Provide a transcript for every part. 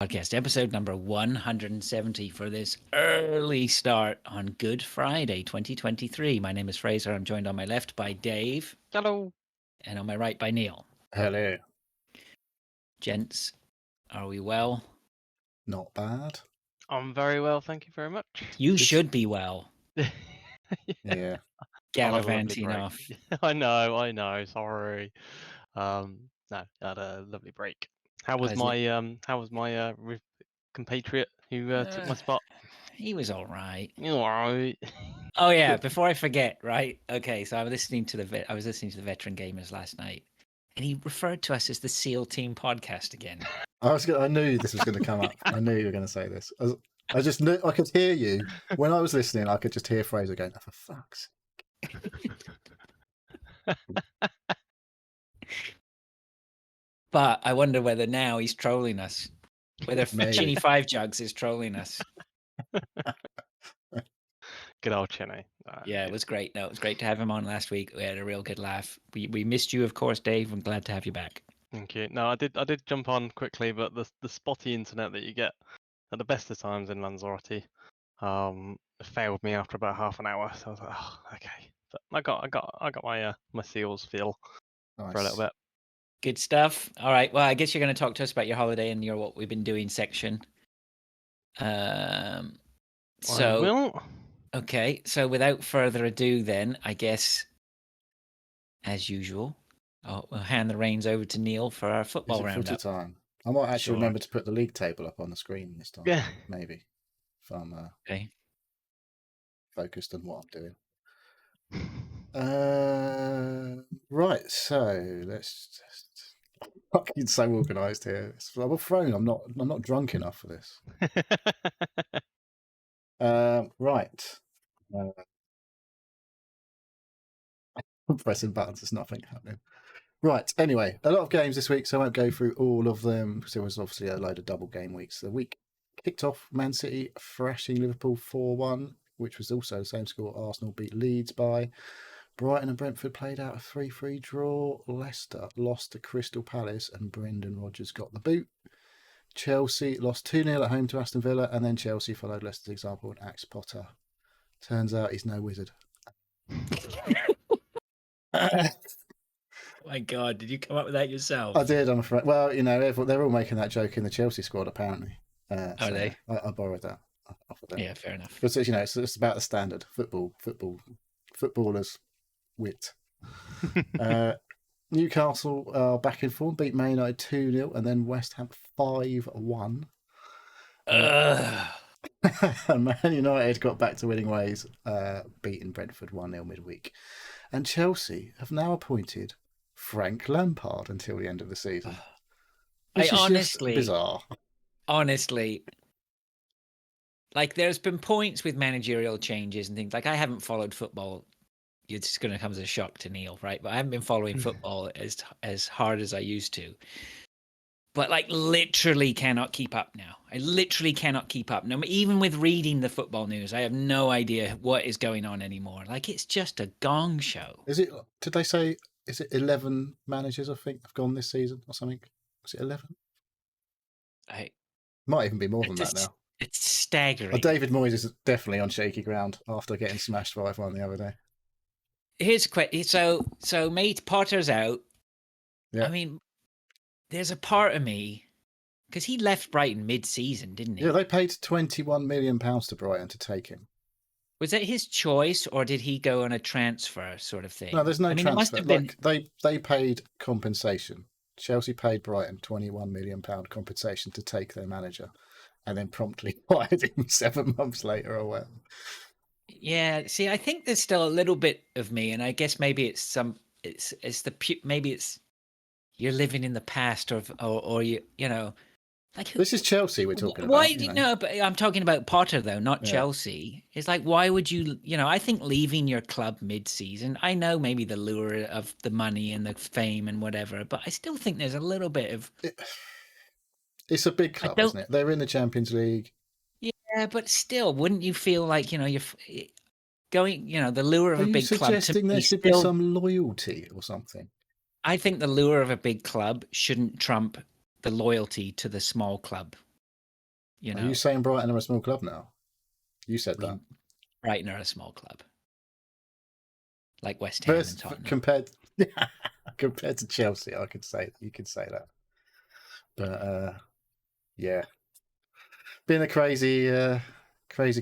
Podcast episode number 170 for this early start on Good Friday 2023. My name is Fraser. I'm joined on my left by Dave. Hello. And on my right by Neil. Hello. Gents, are we well? Not bad. I'm very well, thank you very much. You should be well. Yeah. Gallivanting off. I know. Sorry. No, I had a lovely break. How was my compatriot who took my spot? He was all right. You all right? Oh yeah, before I forget, right? Okay, so I was listening to the Veteran Gamers last night, and he referred to us as the SEAL Team Podcast again. I knew this was going to come up. I knew you were going to say this. I just knew I could hear you when I was listening. I could just hear Fraser going, "Oh, for fuck's sake." But I wonder whether now he's trolling us. Whether Chinny Five Jugs is trolling us. Good old Chinny. Yeah, it was great. No, it was great to have him on last week. We had a real good laugh. We missed you, of course, Dave. I'm glad to have you back. Thank you. No, I did jump on quickly, but the spotty internet that you get at the best of times in Lanzarote failed me after about half an hour. So I was like, oh, okay. But I got my SEALs feel for a little bit. Good stuff. All right. Well, I guess you're going to talk to us about your holiday and your what we've been doing section. I will. Okay. So without further ado, then I guess, as usual, we'll hand the reins over to Neil for our football roundup. Time. I might actually remember to put the league table up on the screen this time. Yeah. Maybe if I'm okay. focused on what I'm doing. Right, so let's just fucking so organised here. I'm afraid I'm not drunk enough for this. Right. I'm pressing buttons, there's nothing happening. Right, anyway, a lot of games this week, so I won't go through all of them because there was obviously a load of double game weeks. The week kicked off Man City thrashing Liverpool 4-1, which was also the same score Arsenal beat Leeds by. Brighton and Brentford played out a 3-3 draw. Leicester lost to Crystal Palace and Brendan Rodgers got the boot. Chelsea lost 2-0 at home to Aston Villa, and then Chelsea followed Leicester's example and axed Potter. Turns out he's no wizard. My God, did you come up with that yourself? I did, I'm afraid. Well, you know, they're all making that joke in the Chelsea squad, apparently. Are they? I borrowed that off of them. Yeah, fair enough. But, you know, it's about the standard footballers' wit. Newcastle are back in form, beat Man United 2-0, and then West Ham 5-1. Man United got back to winning ways, beating Brentford 1-0 midweek. And Chelsea have now appointed Frank Lampard until the end of the season. Bizarre. Honestly, like there's been points with managerial changes and things. Like I haven't followed football. It's going to come as a shock to Neil, right? But I haven't been following football as hard as I used to. But like literally cannot keep up now. I literally cannot keep up. No, even with reading the football news, I have no idea what is going on anymore. Like it's just a gong show. Did they say, is it 11 managers, I think, have gone this season or something? Was it 11? Might even be more than that now. It's staggering. David Moyes is definitely on shaky ground after getting smashed 5-1 the other day. Here's a question. So mate, Potter's out. Yeah. I mean, there's a part of me, because he left Brighton mid-season, didn't he? Yeah, they paid £21 million to Brighton to take him. Was that his choice, or did he go on a transfer sort of thing? No, there's no transfer. Must have been... they paid compensation. Chelsea paid Brighton £21 million compensation to take their manager, and then promptly fired him 7 months later or whatever. Yeah, see, I think there's still a little bit of me, and I guess maybe maybe it's you're living in the past, or you know, like this is Chelsea we're talking about. Why? No, but I'm talking about Potter though, not Chelsea. It's like, why would you? You know, I think leaving your club mid-season. I know maybe the lure of the money and the fame and whatever, but I still think there's a little bit of. It's a big club, isn't it? They're in the Champions League. Yeah, but still, wouldn't you feel like, you know, you're going, you know, the lure of a big club? Are you suggesting there should be some loyalty or something? I think the lure of a big club shouldn't trump the loyalty to the small club. You Are know, you saying Brighton are a small club now? You said that. Brighton are a small club, like West Ham and Tottenham. Compared to Chelsea, you could say that. But yeah, been a crazy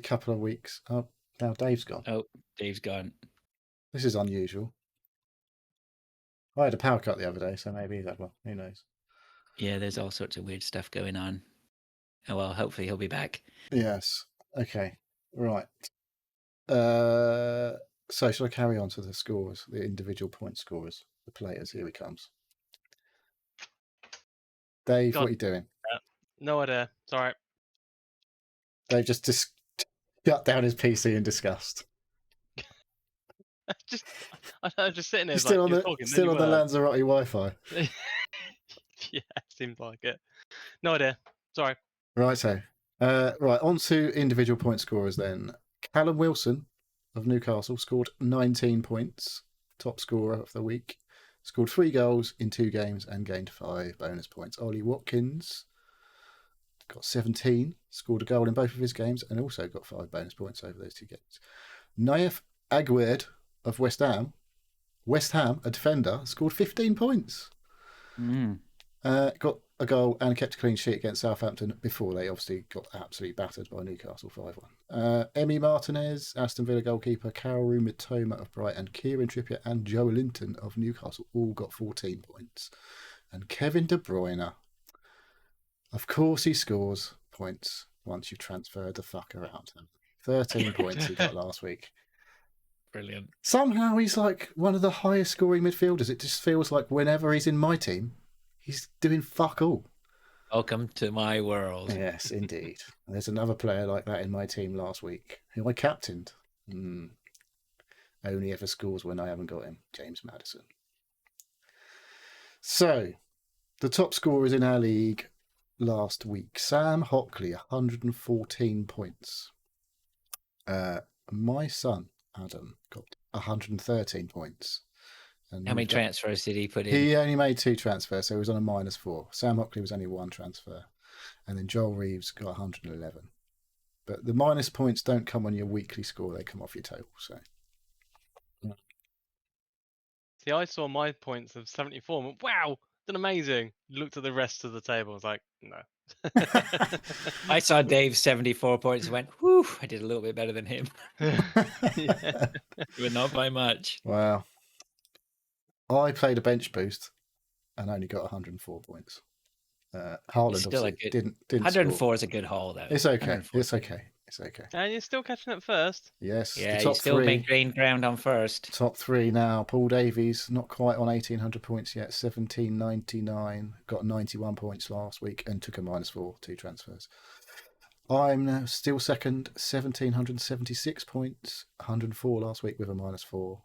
couple of weeks. Oh, now Dave's gone. Oh, Dave's gone. This is unusual. I had a power cut the other day, so maybe he's had one. Who knows? Yeah, there's all sorts of weird stuff going on. Oh well, hopefully he'll be back. Yes. Okay. Right. So shall I carry on to the scores, the individual point scorers, the players? Here he comes. Dave, what are you doing? No idea. Sorry. Dave just shut down his PC in disgust. I'm just sitting there. He's still on the Lanzarote Wi-Fi. Yeah, seems like it. No idea. Sorry. Right, so right, on to individual point scorers then. Callum Wilson of Newcastle scored 19 points, top scorer of the week. Scored 3 goals in 2 games and gained 5 bonus points. Ollie Watkins got 17, scored a goal in both of his games and also got 5 bonus points over those 2 games. Naif Aguerd of West Ham, a defender, scored 15 points. Got a goal and kept a clean sheet against Southampton before they obviously got absolutely battered by Newcastle 5-1. Emi Martinez, Aston Villa goalkeeper, Kaoru Mitoma of Brighton, Kieran Trippier and Joe Linton of Newcastle all got 14 points. And Kevin De Bruyne, of course he scores points once you've transferred the fucker out. 13 points he got last week. Brilliant. Somehow he's like one of the highest scoring midfielders. It just feels like whenever he's in my team, he's doing fuck all. Welcome to my world. Yes, indeed. There's another player like that in my team last week who I captained. Only ever scores when I haven't got him. James Maddison. So, the top scorers in our league last week. Sam Hockley, 114 points. My son, Adam, got 113 points. And How many transfers did he put in? He only made 2 transfers, so he was on a -4. Sam Hockley was only 1 transfer. And then Joel Reeves got 111. But the minus points don't come on your weekly score, they come off your total. So, See, I saw my points of 74 and went, wow, done amazing. Looked at the rest of the table and was like, no. I saw Dave's 74 points and went, whew, I did a little bit better than him. Yeah. But not by much. wow. I played a bench boost and only got 104 points. Haaland Still obviously a good, didn't 104 score. is a good haul, though. It's okay. 104. It's okay. It's okay. And you're still catching up first. Yes. Yeah, the you top still 3. maintain ground on first. Top 3 now. Paul Davies, not quite on 1,800 points yet. 1,799. Got 91 points last week and took a -4, 2 transfers. I'm now still second, 1,776 points. 104 last week with a -4.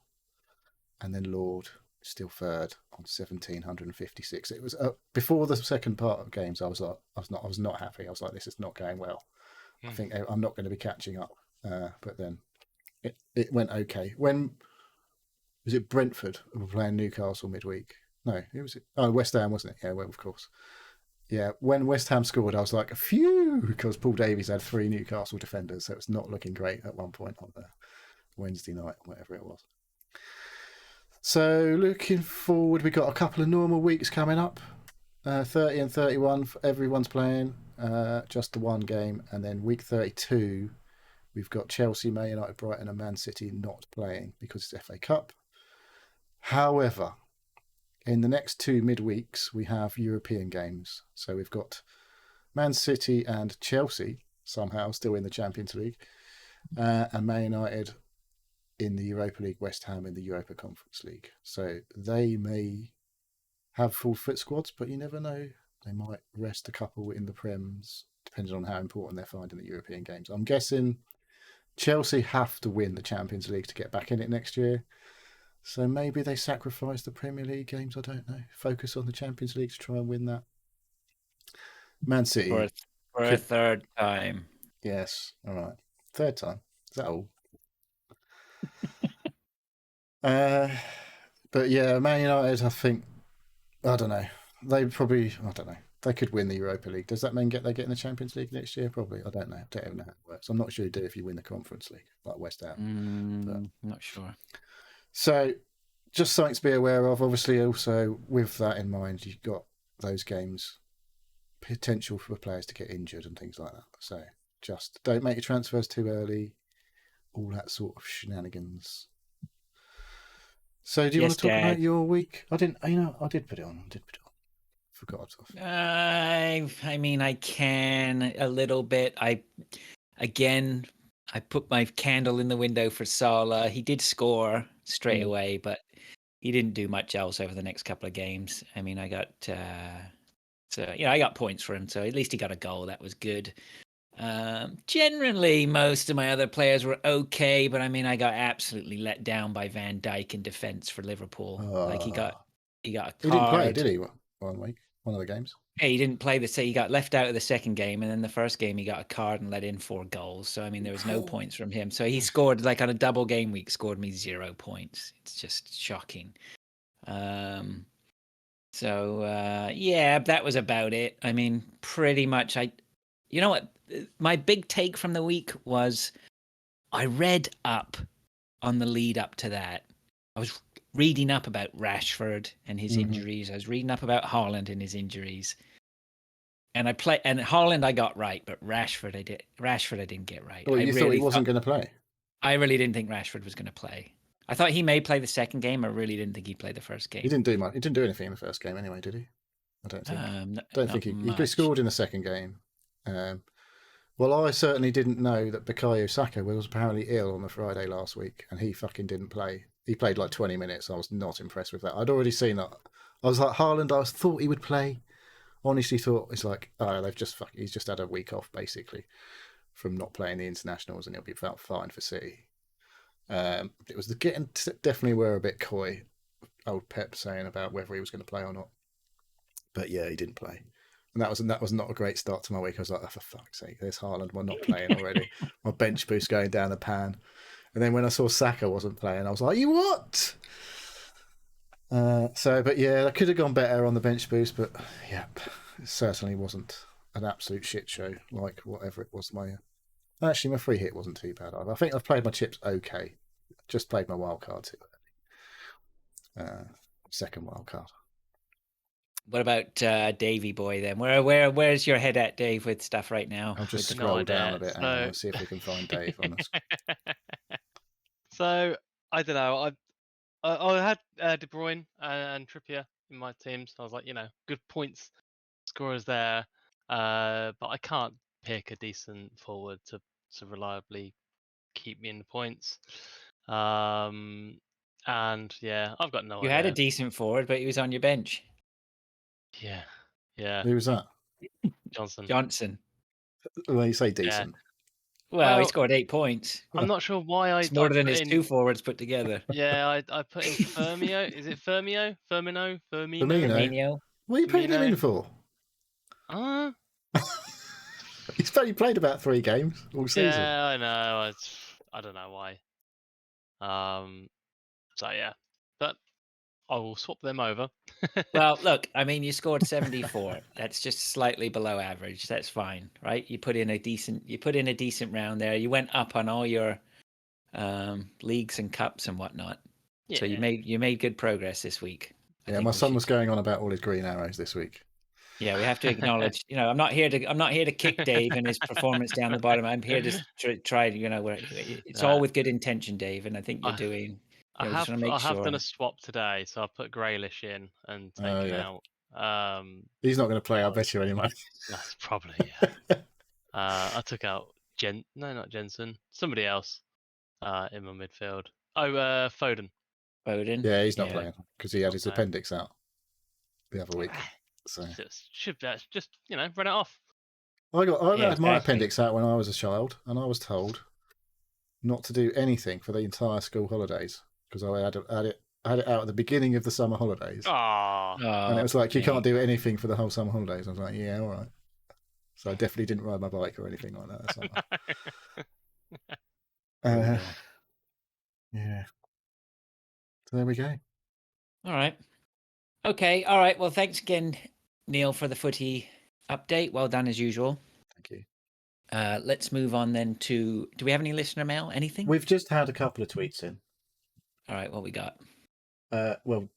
And then Lord, still third on 1,756. It was before the second part of games. I was not happy. I was like, this is not going well. I think I'm not going to be catching up. But then it went okay. When was it? Brentford were playing Newcastle midweek. No, who was it? Oh, West Ham, wasn't it? Yeah, well, of course. Yeah, when West Ham scored, I was like, phew, because Paul Davies had 3 Newcastle defenders, so it was not looking great at one point on the Wednesday night, whatever it was. So looking forward, we've got a couple of normal weeks coming up. 30 and 31, everyone's playing just the one game. And then week 32, we've got Chelsea, Man United, Brighton and Man City not playing because it's FA Cup. However, in the next 2 midweeks, we have European games. So we've got Man City and Chelsea somehow still in the Champions League. And Man United in the Europa League, West Ham in the Europa Conference League. So they may have full fit squads, but you never know. They might rest a couple in the Prems, depending on how important they're finding the European games. I'm guessing Chelsea have to win the Champions League to get back in it next year. So maybe they sacrifice the Premier League games, I don't know. Focus on the Champions League to try and win that. Man City. For a third time. Yes, all right. Third time. Is that all? But yeah, Man United, I think, I don't know. They they could win the Europa League. Does that mean they get in the Champions League next year? Probably. I don't know. I don't even know how it works. I'm not sure you do if you win the Conference League, like West Ham. Not sure. So, just something to be aware of. Obviously, also with that in mind, you've got those games, potential for players to get injured and things like that. So, just don't make your transfers too early. All that sort of shenanigans. So, do you want to talk about your week? I didn't. I did put it on. Forgot. I mean, I can a little bit. I put my candle in the window for Salah. He did score straight away, but he didn't do much else over the next couple of games. I mean, I got I got points for him, so at least he got a goal. That was good. Generally, most of my other players were okay, but I mean, I got absolutely let down by Van Dijk in defence for Liverpool. Like he got a card. He didn't play, did he? One week, one of the games. Yeah, he didn't play he got left out of the second game, and then the first game he got a card and let in 4 goals. So I mean, there was no points from him. So he scored like on a double game week, scored me 0 points. It's just shocking. Yeah, that was about it. I mean, pretty much. You know what? My big take from the week was I read up on the lead up to that. I was reading up about Rashford and his injuries. I was reading up about Haaland and his injuries. And Haaland I got right, but Rashford I didn't get right. Well, you thought he wasn't going to play? I really didn't think Rashford was going to play. I thought he may play the second game. I really didn't think he'd play the first game. He didn't do much. He didn't do anything in the first game anyway, did he? I don't think. Don't think he scored in the second game. Well, I certainly didn't know that Bukayo Saka was apparently ill on the Friday last week, and he fucking didn't play. He played like 20 minutes. I was not impressed with that. I'd already seen that. I was like, Haaland, I thought he would play. Honestly thought it's like, he's just had a week off, basically, from not playing the internationals, and he'll be fine for City. It was definitely were a bit coy, old Pep saying about whether he was going to play or not. But yeah, he didn't play. And that was not a great start to my week. I was like, oh, for fuck's sake, there's Haaland. We're not playing already. My bench boost going down the pan. And then when I saw Saka wasn't playing, I was like, you what? But yeah, I could have gone better on the bench boost. But yeah, it certainly wasn't an absolute shit show like whatever it was. Actually, my free hit wasn't too bad either. I think I've played my chips okay. Just played my wild card too early. Second wild card. What about Davey boy then? Where's your head at, Dave, with stuff right now? I'll just scroll down a bit and see if we can find Dave on this. So I don't know. I had De Bruyne and Trippier in my team, so I was like, good points scorers there. But I can't pick a decent forward to reliably keep me in the points. And yeah, I've got no idea. You had a decent forward, but he was on your bench. Yeah. Who was that? Johnson. Well, you say decent. Yeah. Well, he scored 8 points. I'm not sure why it's more than his 2 forwards put together. Yeah, I put in Firmino. Is it Firmino? Firmino. What are you putting him in for? He's only played about 3 games all season. Yeah, I know. I don't know why. So yeah, but I will swap them over. Well, look, I mean, you scored 74. That's just slightly below average. That's fine, right? You put in a decent round there. You went up on all your leagues and cups and whatnot. Yeah. So you made good progress this week. Yeah, my son was going on about all his green arrows this week. Yeah, we have to acknowledge. I'm not here to kick Dave and his performance down the bottom. I'm here to try. It's all with good intention, Dave, and I think you're doing. I have done a swap today, so I put Grealish in and taken out. He's not going to play. I bet you anymore. That's probably I took out not Jensen, somebody else in my midfield. Foden. Foden. Yeah, he's not playing because he had his appendix out the other week. So should just run it off. I had my appendix out when I was a child, and I was told not to do anything for the entire school holidays because I had it out at the beginning of the summer holidays. And it was like you can't do anything for the whole summer holidays. I was like, yeah, all right. So I definitely didn't ride my bike or anything like that summer. Yeah. So there we go. All right. Okay. All right. Well, thanks again, Neil, for the footy update. Well done as usual. Thank you. Let's move on then to. Do we have any listener mail? Anything? We've just had a couple of tweets in. All right, what we got? Actually,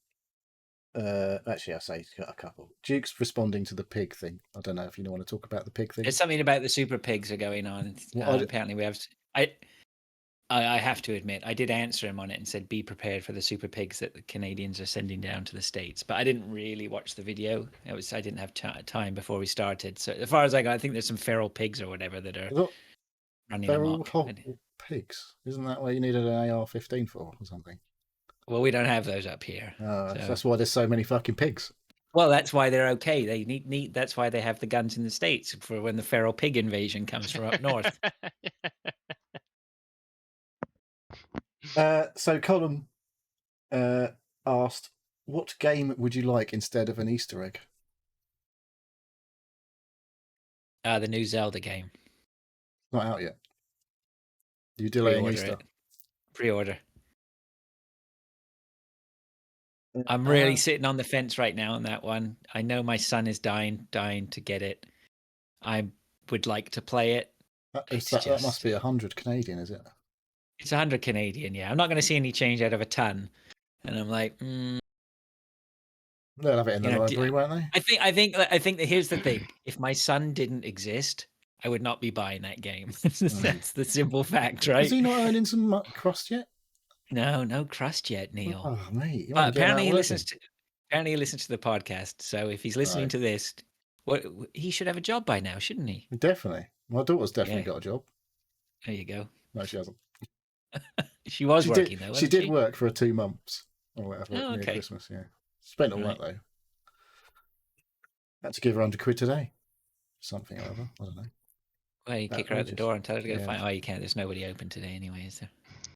I say a couple. Duke's responding to the pig thing. I don't know if you want to talk about the pig thing. There's something about the super pigs are going on. Well, Apparently, we have. I have to admit, I did answer him on it and said, "Be prepared for the super pigs that the Canadians are sending down to the States." But I didn't really watch the video. I didn't have time before we started. So as far as I got, I think there's some feral pigs or whatever that are running amok. Pigs. Isn't that what you needed an AR-15 for or something? Well, we don't have those up here. So that's why there's so many fucking pigs. Well, that's why they're okay. They need. That's why they have the guns in the States for when the feral pig invasion comes from up north. So Colin asked, what game would you like instead of an Easter egg? The new Zelda game. Not out yet. You delaying Easter? Pre-order. I'm really sitting on the fence right now on that one. I know my son is dying to get it. I would like to play it. That must be 100 Canadian, is it? It's 100 Canadian, yeah. I'm not going to see any change out of a ton. And I'm like, They'll have it in the library, won't they? I think that here's the thing. If my son didn't exist, I would not be buying that game. That's the simple fact, right? Is he not earning some crust yet? No crust yet, Neil. Oh, mate. But apparently he listens to the podcast. So if he's listening to this, he should have a job by now, shouldn't he? Definitely. My daughter's definitely got a job. There you go. No, she hasn't. She was working though. She did work for 2 months or whatever near okay. Christmas. Yeah, spent all that though. Had to give her £100 today. Something or other. I don't know. Well, you kick her out the door and tell her to go find. Oh, you can't. There's nobody open today anyway, is there?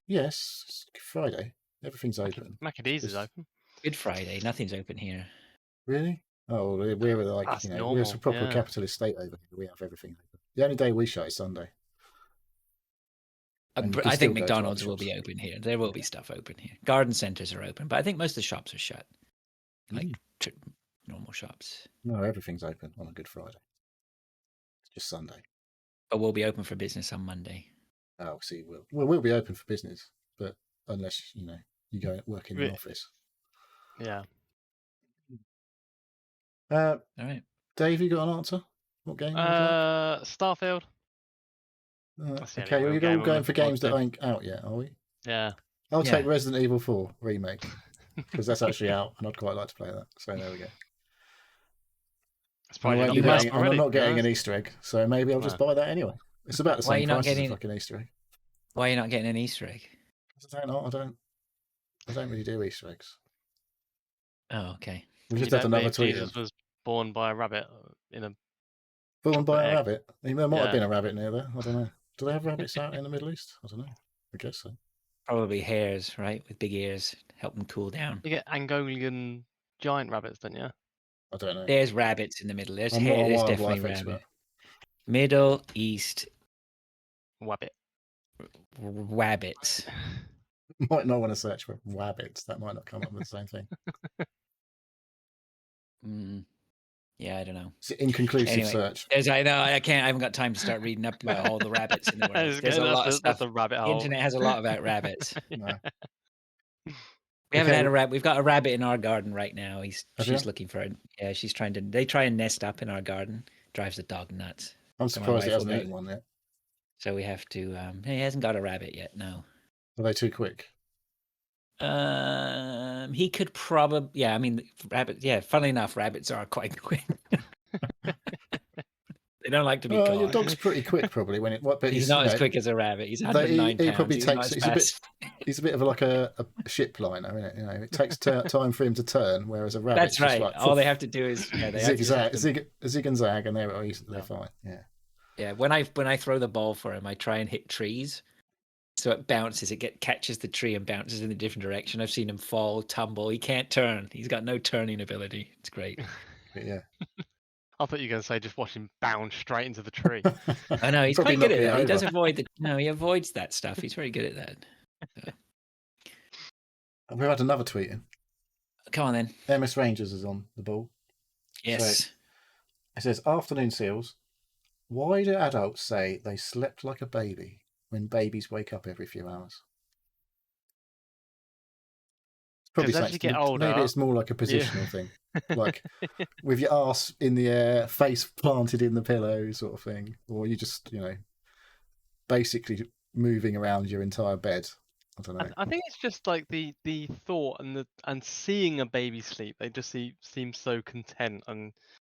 Yes, it's Friday. Everything's open. Macadam's is open. Good Friday. Nothing's open here. Really? Oh, we're like we're a proper capitalist state over here. We have everything open. The only day we shut is Sunday. I think McDonald's will be open here. There will be stuff open here. Garden centres are open, but I think most of the shops are shut. Like normal shops. No, everything's open on a Good Friday. It's just Sunday. But we'll be open for business on Monday. Oh, see, we'll be open for business, but unless you go work in an office. Yeah. All right, Dave, you got an answer? What game? Starfield. Okay, we're all going for games that ain't out yet, are we? Yeah. I'll take Resident Evil 4 remake because that's actually out, and I'd quite like to play that. So there we go. I'm not getting an Easter egg, so maybe I'll just buy that anyway. It's about the same price as a fucking Easter egg. Why are you not getting an Easter egg? I don't really do Easter eggs. Oh, okay. We just had another tweet. Jesus was born by a rabbit Born by a rabbit? There might have been a rabbit near there. I don't know. Do they have rabbits out in the Middle East? I don't know. I guess so. Probably hares, right? With big ears. Help them cool down. You get Angolian giant rabbits, don't you? I don't know. There's rabbits in the middle. There's definitely rabbit. Middle East. Wabbits. Might not want to search for wabbits. That might not come up with the same thing. Yeah, I don't know. It's an inconclusive search. I haven't got time to start reading up about all the rabbits in the world. There's a lot of stuff. The rabbit hole. The internet has a lot about rabbits. No. We haven't had a rabbit. We've got a rabbit in our garden right now. She's looking for it. Yeah, she's trying to. They try and nest up in our garden. Drives the dog nuts. I'm surprised he hasn't eaten one yet. So we have to. He hasn't got a rabbit yet. No. Are they too quick? He could probably. Yeah, I mean, rabbit. Yeah, funnily enough, rabbits are quite quick. They don't like to be caught. Your dog's pretty quick, probably. But he's not as quick as a rabbit. He's 109 pounds. He probably takes. He's a bit of like a ship liner, isn't it? It takes time for him to turn, whereas a rabbit. That's right. Like, all they have to do is zig and zag, and they're fine. Yeah. Yeah. When I throw the ball for him, I try and hit trees, so it bounces. It catches the tree and bounces in a different direction. I've seen him fall, tumble. He can't turn. He's got no turning ability. It's great. Yeah. I thought you were going to say just watch him bound straight into the tree. I know he's quite good at that. He does avoid he avoids that stuff. He's very good at that. So. We've had another tweet in. Come on then. MS Rangers is on the ball. Yes. It says, afternoon seals. Why do adults say they slept like a baby when babies wake up every few hours? Probably 'Cause as you get older, maybe it's more like a positional thing, like with your arse in the air, face planted in the pillow, sort of thing, or you just, basically moving around your entire bed. I don't know. I think it's just like the thought and seeing a baby sleep. They just seem so content and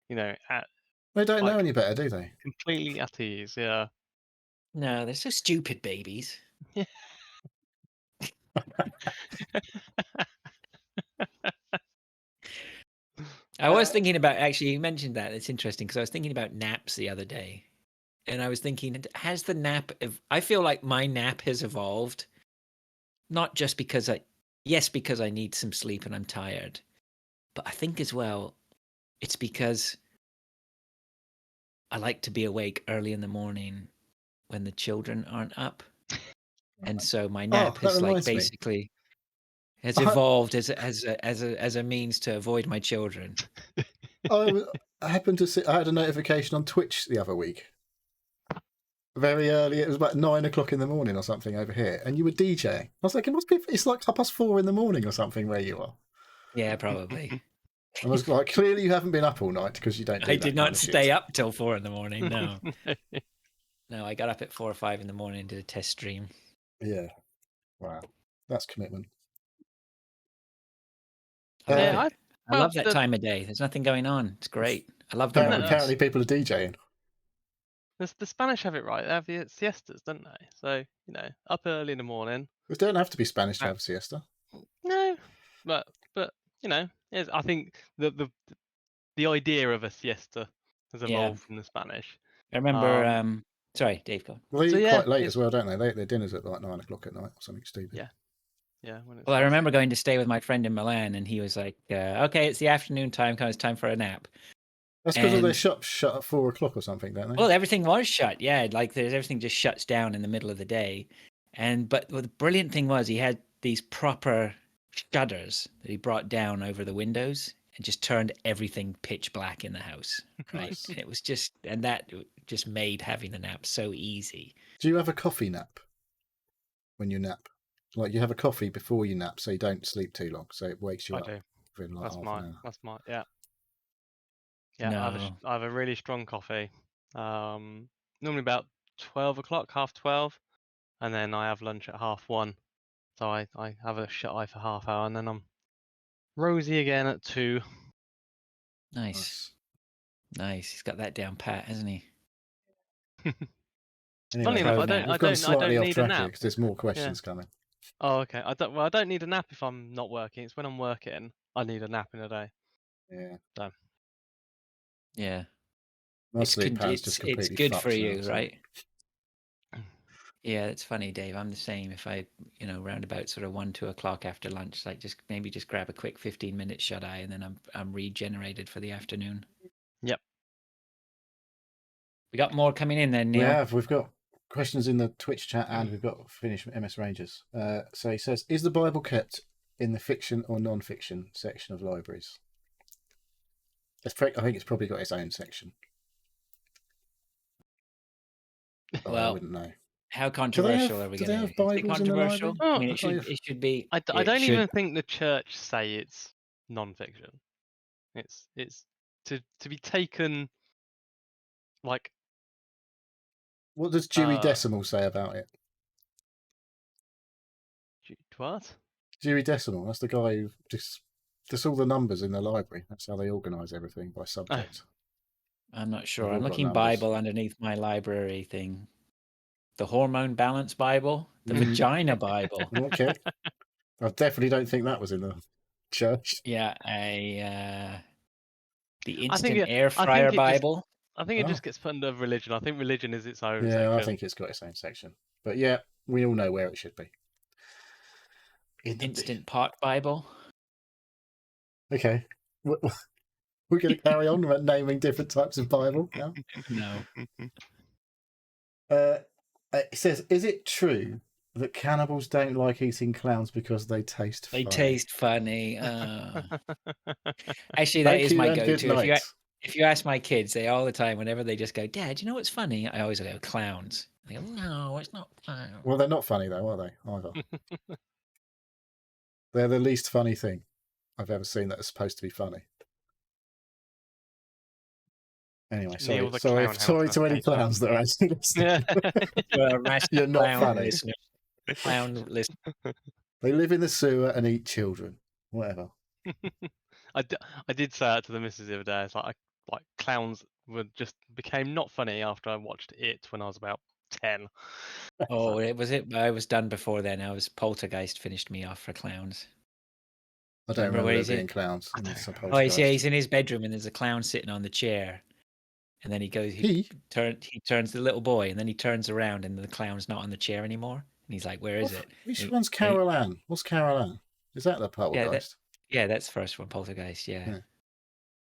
They don't know like- any better, do they? completely at ease. Yeah. No, they're so stupid babies. I was thinking about, actually, you mentioned that. It's interesting because I was thinking about naps the other day. And I was thinking, has the nap, I feel like my nap has evolved, not just because because I need some sleep and I'm tired, but I think as well, it's because I like to be awake early in the morning when the children aren't up. And so my nap that has like reminds me. basically has evolved as a means to avoid my children. I happened to see, I had a notification on Twitch the other week. Very early, it was about 9 o'clock in the morning or something over here, and you were DJing. I was like, it's like 4:30 in the morning or something where you are. Yeah, probably. And I was like, clearly you haven't been up all night because you don't do I that did kind not of stay shit. up till 4 a.m. No, no, I got up at 4 or 5 a.m. and did a test stream. Yeah. Wow. That's commitment. I love Yeah, it. I love that time of day. There's nothing going on. It's great. I love the mornings. Apparently people are DJing. The Spanish have it right. They have the siestas, don't they? So up early in the morning. It don't have to be Spanish to have a siesta. No, but I think the idea of a siesta has evolved from the Spanish. I remember. Sorry, Dave, go on. Well, they So, eat yeah, quite late as well, don't they? Their dinner's at like 9 o'clock at night or something stupid. Yeah. Yeah. When it's Well, I remember going to stay with my friend in Milan, and he was like, "Okay, it's the afternoon time. It's time for a nap." That's because all their And- shops shut at 4 o'clock or something, don't they? Well, everything was shut. Yeah, like everything just shuts down in the middle of the day. But the brilliant thing was he had these proper shutters that he brought down over the windows and just turned everything pitch black in the house. Right, Nice. and it was that just made having a nap so easy. Do you have a coffee nap when you nap? Like you have a coffee before you nap so you don't sleep too long, so it wakes you I up do. within like That's half my. an hour. That's my. Yeah. Yeah. No. I have a really strong coffee. Normally about 12 o'clock, 12:30, and then I have lunch at 1:30. So I have a shut eye for half hour, and then I'm rosy again at 2. Nice. He's got that down pat, hasn't he? Anyway, Funny enough, we've gone slightly off need a track here nap. because there's more questions coming. Oh, okay. I don't need a nap if I'm not working. It's when I'm working I need a nap in a day. Yeah. Yeah. My sleep pattern's It's just completely good fucked for now, you, so- right? Yeah, it's funny, Dave. I'm the same. If I, round about sort of 1, 2 o'clock after lunch, like just grab a quick 15-minute shut eye, and then I'm regenerated for the afternoon. Yep. We got more coming in then, Neil. We've got questions in the Twitch chat and we've got finish from MS Rangers. So he says, is the Bible kept in the fiction or non-fiction section of libraries? I think it's probably got its own section. I Well, wouldn't know. How controversial are we do going they to have be? Bibles in the library? Controversial? I mean, Oh, it should be. I it don't should- even think the church say it's non-fiction. It's to be taken like. What does Dewey Decimal say about it? What? Dewey Decimal, that's the guy who just all the numbers in the library. That's how they organise everything by subject. I'm not sure. They've all I'm got looking numbers. Bible underneath my library thing. The hormone balance Bible, the Mhm. vagina Bible. Okay. I definitely don't think that was in the church. Yeah, the I instant think air it fryer just- Bible. I think it Oh. just gets put under religion. I think religion is its own Yeah, section. I think it's got its own section. But yeah, we all know where it should be. Instant pot Bible. Okay. We're going to carry on with naming different types of Bible now. No. It says, is it true that cannibals don't like eating clowns because they taste They funny? taste funny. Actually, that Thank is you my and good go-to. night. If you ask my kids, they all the time, whenever they just go, "Dad, you know what's funny?" I always go, "Clowns." They go, "No, it's not clowns." Well, they're not funny though, are they? Either. They're the least funny thing I've ever seen that is supposed to be funny. Anyway, Neil the sorry Clown to any House. clowns that are actually listening. You're a massive You're not clown funny. listener. Clown listener. They live in the sewer and eat children. Whatever. I did say that to the missus the other day. It's like clowns became not funny after I watched it when I was about 10. Oh, it was it. I was done before then. I was Poltergeist finished me off for clowns. I don't Remember remember where there he's being in? clowns. I in don't some remember. Oh, he's Poltergeist. in his bedroom and there's a clown sitting on the chair. And then he turns the little boy, and then he turns around and the clown's not on the chair anymore. And he's like, "Where is it?" Which And one's Carol Ann? What's Carol Ann? Is that the Poltergeist? Yeah, that's the first one, Poltergeist. Yeah.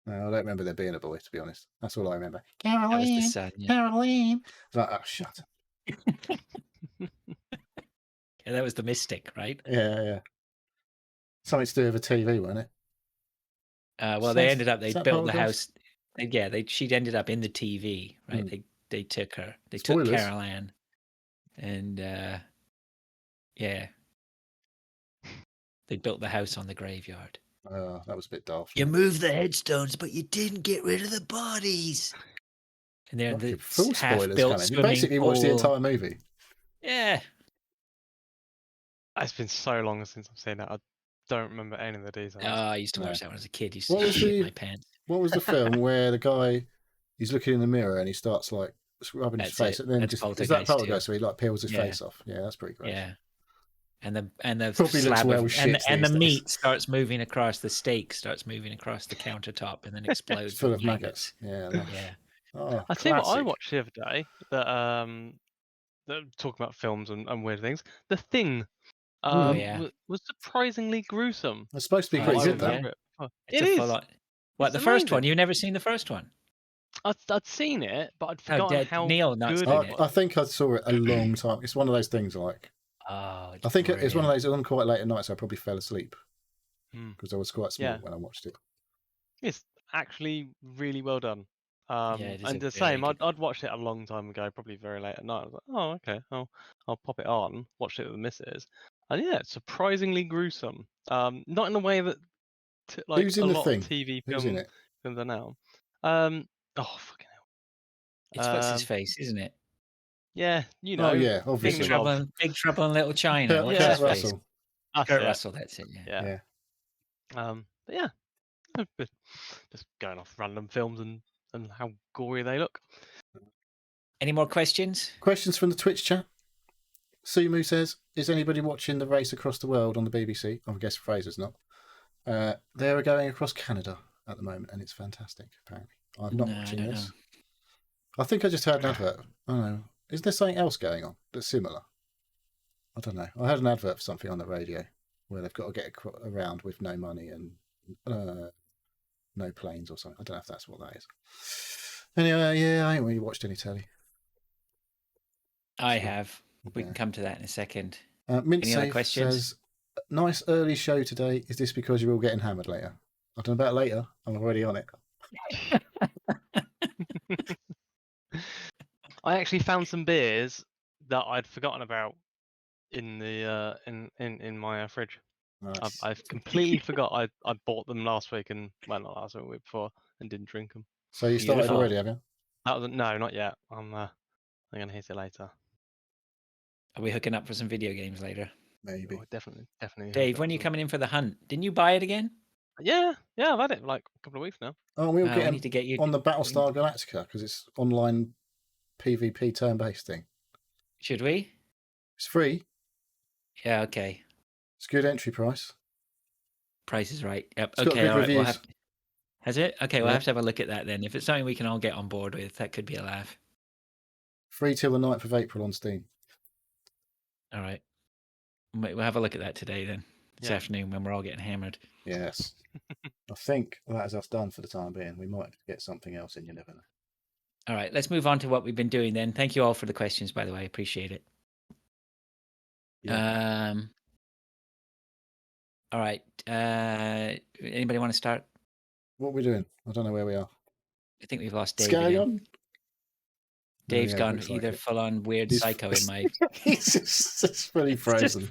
No, I don't remember there being a boy, to be honest. That's all I remember. Carol That was the Ann. son. Yeah. Carol Ann. It's like, oh, shut up. Yeah, that was the mystic, right? Yeah. Something to do with a TV, wasn't it? Well, they ended up. They is that built the Poltergeist? house. She ended up in the TV, right? Hmm. They took her. They Spoilers. took Carol Ann, and yeah, they built the house on the graveyard. That was a bit daft. You moved the headstones, but you didn't get rid of the bodies. And they're the full spoilers half-built coming. You swimming basically watched the pool. entire movie. Yeah. It's been so long since I've seen that. I don't remember any of the details. I used to No. watch that when I was a kid. Used What to was shit the- my pants. What was the film where the guy he's looking in the mirror and he starts like rubbing his That's face it. and then That's just is Poltergeist, that too. Poltergeist where he like peels his Yeah. face off? Yeah, that's pretty great. Yeah. And the Probably looks slab well of, shit and the these days. meat starts moving across the steak, starts moving across the countertop, and then explodes. It's full with of maggots. Yeah. Nice. Yeah. Oh, I tell you what I classic. watched the other day that talking about films and weird things. The Thing Oh, yeah. was surprisingly gruesome. It's supposed to be Oh, pretty I good though. remember it. Oh, It's it a is. full on. What, It's the first one? amazing. You've never seen the first one? I'd seen it, but I'd Oh, forgotten Dead how Neil not good seen it it. was. I think I saw it a long time. It's one of those things like Oh, I think it's one of brilliant. those on quite late at night, so I probably fell asleep Hmm. because I was quite small Yeah. when I watched it. It's actually really well done. it is And a the very same, good- I'd watched it a long time ago, probably very late at night. I was like, oh, okay, I'll pop it on, watched it with the missus, and yeah, it's surprisingly gruesome. Not in the way that like Who's a in the lot thing? of TV Who's in it? films are now. Oh fucking hell. It's what's his face, isn't it? Yeah, you know. Oh yeah, Big obviously. Trouble. Trouble in Little China. Kurt, What's Yeah. his Kurt face? Russell. That's Kurt it. Russell. That's it. Yeah. Yeah. But yeah, just going off random films and how gory they look. Any more questions? Questions from the Twitch chat. Sumu says, "Is anybody watching the race across the world on the BBC?" I guess Fraser's not. They're going across Canada at the moment, and it's fantastic. Apparently, I'm not No, I watching don't this. know. I think I just heard an advert. I don't know. Is there something else going on that's similar? I don't know. I heard an advert for something on the radio where they've got to get around with no money and no planes or something. I don't know if that's what that is. Anyway, yeah, I ain't really watched any telly. I have. We Yeah. can come to that in a second. Mint Any other Safe questions? says, "Nice early show today. Is this because you're all getting hammered later?" I don't know about later. I'm already on it. I actually found some beers that I'd forgotten about in the in my fridge. Nice. I've completely forgot I bought them last week and well not last week, the week before, and didn't drink them. So you started Beautiful. already, have you? That was no, not yet. I'm gonna hit it later. Are we hooking up for some video games later? Maybe. Oh, definitely. Dave, when are you coming in for the hunt? Didn't you buy it again? Yeah, I've had it for like a couple of weeks now. Oh, we'll We get need to get you on the Battlestar Galactica because it's online PvP turn-based thing. Should we? It's free. Yeah. Okay. It's good entry price. Price is right. Yep. It's got Okay. good All right. We'll reviews. have. Has it? Okay. We'll Yeah. have to have a look at that then. If it's something we can all get on board with, that could be a laugh. Free till the 9th of April on Steam. All right. We'll have a look at that today then. This Yeah. afternoon when we're all getting hammered. Yes. I think that is us done for the time being. We might get something else in, you never know. All right. Let's move on to what we've been doing then. Thank you all for the questions, by the way. Appreciate it. Yeah. All right. Anybody want to start? What are we doing? I don't know where we are. I think we've lost What's Dave going again. on? Dave's Yeah, gone looks like either it. full on weird He's psycho in my He's just fully It's just frozen.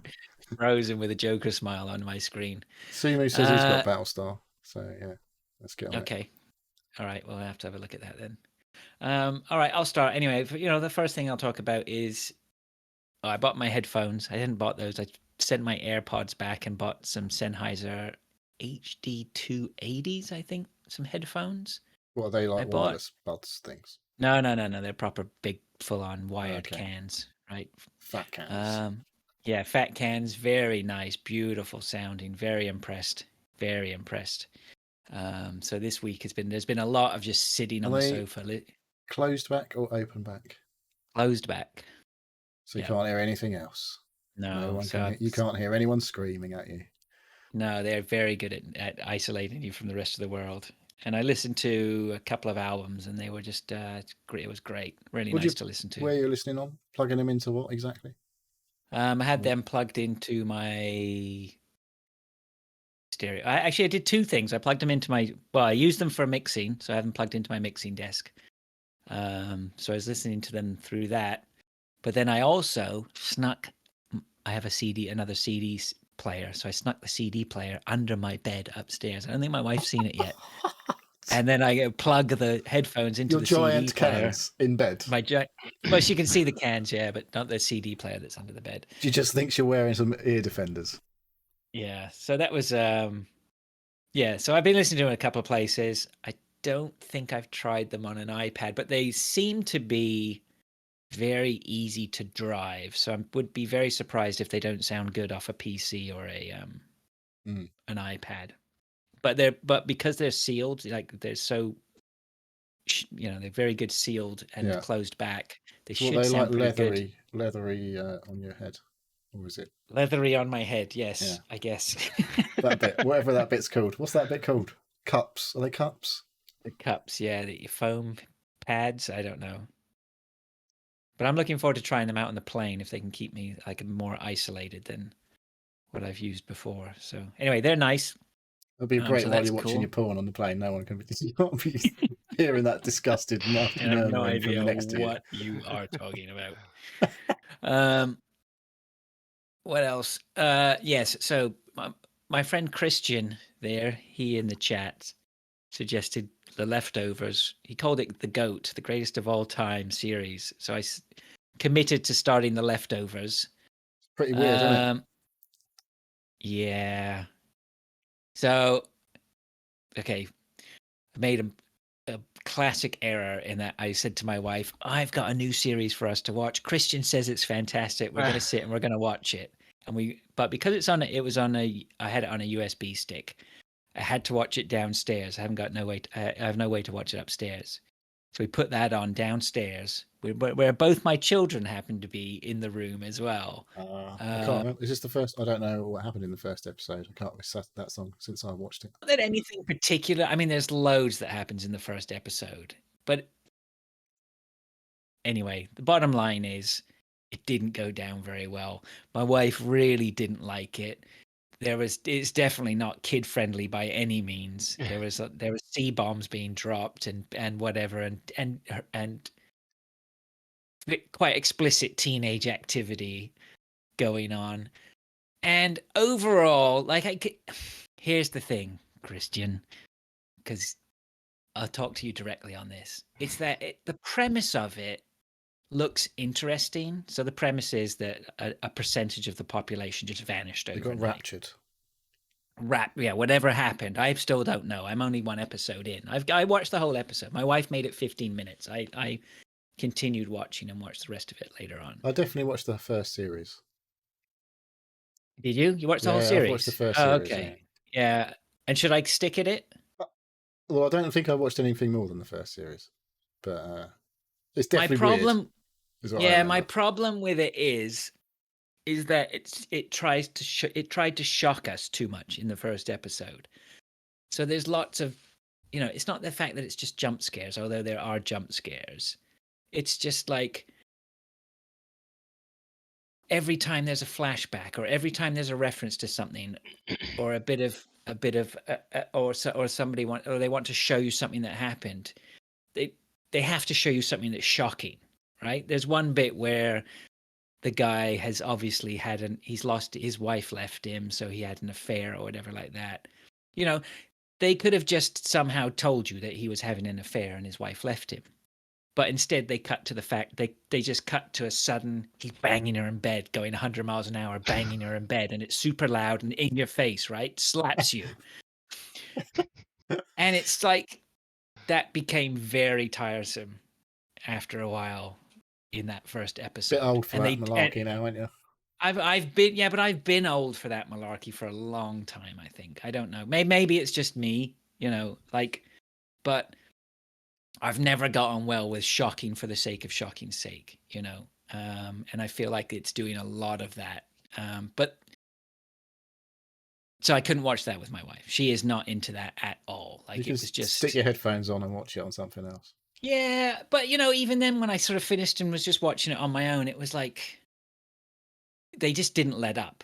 frozen with a Joker smile on my screen. Sumu says he's got Battlestar. So yeah, let's get on it. Okay. All right. Well, I have to have a look at that then. All right. I'll start anyway. The first thing I'll talk about is I bought my headphones. I didn't bought those. I sent my AirPods back and bought some Sennheiser HD 280s. I think some headphones. What are they like? I bought- Wireless buds things? No. They're proper big, full-on wired Okay. cans, right? Fat cans. Yeah, fat cans, very nice, beautiful sounding. Very impressed. Very impressed. So this week there's been a lot of just sitting on the sofa. Closed back or open back? Closed back. So you Yeah. can't hear anything else. No, You can't hear anyone screaming at you. No, they're very good at isolating you from the rest of the world. And I listened to a couple of albums, and they were just great. It was great, really nice to listen to. Where are you listening on? Plugging them into what exactly? I had them plugged into my stereo. I did two things. I plugged them into I used them for mixing, so I have them plugged into my mixing desk. So I was listening to them through that. But then I also I have another CD player, so I snuck the CD player under my bed upstairs. I don't think my wife's seen it yet. And then I plug the headphones into the giant CD player. cans in bed. Well, she can see the cans, yeah, but not the CD player that's under the bed. She just thinks you're wearing some ear defenders. Yeah, so that was so I've been listening to them in a couple of places. I don't think I've tried them on an iPad, but they seem to be very easy to drive. So I would be very surprised if they don't sound good off a PC or an iPad. But because they're sealed, like they're so they're very good sealed and closed back. They should sound like pretty leathery on your head, or is it leathery on my head? Yes, yeah. I guess that bit, whatever that bit's called. What's that bit called? Cups? Are they cups? The cups, yeah, the foam pads. I don't know, but I'm looking forward to trying them out on the plane if they can keep me like more isolated than what I've used before. So anyway, they're nice. It'll be great while you're watching your porn on the plane. No one can be hearing that disgusted murmuring I have no from idea the next to what you are talking about. What else? Yes. So my friend Christian there, he in the chat suggested The Leftovers. He called it the GOAT, the greatest of all time series. So I committed to starting The Leftovers. Pretty weird, isn't it? Yeah. So, okay, I made a classic error in that I said to my wife, I've got a new series for us to watch. Christian says it's fantastic. We're going to sit and we're going to watch it. But because I had it on a USB stick. I had to watch it downstairs. I have no way to watch it upstairs. So we put that on downstairs, where both my children happen to be in the room as well. I can't remember. Is this the first? I don't know what happened in the first episode. I can't recite that song since I watched it. Not that anything particular. I mean, there's loads that happens in the first episode. But anyway, the bottom line is it didn't go down very well. My wife really didn't like it. It's definitely not kid friendly by any means. There was C-bombs being dropped and whatever and quite explicit teenage activity going on. And overall, here's the thing, Christian, because I'll talk to you directly on this. It's that the premise of it looks interesting. So the premise is that a percentage of the population just vanished overnight. They got raptured. Yeah, whatever happened, I still don't know. I'm only one episode in. I watched the whole episode. My wife made it 15 minutes. I continued watching and watched the rest of it later on. I definitely watched the first series. Did you? You watched the whole series? I watched the first series. Okay. Yeah. And should I stick at it? Well, I don't think I watched anything more than the first series, but it's definitely weird. Yeah, my problem with it is that it tried to shock us too much in the first episode. So there's lots of, it's not the fact that it's just jump scares, although there are jump scares. It's just like every time there's a flashback or every time there's a reference to something or a bit of or somebody they want to show you something that happened, they have to show you something that's shocking, right? There's one bit where the guy has obviously he's lost his wife, left him, so he had an affair or whatever like that. You know, they could have just somehow told you that he was having an affair and his wife left him. But instead they cut to the fact they just cut to a sudden he's banging her in bed, going 100 miles an hour, banging her in bed, and it's super loud and in your face, right? Slaps you. And it's like that became very tiresome after a while in that first episode. Bit old for and that malarkey now, aren't you? I've been old for that malarkey for a long time, I think. I don't know. Maybe it's just me, but I've never got on well with shocking for the sake of shocking's sake, and I feel like it's doing a lot of that. But so I couldn't watch that with my wife. She is not into that at all. Like it was just stick your headphones on and watch it on something else. Yeah, but even then when I sort of finished and was just watching it on my own, it was like they just didn't let up,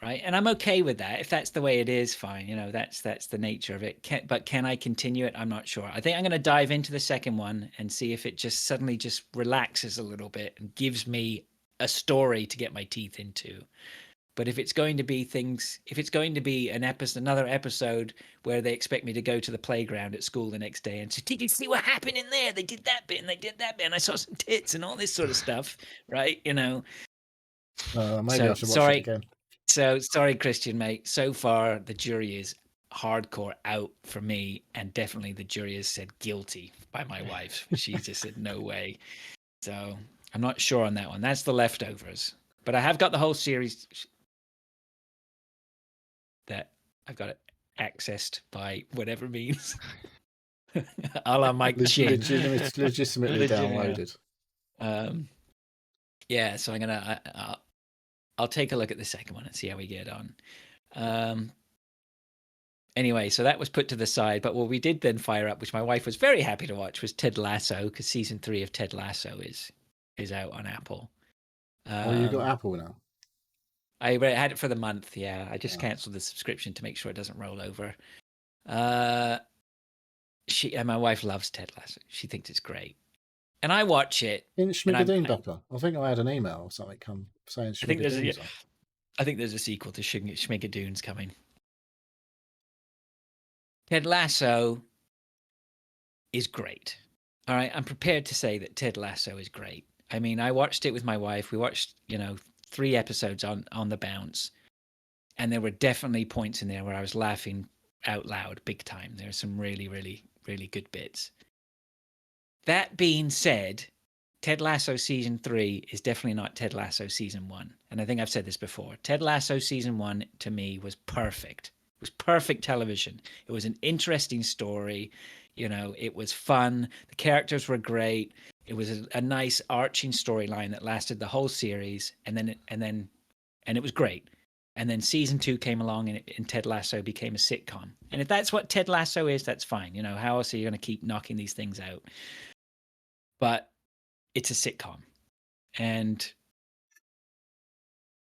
right? And I'm okay with that. If that's the way it is, fine. That's the nature of it. But can I continue it? I'm not sure. I think I'm going to dive into the second one and see if it just suddenly just relaxes a little bit and gives me a story to get my teeth into. But if it's going to be another episode where they expect me to go to the playground at school the next day and say, "Did you see what happened in there? They did that bit and they did that bit, and I saw some tits and all this sort of stuff," right? Maybe I should watch it again. So sorry, Christian, mate. So far, the jury is hardcore out for me, and definitely the jury has said guilty by my wife. She just said no way. So I'm not sure on that one. That's The Leftovers, but I have got the whole series that I've got it accessed by whatever means. A la Mike Chin. Legitimately downloaded. Yeah, so I'll take a look at the second one and see how we get on. Anyway, so that was put to the side. But what we did then fire up, which my wife was very happy to watch, was Ted Lasso, because season 3 of Ted Lasso is out on Apple. You got Apple now? I had it for the month. Yeah, I just canceled the subscription to make sure it doesn't roll over. My wife loves Ted Lasso. She thinks it's great, and I watch it. In Schmigadoon Doctor, I think I had an email or something come saying Schmigadoon's on. I think there's a sequel to Schmigadoon's coming. Ted Lasso is great. All right, I'm prepared to say that Ted Lasso is great. I mean, I watched it with my wife. We watched, 3 episodes on the bounce, and there were definitely points in there where I was laughing out loud big time. There are some really, really, really good bits. That being said, Ted Lasso season 3 is definitely not Ted Lasso season 1. And I think I've said this before. Ted Lasso season 1 to me was perfect. It was perfect television. It was an interesting story. It was fun. The characters were great. It was a nice arching storyline that lasted the whole series, and it was great. And then season 2 came along, and Ted Lasso became a sitcom. And if that's what Ted Lasso is, that's fine. How else are you going to keep knocking these things out? But it's a sitcom, and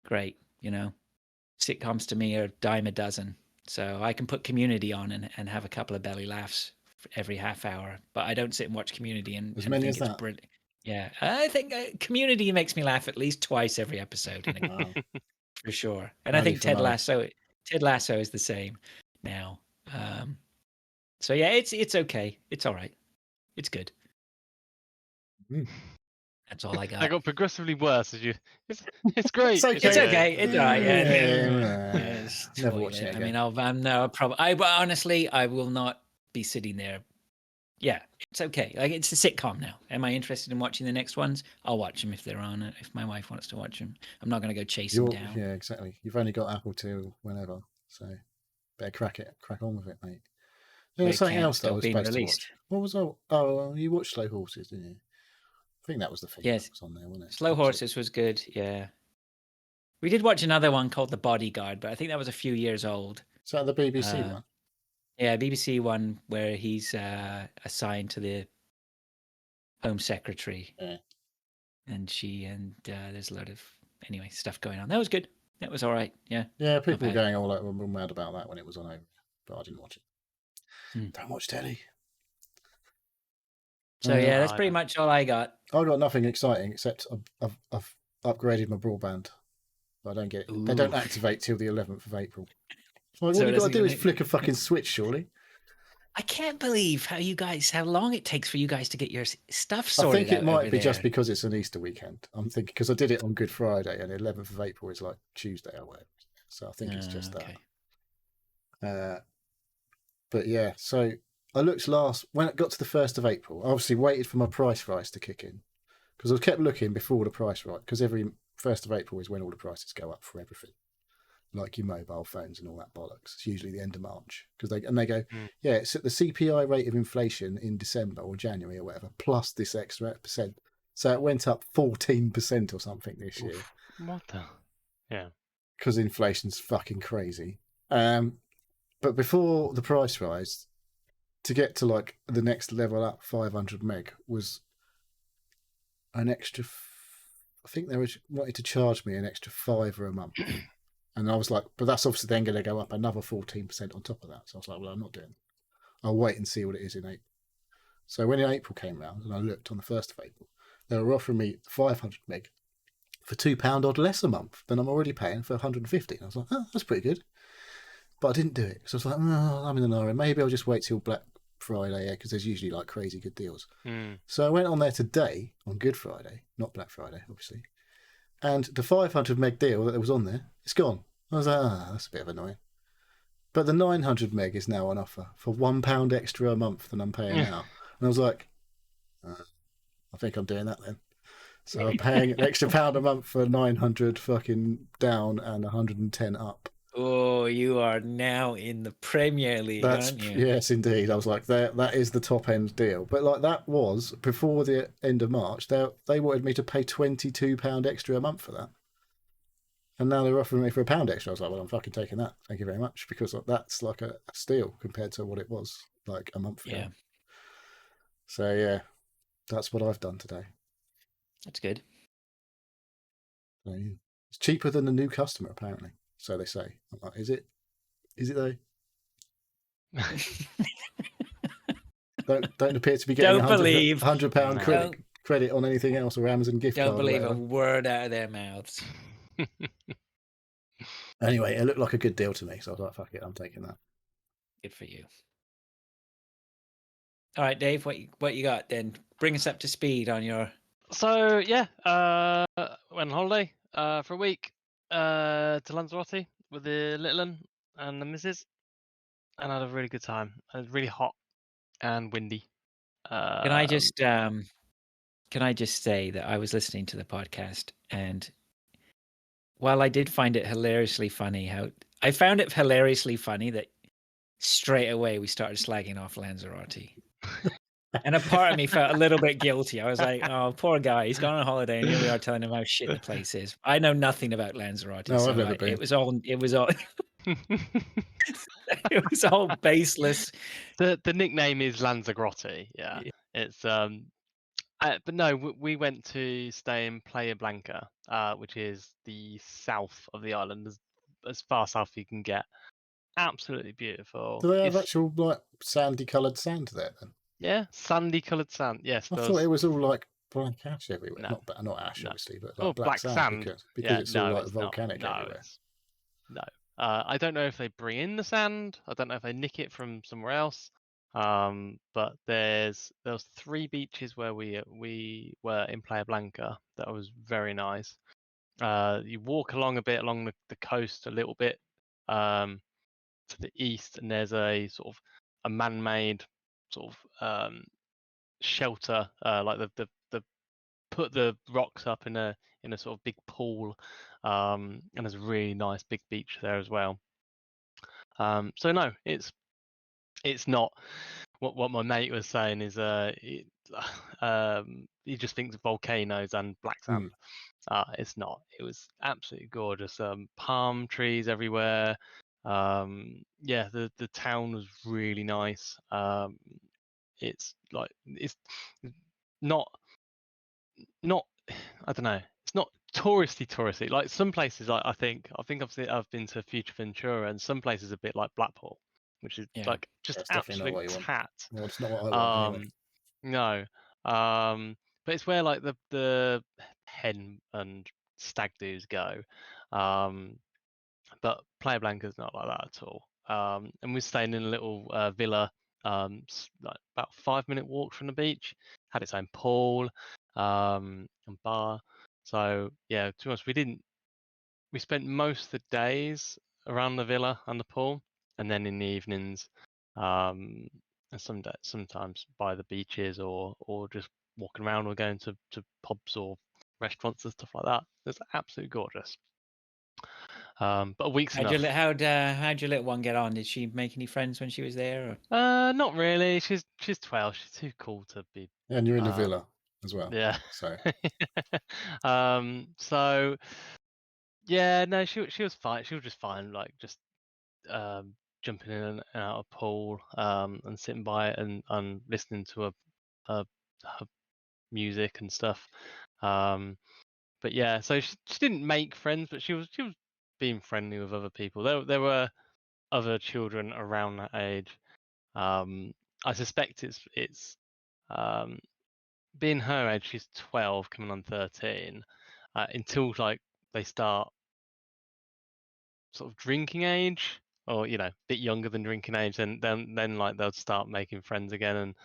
great. Sitcoms to me are a dime a dozen. So I can put Community on and have a couple of belly laughs every half hour, but I don't sit and watch Community and many think as it's that. brilliant. Yeah, I think Community makes me laugh at least twice every episode, for sure. And I think Ted Lasso is the same now. So yeah, it's okay. It's all right. It's good. That's all I got. I got progressively worse as you. It's great. It's okay. It's okay. It's all right. Yeah. Never watching it again. Honestly, I will not be sitting there. Yeah, it's okay. Like, it's a sitcom now. Am I interested in watching the next ones? I'll watch them if they're on. If my wife wants to watch them, I'm not going to go chase them down. Yeah, exactly. You've only got Apple till whenever, so better crack on with it, mate. There was something else that I was supposed to watch. What was I? Oh, you watched Slow Horses, didn't you? I think that was the thing that was on there, wasn't it? Slow Horses was good, yeah. We did watch another one called The Bodyguard, but I think that was a few years old. Is that the BBC one? Yeah, BBC one where he's assigned to the Home Secretary. Yeah. And there's a lot of stuff going on. That was good. That was all right. Yeah. Yeah, people were going all mad about that when it was on over, but I didn't watch it. Don't watch telly. So yeah, that's I pretty know. much all I got. I've got nothing exciting except I've upgraded my broadband. I don't get it. They don't Ooh. activate till the 11th of April. Like, So all it you got to doesn't do even is flick a fucking switch, surely. I can't believe how long it takes for you guys to get your stuff I sorted think it out might over be just there. because it's an Easter weekend. I'm thinking because I did it on Good Friday and the 11th of April is like Tuesday or whatever. So I think it's just okay. that. But yeah, so I looked when it got to the 1st of April. I obviously waited for my price rise to kick in because I kept looking before the price rise because every 1st of April is when all the prices go up for everything, like your mobile phones and all that bollocks. It's usually the end of March because they go, yeah, it's at the CPI rate of inflation in December or January or whatever, plus this extra percent. So it went up 14% or something this year. What the? Yeah. Because inflation's fucking crazy. But before the price rise, to get to like the next level up, 500 meg was an extra. I think they wanted to charge me an extra £5 a month, and I was like, but that's obviously then going to go up another 14% on top of that. So I was like, well, I'm not doing it. I'll wait and see what it is in April. So when April came round and I looked on the 1st of April, they were offering me 500 meg for £2 odd less a month than I'm already paying for 150. And I was like, oh, that's pretty good. But I didn't do it because I was like, oh, I'm in an hurry. Maybe I'll just wait till Black Friday, because there's usually like crazy good deals. So I went on there today on Good Friday, not Black Friday, obviously. And the 500 meg deal that was on there, it's gone. I was like, that's a bit of annoying. But the 900 meg is now on offer for £1 extra a month than I'm paying now. And I was like, I think I'm doing that then. So I'm paying an extra £1 a month for 900 fucking down and 110 up. Oh, you are now in the Premier League, aren't you? Yes, indeed. I was like, that is the top end deal. But like that was before the end of March. They wanted me to pay £22 extra a month for that, and now they're offering me for £1 extra. I was like, well, I'm fucking taking that. Thank you very much, because that's like a steal compared to what it was like a month ago. Yeah. So yeah, that's what I've done today. That's good. So, yeah. It's cheaper than the new customer, apparently. So they say. I'm like, is it? Is it though? Don't appear to be getting £100 credit on anything else or Amazon gift card. Don't believe or a word out of their mouths. Anyway, it looked like a good deal to me, so I was like, fuck it, I'm taking that. Good for you. All right, Dave, what you got then? Bring us up to speed on your... So yeah, went on holiday for a week to Lanzarote with the little one and the missus, and had a really good time. It was really hot and windy. Can I just say that I was listening to the podcast, and while I did find it hilariously funny that straight away we started slagging off Lanzarote. And a part of me felt a little bit guilty. I was like, oh, poor guy. He's gone on holiday and here we are telling him how shit the place is. I know nothing about Lanzarote. No, so I've never been. It was all it was all baseless. The nickname is Lanzarote. Yeah. It's but no, we went to stay in Playa Blanca, which is the south of the island, as far south you can get. Absolutely beautiful. Do they have actual like sandy coloured sand there then? Yeah, sandy coloured sand. Yes, I thought it was all like black ash everywhere. No. Not ash, obviously, but like black sand. Because yeah, it's all like volcanic everywhere. No. I don't know if they bring in the sand. I don't know if they nick it from somewhere else. But there was 3 beaches where we were in Playa Blanca. That was very nice. You walk along a bit along the coast a little bit to the east, and there's a sort of a man-made sort of shelter, like the put the rocks up in a sort of big pool, and there's a really nice big beach there as well. So no, it's not what my mate was saying is he just thinks of volcanoes and black sand. It's not. It was absolutely gorgeous. Palm trees everywhere. Yeah, the town was really nice. It's like it's not I don't know. It's not touristy. Like some places, I think I've been to Fuerteventura, and some places a bit like Blackpool, which is like just absolute tat. Well, it's not what I want anyway. No, But it's where like the hen and stag do's go. But Playa Blanca's not like that at all. And we're staying in a little villa, like about 5-minute walk from the beach. Had its own pool and bar. So yeah, to be honest, we spent most of the days around the villa and the pool, and then in the evenings, and sometimes by the beaches or just walking around or going to pubs or restaurants and stuff like that. It's absolutely gorgeous. But a week's enough. How'd your little one get on? Did she make any friends when she was there? Or? Not really. She's 12. She's too cool to be. And you're in a villa as well. Yeah. So So yeah, no, she was fine. She was just fine, like just jumping in and out of pool, and sitting by it and listening to her music and stuff. But yeah, so she didn't make friends, but she was being friendly with other people. There were other children around that age. I suspect it's being her age. She's 12, coming on 13. Until like they start sort of drinking age, or a bit younger than drinking age, then like they'll start making friends again.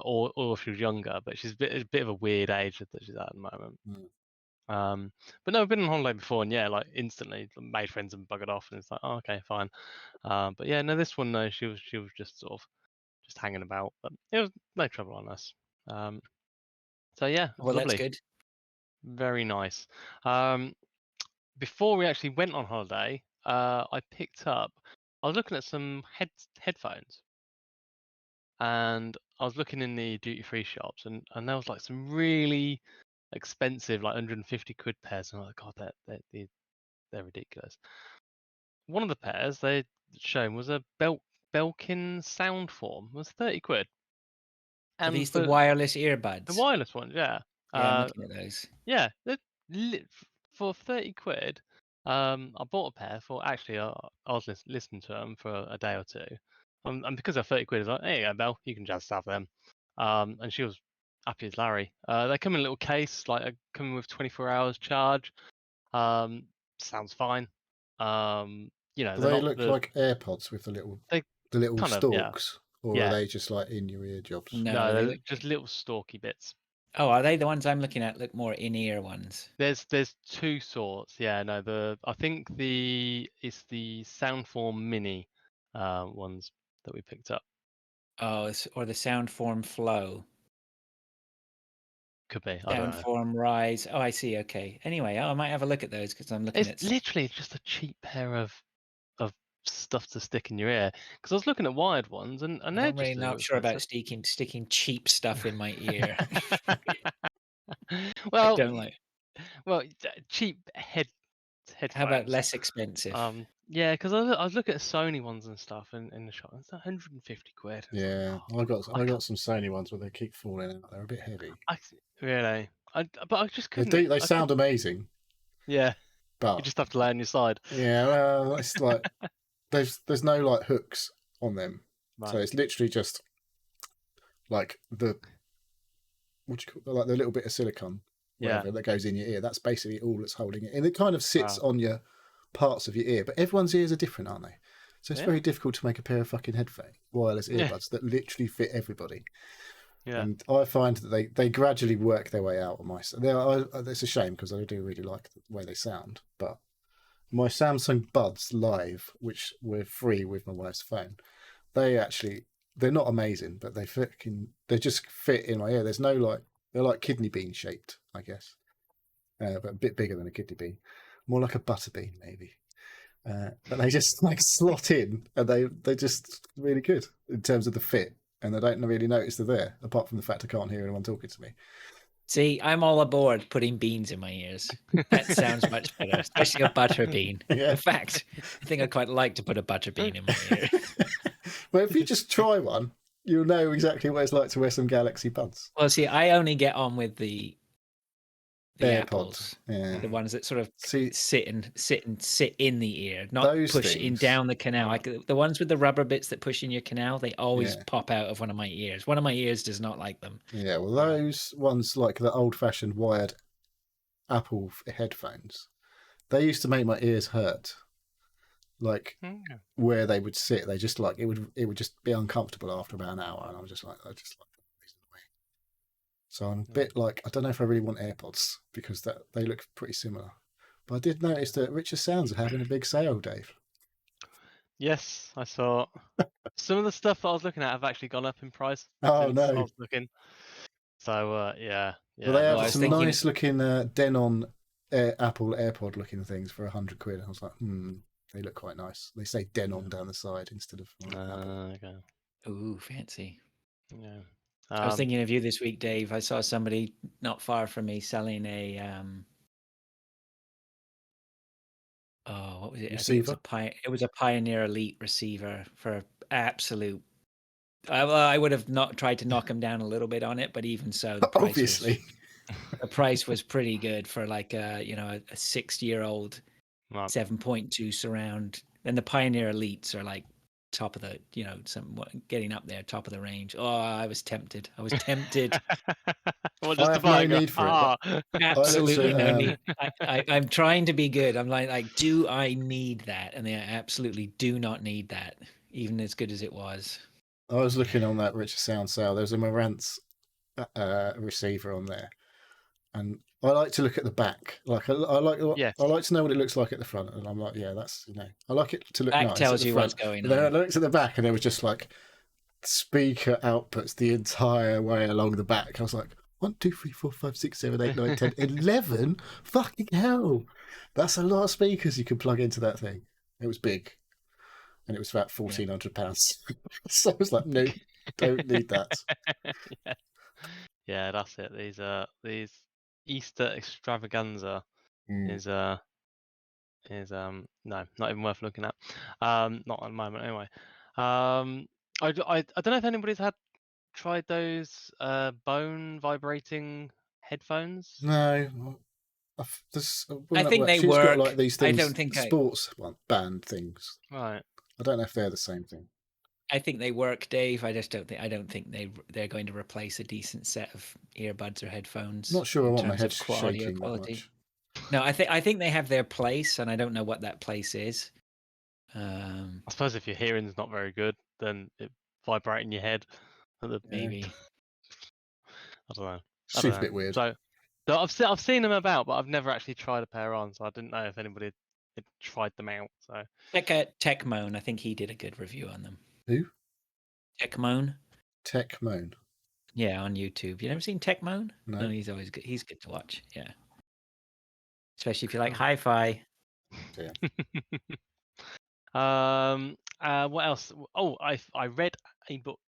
Or if she was younger, but she's a bit of a weird age that she's at the moment. But no, I've been on holiday before, and yeah, like instantly made friends and buggered off, and it's like, oh, okay, fine. But yeah, no, this one, no, she was just sort of just hanging about, but it was no trouble on us. So yeah, it was Well, lovely. that's good. Very nice. Before we actually went on holiday, I picked up. I was looking at some headphones, and I was looking in the duty-free shops, and there was like some really expensive, like 150 quid pairs, and I'm like, God, they're ridiculous. One of the pairs they shown was a Belkin Soundform. It was 30 quid. Are these the wireless earbuds? The wireless ones, yeah. Yeah, I'm looking at those. Yeah, for 30 quid. I bought a pair for. Actually, I was listening to them for a day or two, and because they're 30 quid, I was like, "Hey, you go, Belle, you can just have them." And she was happy as Larry. They come in a little case, like coming with 24 hours charge. Sounds fine. do they look like AirPods with the little stalks, or are they just like in your ear jobs? No, they look just little stalky bits. Oh, are they the ones I'm looking at? Look more in-ear ones. There's two sorts. Yeah, no, I think it's the Soundform Mini ones that we picked up. Oh, or the Soundform Flow. Could be. I don't know. Soundform Rise. Oh, I see. Okay. Anyway, I might have a look at those because I'm looking at. It's literally just a cheap pair of stuff to stick in your ear. Because I was looking at wired ones, and they're I'm really just not sure about sticking cheap stuff in my ear. Well, I don't like. Well, cheap headphones. How about less expensive? Yeah, because I was looking at Sony ones and stuff in the shop. It's 150 quid. Yeah, I got some Sony ones, but they keep falling out. They're a bit heavy. Really? But I just couldn't. They sound amazing. Yeah. But you just have to lay on your side. Yeah, well, it's like there's no like hooks on them, right. So it's literally just like the little bit of silicone, whatever, that goes in your ear. That's basically all that's holding it, and it kind of sits on your parts of your ear. But everyone's ears are different, aren't they? So it's very difficult to make a pair of fucking wireless earbuds that literally fit everybody. Yeah. And I find that they gradually work their way out on my. It's a shame because I do really like the way they sound. But my Samsung Buds Live, which were free with my wife's phone, they're not amazing, but they just fit in my ear. There's no they're like kidney bean shaped, I guess, but a bit bigger than a kidney bean, more like a butter bean maybe. But they just slot in, and they're just really good in terms of the fit. And I don't really notice they're there, apart from the fact I can't hear anyone talking to me. See, I'm all aboard putting beans in my ears. That sounds much better, especially a butter bean. Yeah. In fact, I think I'd quite like to put a butter bean in my ear. Well, if you just try one, you'll know exactly what it's like to wear some Galaxy Buds. Well, see, I only get on with the the AirPods. apples, Yeah. the ones that sort of See, sit in the ear, not those push in things. down the canal. Like the ones with the rubber bits that push in your canal, they always Yeah. pop out of one of my ears. One of my ears does not like them. Yeah, well, those ones like the old-fashioned wired Apple headphones, they used to make my ears hurt. Like where they would sit, they just like it would just be uncomfortable after about an hour, and I was just like, these annoying. So I'm a bit like, I don't know if I really want AirPods because they look pretty similar. But I did notice that Richer Sounds are having a big sale, Dave. Yes, I saw some of the stuff I was looking at have actually gone up in price Oh since I no! was looking. So yeah. Well, they Well, I have was some thinking- nice looking Denon Apple AirPod looking things for £100. I was like, they look quite nice. They say Denon down the side instead of Apple. Okay. Ooh, fancy. Yeah. I was thinking of you this week, Dave. I saw somebody not far from me selling a what was it? Receiver? I think it was a Pioneer Elite receiver for absolute. I would have not tried to knock him down a little bit on it, but even so, the price Obviously. the price was pretty good for like a 6-year-old Right. 7.2 surround. And the Pioneer Elites are like top of the, getting up there, top of the range. Oh, I was tempted. Well, I just to have buy no need for it, absolutely no literally, need. I'm trying to be good. I'm like, do I need that? And they absolutely do not need that, even as good as it was. I was looking on that Richer Sound sale. There's a Marantz receiver on there, and I like to look at the back. Like I like to know what it looks like at the front, and I'm like, yeah, that's I like it to look Back nice. tells at the you front. what's going But then I on. looked at the back, and there was just like speaker outputs the entire way along the back. I was like, 1, 2, 3, 4, 5, 6, 7, 8, 9, 10, 11. Fucking hell, that's a lot of speakers you can plug into that thing. It was big. And it was about £1,400. So I was like, no, don't need that. Yeah, that's it. These Easter extravaganza is no, not even worth looking at. Not at the moment anyway. I don't know if anybody's tried those bone vibrating headphones. No. I think they She's work. got like these I things, don't think sports band things. Right. I don't know if they're the same thing. I think they work, Dave. I just don't think. I don't think they're going to replace a decent set of earbuds or headphones. Not sure I in want my terms head of quality or shaking that quality. much. No, I think they have their place, and I don't know what that place is. I suppose if your hearing's not very good, then it vibrate in your head. Maybe. I don't know. Seems a bit weird. So I've seen them about, but I've never actually tried a pair on, so I didn't know if anybody had tried them out. So Check out Techmoan. I think he did a good review on them. Who? Techmoan. Techmoan. Yeah, on YouTube. You never seen Techmoan? No. He's always good. He's good to watch. Yeah. Especially if you like hi-fi. Yeah. What else? Oh, I read a book.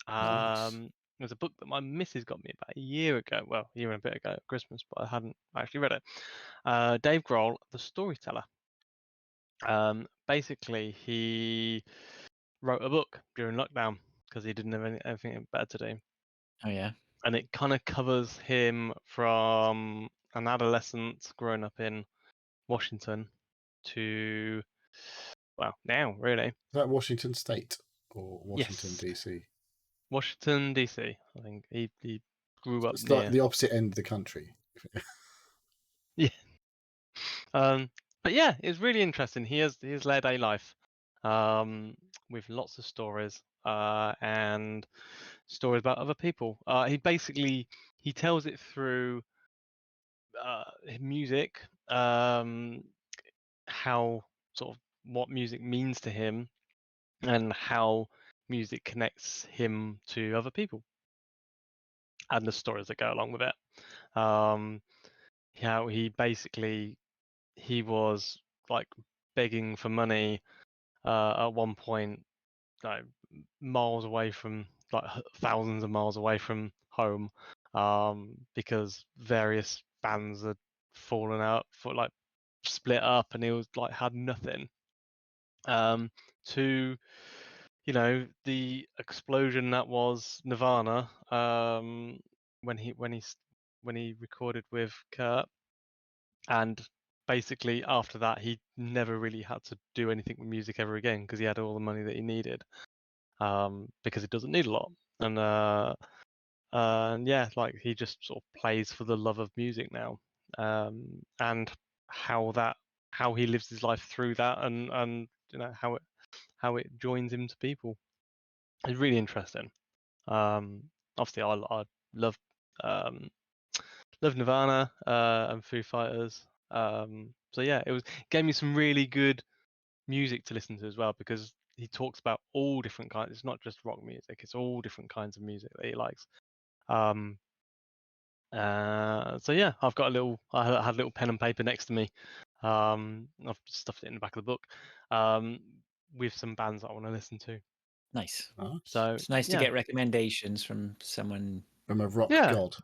Nice. It was a book that my missus got me about a year ago. Well, a year and a bit ago at Christmas, but I hadn't actually read it. Dave Grohl, The Storyteller. Basically, he wrote a book during lockdown because he didn't have anything better to do. Oh yeah. And it kind of covers him from an adolescent growing up in Washington to, well, now really. Is that Washington State or Washington Yes. DC? Washington DC. I think he grew up It's near. like the opposite end of the country. Yeah. But yeah, it's really interesting. He's led a life with lots of stories and stories about other people. He tells it through music, how sort of what music means to him, and how music connects him to other people, and the stories that go along with it. How he was like begging for money at one point, like miles away from, like thousands of miles away from home, because various bands had fallen out, like split up, and he was like had nothing. To the explosion that was Nirvana, when he recorded with Kurt, and basically after that he never really had to do anything with music ever again because he had all the money that he needed, because it doesn't need a lot. And yeah, like he just sort of plays for the love of music now, and how he lives his life through that, and how it joins him to people. It's really interesting. Obviously, I love um, love Nirvana and Foo Fighters. So yeah, it gave me some really good music to listen to as well, because he talks about all different kinds. It's not just rock music; it's all different kinds of music that he likes. So yeah, I had a little pen and paper next to me. I've stuffed it in the back of the book, with some bands that I want to listen to. Nice. Nice. So It's nice to yeah, get recommendations from someone. From a rock Yeah. god.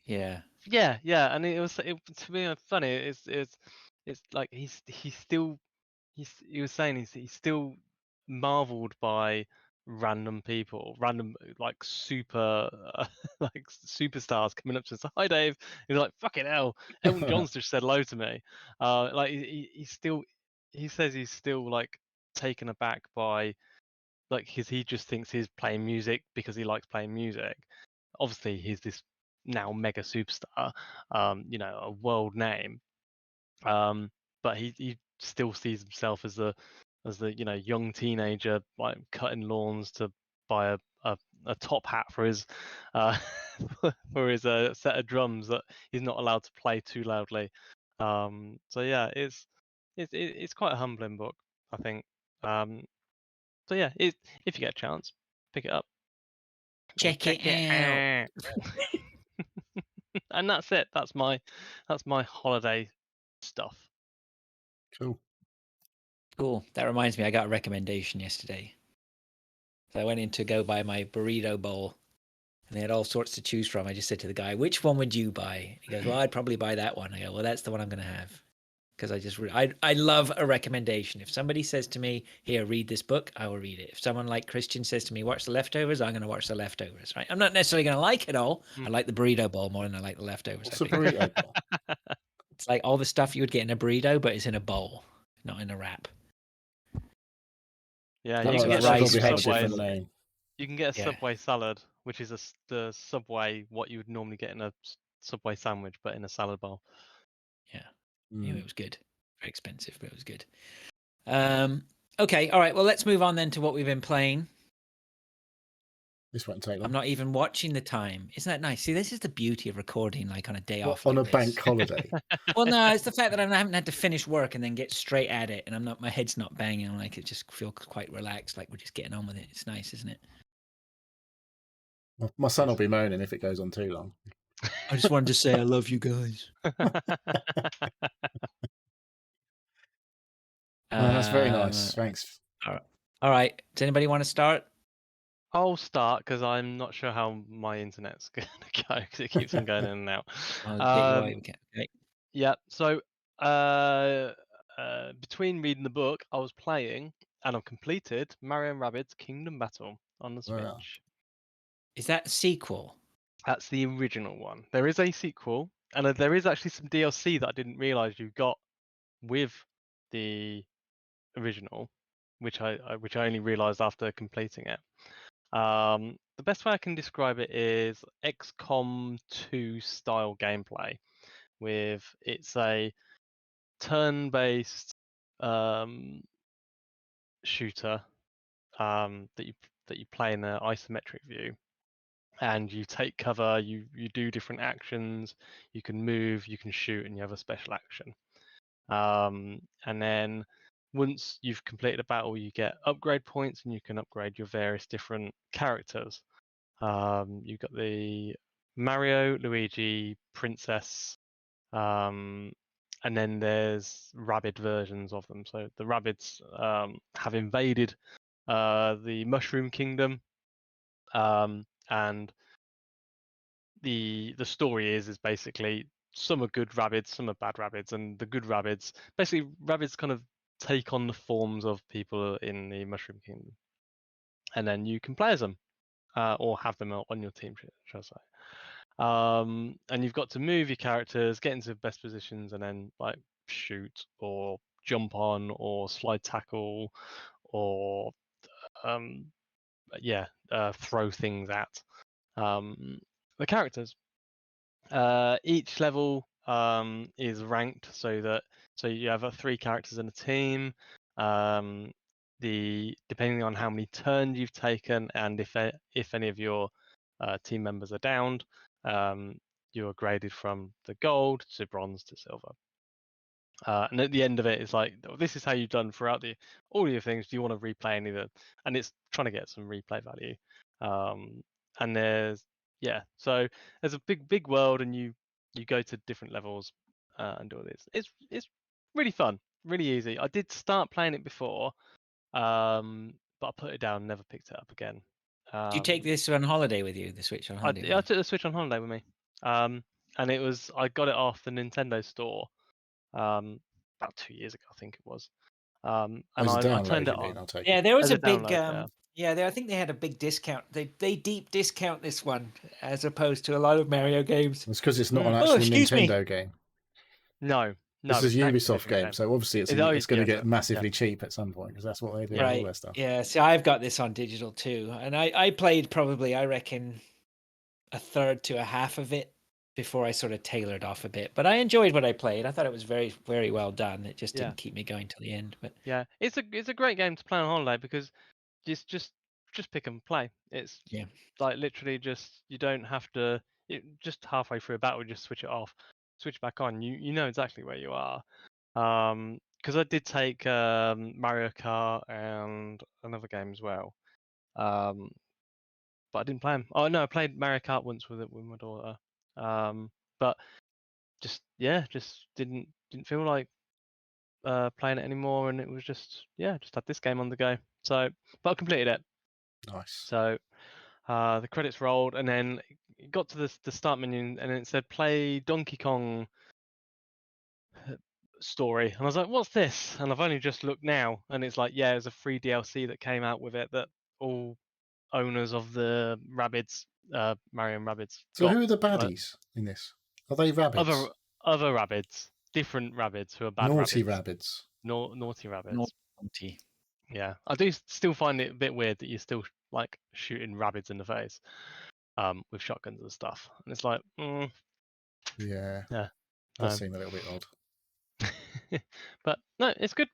Yeah. yeah, and to me funny. It's like he was saying he's still marveled by random people, random like super like superstars coming up to us. Hi Dave. He's like, fucking hell, Elton John's just said hello to me. Like he says he's still like taken aback by, like, because he just thinks he's playing music because he likes playing music. Obviously he's this now mega superstar, a world name, but he still sees himself as the young teenager, like cutting lawns to buy a top hat for his for his set of drums that he's not allowed to play too loudly. So yeah, it's quite a humbling book, I think. So yeah, if you get a chance, pick it up. Check it out. And that's it. That's my holiday stuff. Cool. Cool. That reminds me, I got a recommendation yesterday. So I went in to go buy my burrito bowl, and they had all sorts to choose from. I just said to the guy, "Which one would you buy?" He goes, "Well, I'd probably buy that one." I go, "Well, that's the one I'm going to have." Because I love a recommendation. If somebody says to me, "Here, read this book," I will read it. If someone like Christian says to me, "Watch The Leftovers," I'm going to watch The Leftovers. Right? I'm not necessarily going to like it all. I like the burrito bowl more than I like The Leftovers. What's a burrito bowl? It's like all the stuff you would get in a burrito, but it's in a bowl, not in a wrap. Yeah, No, you can that get should rice, probably have a Subway. different name. You can get a Yeah. Subway salad, which is the Subway what you would normally get in a Subway sandwich, but in a salad bowl. Yeah. Mm. It was good. Very expensive, but it was good. Okay, all right. Well, let's move on then to what we've been playing. This won't take long. I'm not even watching the time. Isn't that nice? See, this is the beauty of recording like on a day What, off. on like a bank this. holiday. Well, no, it's the fact that I haven't had to finish work and then get straight at it, and my head's not banging. I'm like, it just feels quite relaxed, like we're just getting on with it. It's nice, isn't it? My son will be moaning if it goes on too long. I just wanted to say I love you guys. That's very nice. Thanks. All right. Does anybody want to start? I'll start because I'm not sure how my internet's going to go because it keeps on going in and out. I'll get you away. Okay. Yeah. So between reading the book, I was playing and I've completed Mario & Rabbids Kingdom Battle on the Switch. Wow. Is that a sequel? That's the original one. There is a sequel, and there is actually some DLC that I didn't realize you got with the original, which I only realized after completing it. The best way I can describe it is XCOM 2 style gameplay, with it's a turn-based shooter that you play in an isometric view, and you take cover. You do different actions. You can move, you can shoot, and you have a special action. And then once you've completed a battle, you get upgrade points, and you can upgrade your various different characters. You've got the Mario, Luigi, Princess, and then there's Rabbid versions of them. So the Rabbids have invaded the Mushroom Kingdom, and the story is basically some are good Rabbids, some are bad Rabbids, and the good Rabbids, basically Rabbids kind of take on the forms of people in the Mushroom Kingdom, and then you can play as them, or have them on your team, shall I say. And you've got to move your characters, get into best positions, and then like shoot or jump on or slide tackle or throw things at the characters. Each level is ranked so you have 3 characters in a team. Depending on how many turns you've taken and if any of your team members are downed, you are graded from the gold to bronze to silver. And at the end of it, it's like, this is how you've done throughout all your things. Do you want to replay any of it? And it's trying to get some replay value. And so there's a big world, and you go to different levels and do all this. It's really fun, really easy. I did start playing it before, but I put it down and never picked it up again. Do you take this on holiday with you? The Switch on holiday? I took the Switch on holiday with me, and I got it off the Nintendo store about 2 years ago, I think it was. And I turned it on. I'll take Yeah, it. there was As a a big download, I think they had a big discount. They deep discount this one as opposed to a lot of Mario games. It's because it's not an Oh, actual excuse me. Nintendo game. No, This is it's an Ubisoft game, Activision so obviously it's going to get massively cheap at some point because that's what they do with all their stuff. Yeah, so I've got this on digital too, and I played probably, I reckon, a third to a half of it before I sort of tailored off a bit. But I enjoyed what I played. I thought it was very, very well done. It just didn't keep me going till the end. But yeah, it's a great game to play on holiday because just pick and play. It's like literally just, you don't have to. Just halfway through a battle, just switch it off, switch back on. You know exactly where you are. Because I did take Mario Kart and another game as well. But I didn't play them. Oh no, I played Mario Kart once with my daughter. But just didn't feel like playing it anymore, and it was just had this game on the go. So, but I completed it. Nice. So the credits rolled, and then it got to the start menu, and it said play Donkey Kong story, and I was like, what's this? And I've only just looked now, and it's like, there's a free DLC that came out with it that all owners of the Rabbids, Mario and Rabbids. So who are the baddies in this? Are they rabbits? Other Rabbids, different Rabbids who are bad naughty rabbits. Rabbids. Naughty Rabbids. Naughty. Yeah, I do still find it a bit weird that you're still like shooting rabbits in the face with shotguns and stuff, and it's like, yeah, does seem a little bit odd. But no, it's good.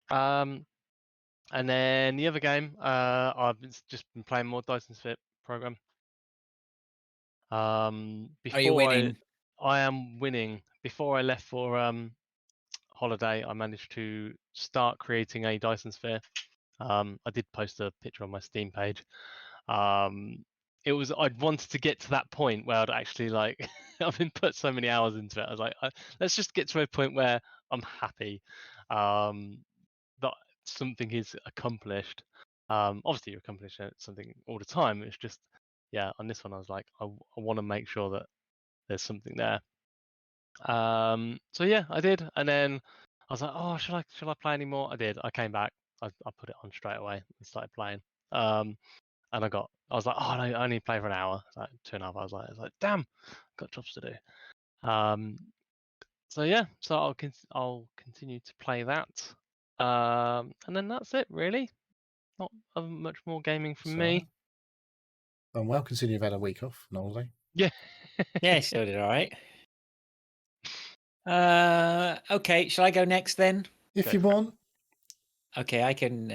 And then the other game, I've just been playing more Dyson Sphere program. Are you winning? I am winning. Before I left for holiday, I managed to start creating a Dyson Sphere. I did post a picture on my Steam page. I'd wanted to get to that point where I'd actually like I've been put so many hours into it. I was like, let's just get to a point where I'm happy that something is accomplished. Obviously you accomplish something all the time. It's just on this one I was like, I want to make sure that there's something there. So I did, and then I was like, oh, should I play anymore? I did. I came back. I put it on straight away and started playing. And I was like, oh, no, I only play for an hour. It's like 2.5 hours later. I was like, damn, got jobs to do. So I'll continue to play that. And then that's it, really. Not much more gaming from me. Well, considering you've had a week off, holiday. Yeah. Yeah, so did all right. Okay, shall I go next then? If you want. Okay, I can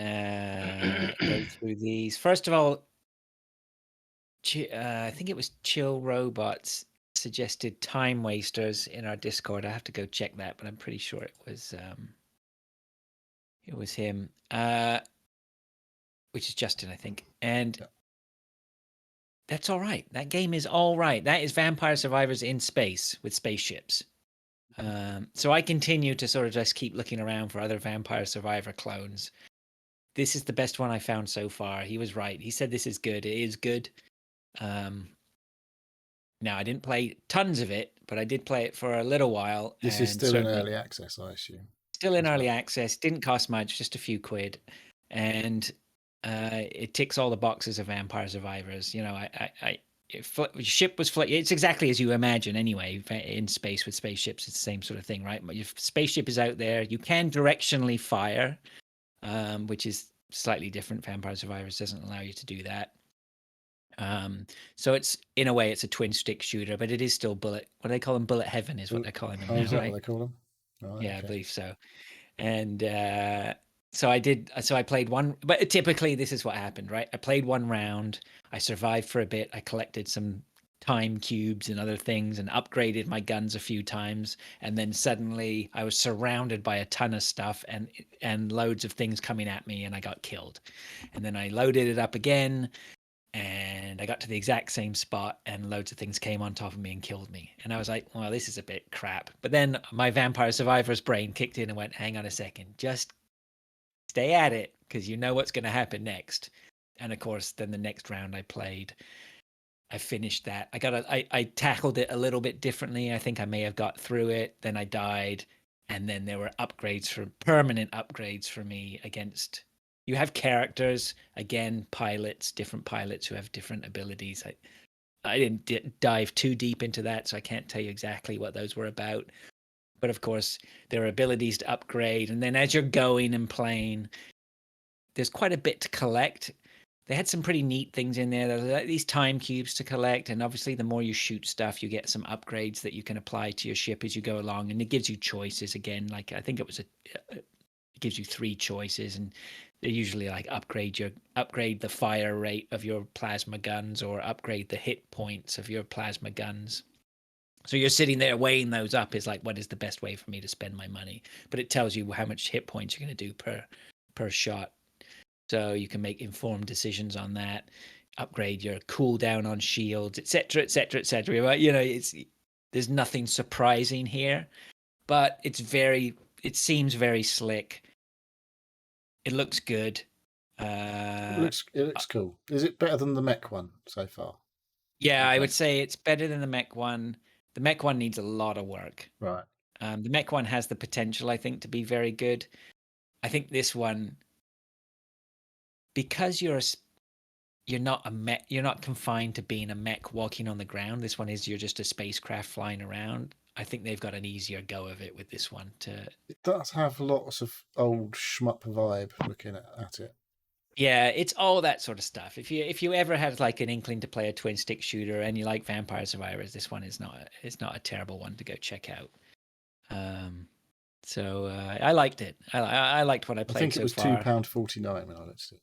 go through these. First of all, I think it was Chill Robots suggested Time Wasters in our Discord. I have to go check that, but I'm pretty sure it was him, which is Justin, I think. And that's all right. That game is all right. That is Vampire Survivors in space with spaceships. So I continue to sort of just keep looking around for other Vampire Survivor clones. This is the best one I found so far. He was right. He said this is good. It is good. Now I didn't play tons of it, but I did play it for a little while. This is still in early access, I assume. Still in early access. Didn't cost much, just a few quid, and it ticks all the boxes of Vampire Survivors. You know, your ship was it's exactly as you imagine anyway. In space with spaceships, it's the same sort of thing, right? Your spaceship is out there. You can directionally fire, which is slightly different. Vampire Survivors doesn't allow you to do that. So it's in a way it's a twin stick shooter, but it is still bullet. What do they call them? Bullet heaven is what they're calling them now, is that right? what they call them? Right, Yeah, okay. I believe so. And so I did. So I played one, but typically this is what happened, right? I played one round. I survived for a bit. I collected some time cubes and other things and upgraded my guns a few times, and then suddenly I was surrounded by a ton of stuff and loads of things coming at me, and I got killed. And then I loaded it up again, and I got to the exact same spot, and loads of things came on top of me and killed me. And I was like, well, this is a bit crap. But then my Vampire Survivors brain kicked in and went, hang on a second, just stay at it, because you know what's going to happen next. And of course, then the next round I played, I finished that. I tackled it a little bit differently. I think I may have got through it. Then I died. And then there were permanent upgrades for me against. You have characters, again, different pilots who have different abilities. I didn't dive too deep into that, so I can't tell you exactly what those were about. But of course, there are abilities to upgrade. And then as you're going and playing, there's quite a bit to collect. They had some pretty neat things in there. There's these time cubes to collect. And obviously, the more you shoot stuff, you get some upgrades that you can apply to your ship as you go along. And it gives you choices again. Like, I think it gives you 3 choices, and they're usually like upgrade the fire rate of your plasma guns, or upgrade the hit points of your plasma guns. So you're sitting there weighing those up, is like, what is the best way for me to spend my money? But it tells you how much hit points you're going to do per shot, so you can make informed decisions on that. Upgrade your cooldown on shields, etc., etc., etc. You know, there's nothing surprising here, but it seems very slick. It looks good. It looks cool. Is it better than the mech one so far? Yeah, I would say it's better than the mech one. The mech one needs a lot of work. Right. The mech one has the potential, I think, to be very good. I think this one, because you're not a mech, you're not confined to being a mech walking on the ground. This one is you're just a spacecraft flying around. I think they've got an easier go of it with this one. It does have lots of old shmup vibe looking at it. Yeah, it's all that sort of stuff. If you ever had like an inkling to play a twin stick shooter and you like Vampire Survivors, this one is not a terrible one to go check out. So I liked it. I liked what I played so far. I think it was £2.49 when I looked at it.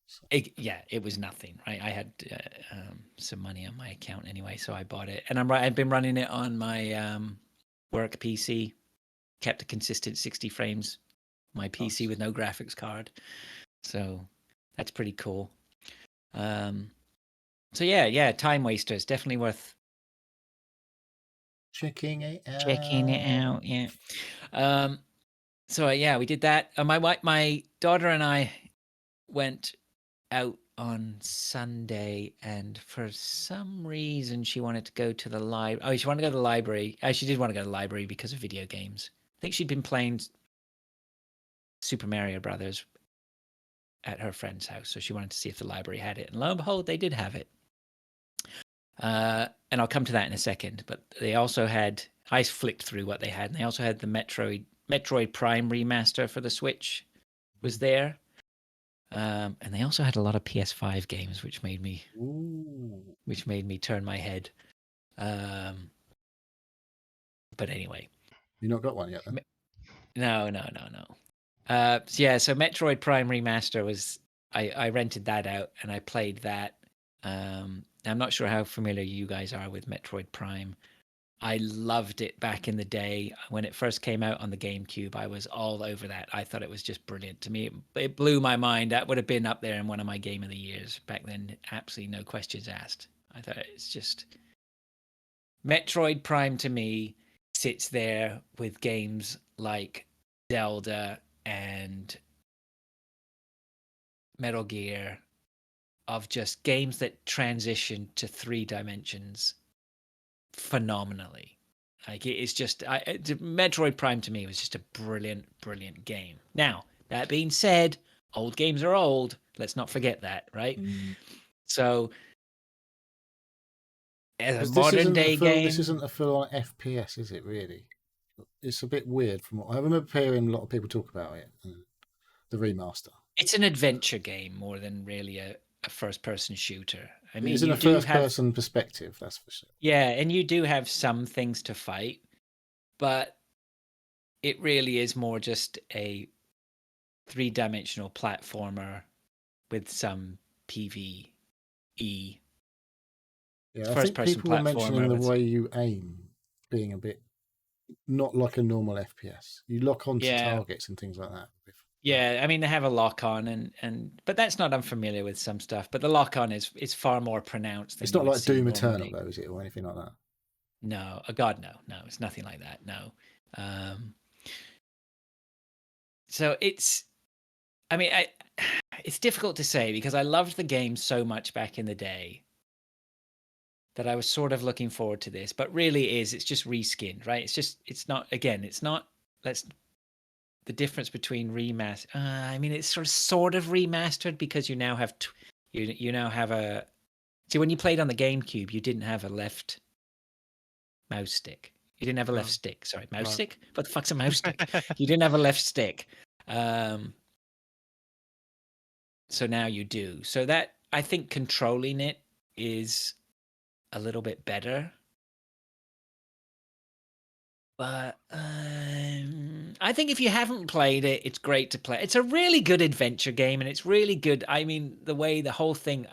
So. It was nothing, right? I had some money on my account anyway, so I bought it, and I've been running it on my work PC. Kept a consistent 60 frames. My PC with no graphics card, so that's pretty cool. So yeah, Time Wasters, definitely worth checking it out. Yeah. So yeah, we did that. My daughter and I went out on Sunday, and for some reason she wanted to go to the library. Oh, she wanted to go to the library. She did want to go to the library because of video games. I think she'd been playing Super Mario Brothers at her friend's house, so she wanted to see if the library had it. And lo and behold, they did have it. And I'll come to that in a second. But they also had, I flicked through what they had, and they also had the Metroid Prime remaster for the Switch was there. And they also had a lot of PS5 games, which made me turn my head. But anyway, you not got one yet, then? No. So Metroid Prime Remaster was I rented that out and I played that. I'm not sure how familiar you guys are with Metroid Prime. I loved it back in the day when it first came out on the GameCube. I was all over that. I thought it was just brilliant. To me, it blew my mind. That would have been up there in one of my Game of the Years back then. Absolutely no questions asked. I thought it's just Metroid Prime to me sits there with games like Zelda and Metal Gear, of just games that transition to 3 dimensions phenomenally. Like it's just Metroid Prime to me was just a brilliant game. Now, that being said, old games are old. Let's not forget that, right? So as a 'Cause modern day game. This isn't a full-on FPS, is it? Really, it's a bit weird from what I remember hearing a lot of people talk about it. The remaster. It's an adventure game more than really a first-person shooter. I mean, It's in you a do have first-person perspective, that's for sure. yeah, and you do have some things to fight, but it really is more just a three-dimensional platformer with some PvE. Yeah, I think First-person people were mentioning platformer the with way you aim being a bit not like a normal FPS. You lock onto yeah, targets and things like that. yeah. I mean, they have a lock on, but that's not unfamiliar with some stuff. But the lock on is far more pronounced than It's you not would like see Doom Eternal, normally. though, is it, or anything like that? No, God, no, it's nothing like that. No. So it's, I mean, it's difficult to say because I loved the game so much back in the day that I was sort of looking forward to this, but really it's just reskinned, right? It's not let's, the difference between remaster. I mean, it's sort of remastered because you now have, you now have a, see, when you played on the GameCube, you didn't have a left mouse stick. You didn't have a left stick. Sorry, mouse stick? What the fuck's a mouse stick? You didn't have a left stick. So now you do. So that, I think controlling it is a little bit better. But I think if you haven't played it, it's great to play. It's a really good adventure game, and it's really good. I mean, the way the whole thing,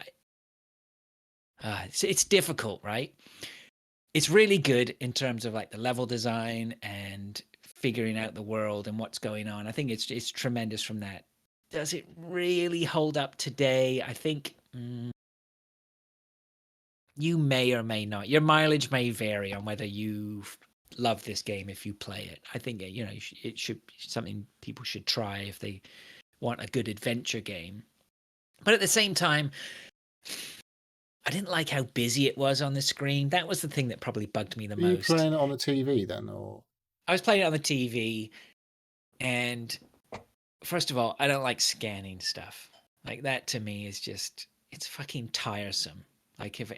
it's difficult, right? It's really good in terms of like the level design and figuring out the world and what's going on. I think it's tremendous from that. Does it really hold up today? I think you may or may not. Your mileage may vary on whether you love this game if you play it. I think it should be something people should try if they want a good adventure game. But at the same time, I didn't like how busy it was on the screen. That was the thing that probably bugged me the most. Are you playing it on the TV then, or? I was playing it on the TV, and first of all, I don't like scanning stuff. Like that to me is just, it's fucking tiresome. Like if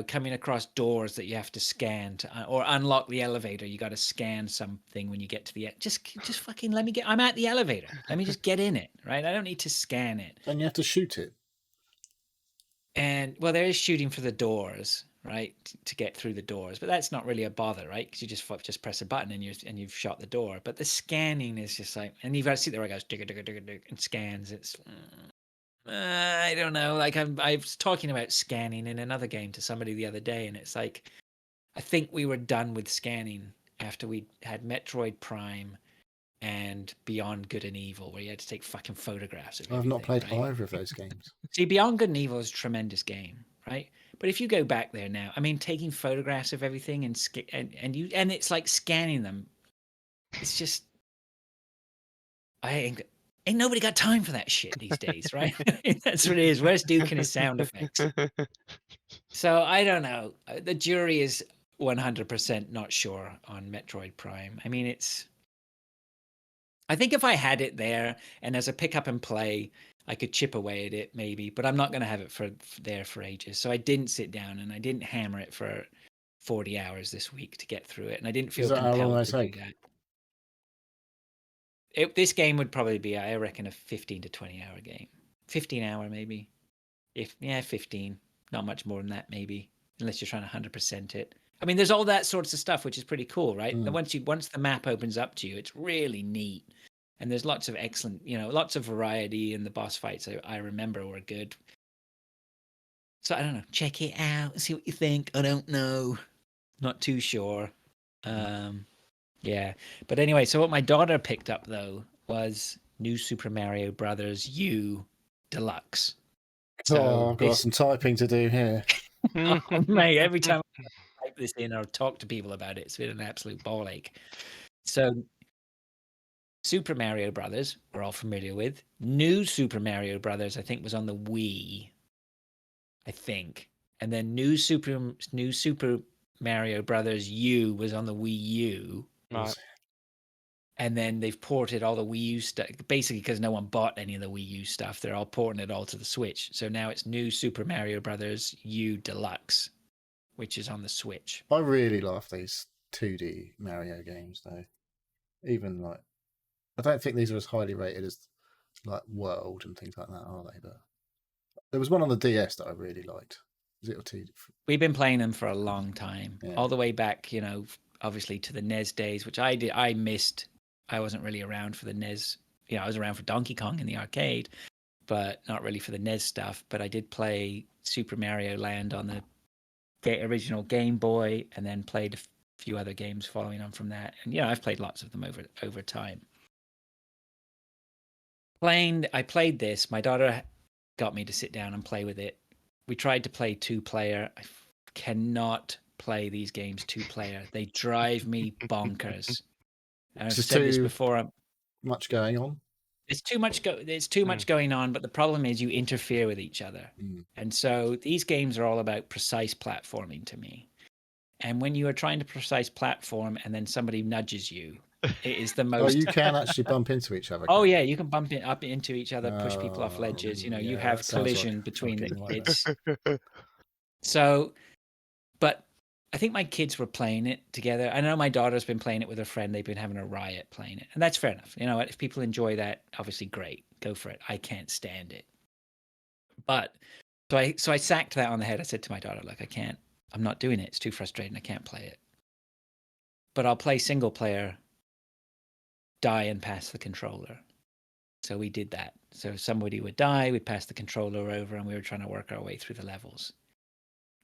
coming across doors that you have to scan or unlock the elevator, you got to scan something when you get to the just fucking let me get. I'm at the elevator. Let me just get in it, right? I don't need to scan it. And you have to shoot it. And well, there is shooting for the doors, right, to get through the doors, but that's not really a bother, right? Because you just press a button and you've shot the door. But the scanning is just like, and you've got to see there it goes, and scans. It's I don't know. Like I was talking about scanning in another game to somebody the other day, and it's like I think we were done with scanning after we had Metroid Prime and Beyond Good and Evil, where you had to take fucking photographs of everything. I've not played right? either of those games. See, Beyond Good and Evil is a tremendous game, right? But if you go back there now, I mean, taking photographs of everything and it's like scanning them. It's just ain't nobody got time for that shit these days, right? That's what it is. Where's Duke and his sound effects? So I don't know. The jury is 100% not sure on Metroid Prime. I mean, I think if I had it there and as a pick up and play, I could chip away at it maybe, but I'm not going to have it there for ages. So I didn't sit down and I didn't hammer it for 40 hours this week to get through it, and I didn't feel compelled to do that. This game would probably be, I reckon, a 15 to 20 hour game. 15 hour maybe. 15. Not much more than that maybe, unless you're trying to 100% it. I mean, there's all that sorts of stuff, which is pretty cool, right? Once the map opens up to you, it's really neat. And there's lots of excellent, lots of variety, and the boss fights I remember were good. So I don't know. Check it out. See what you think. I don't know. Not too sure. Yeah. But anyway, so what my daughter picked up though was New Super Mario Brothers U Deluxe. So I've got some typing to do here. Oh, mate, every time I type this in or talk to people about it, it's been an absolute ball ache. So Super Mario Brothers, we're all familiar with. New Super Mario Brothers, I think, was on the Wii. I think. And then New Super Mario Brothers U was on the Wii U. Right. And then they've ported all the Wii U stuff, basically because no one bought any of the Wii U stuff. They're all porting it all to the Switch. So now it's New Super Mario Brothers U Deluxe, which is on the Switch. I really love these 2D Mario games, though. Even like, I don't think these are as highly rated as like World and things like that, are they? But there was one on the DS that I really liked. Was it or 2D? We've been playing them for a long time, Yeah. all the way back, obviously to the NES days, which I missed. I wasn't really around for the NES. I was around for Donkey Kong in the arcade, but not really for the NES stuff. But I did play Super Mario Land on the original Game Boy, and then played a few other games following on from that. And I've played lots of them over time. I played this. My daughter got me to sit down and play with it. We tried to play 2-player. I cannot play these games 2-player. They drive me bonkers. I've said this before. Much going on. There's too much going on, but the problem is you interfere with each other. And so these games are all about precise platforming to me. And when you are trying to precise platform and then somebody nudges you, it is the most... Oh, you can actually bump into each other. Oh, yeah, you can bump up into each other, push people off ledges. You have collision like between them. it's So, but I think my kids were playing it together. I know my daughter's been playing it with her friend. They've been having a riot playing it. And that's fair enough. You know what? If people enjoy that, obviously great. Go for it. I can't stand it. But so I sacked that on the head. I said to my daughter, look, I'm not doing it. It's too frustrating. I can't play it. But I'll play single player, die and pass the controller. So we did that. So somebody would die, we'd pass the controller over, and we were trying to work our way through the levels.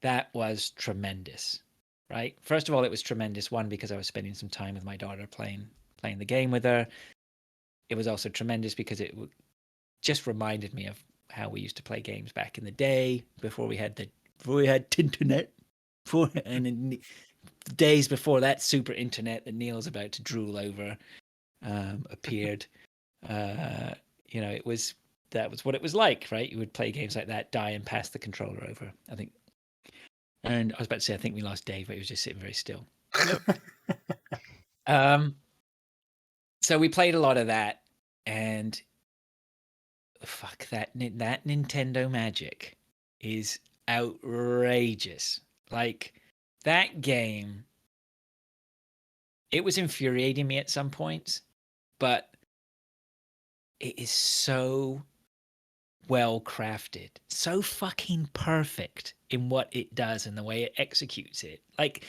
That was tremendous, right? First of all, it was tremendous, one, because I was spending some time with my daughter playing the game with her. It was also tremendous because it just reminded me of how we used to play games back in the day before we had Tinternet, and in the days before that super internet that Neil's about to drool over appeared. That was what it was like, right? You would play games like that, die and pass the controller over, I think. And I was about to say, I think we lost Dave, but he was just sitting very still. So we played a lot of that, and fuck, that Nintendo Magic is outrageous. Like, that game, it was infuriating me at some points, but it is so well crafted, so fucking perfect in what it does and the way it executes it. Like,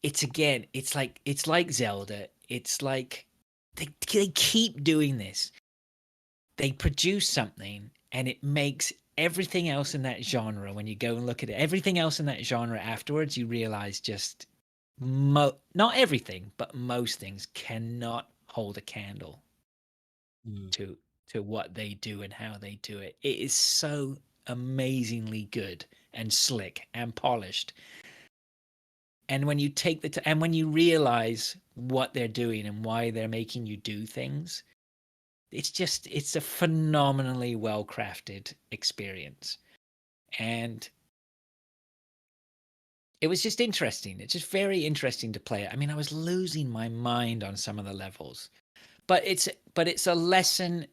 it's like Zelda. It's like they keep doing this. They produce something and it makes everything else in that genre, when you go and look at it, everything else in that genre afterwards, you realize just not everything, but most things cannot hold a candle to what they do and how they do it. It is so amazingly good and slick and polished. And when you take and when you realize what they're doing and why they're making you do things, it's a phenomenally well-crafted experience. And it was just interesting. It's just very interesting to play it. I mean, I was losing my mind on some of the levels. But it's a lesson,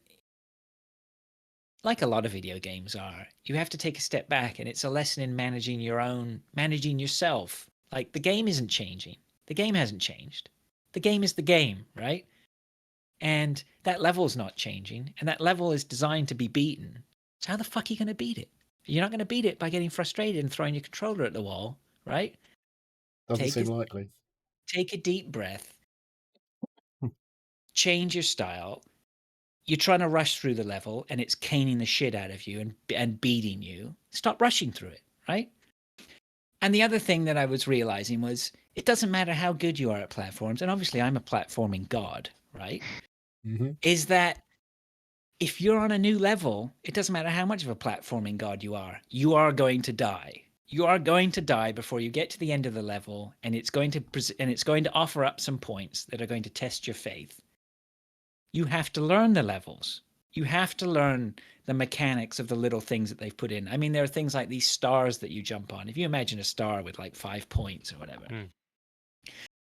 like a lot of video games are. You have to take a step back, and it's a lesson in managing yourself. Like, the game isn't changing. The game hasn't changed. The game is the game, right? And that level's not changing, and that level is designed to be beaten. So how the fuck are you going to beat it? You're not going to beat it by getting frustrated and throwing your controller at the wall, right? Doesn't seem likely. Take a deep breath. Change your style. You're trying to rush through the level and it's caning the shit out of you and beating you. Stop rushing through it, right? And the other thing that I was realizing was it doesn't matter how good you are at platforms, and obviously I'm a platforming god, right? Mm-hmm. Is that if you're on a new level, it doesn't matter how much of a platforming god you are going to die. You are going to die before you get to the end of the level, and it's going to offer up some points that are going to test your faith. You have to learn the levels. You have to learn the mechanics of the little things that they've put in. I mean, there are things like these stars that you jump on. If you imagine a star with like 5 points or whatever,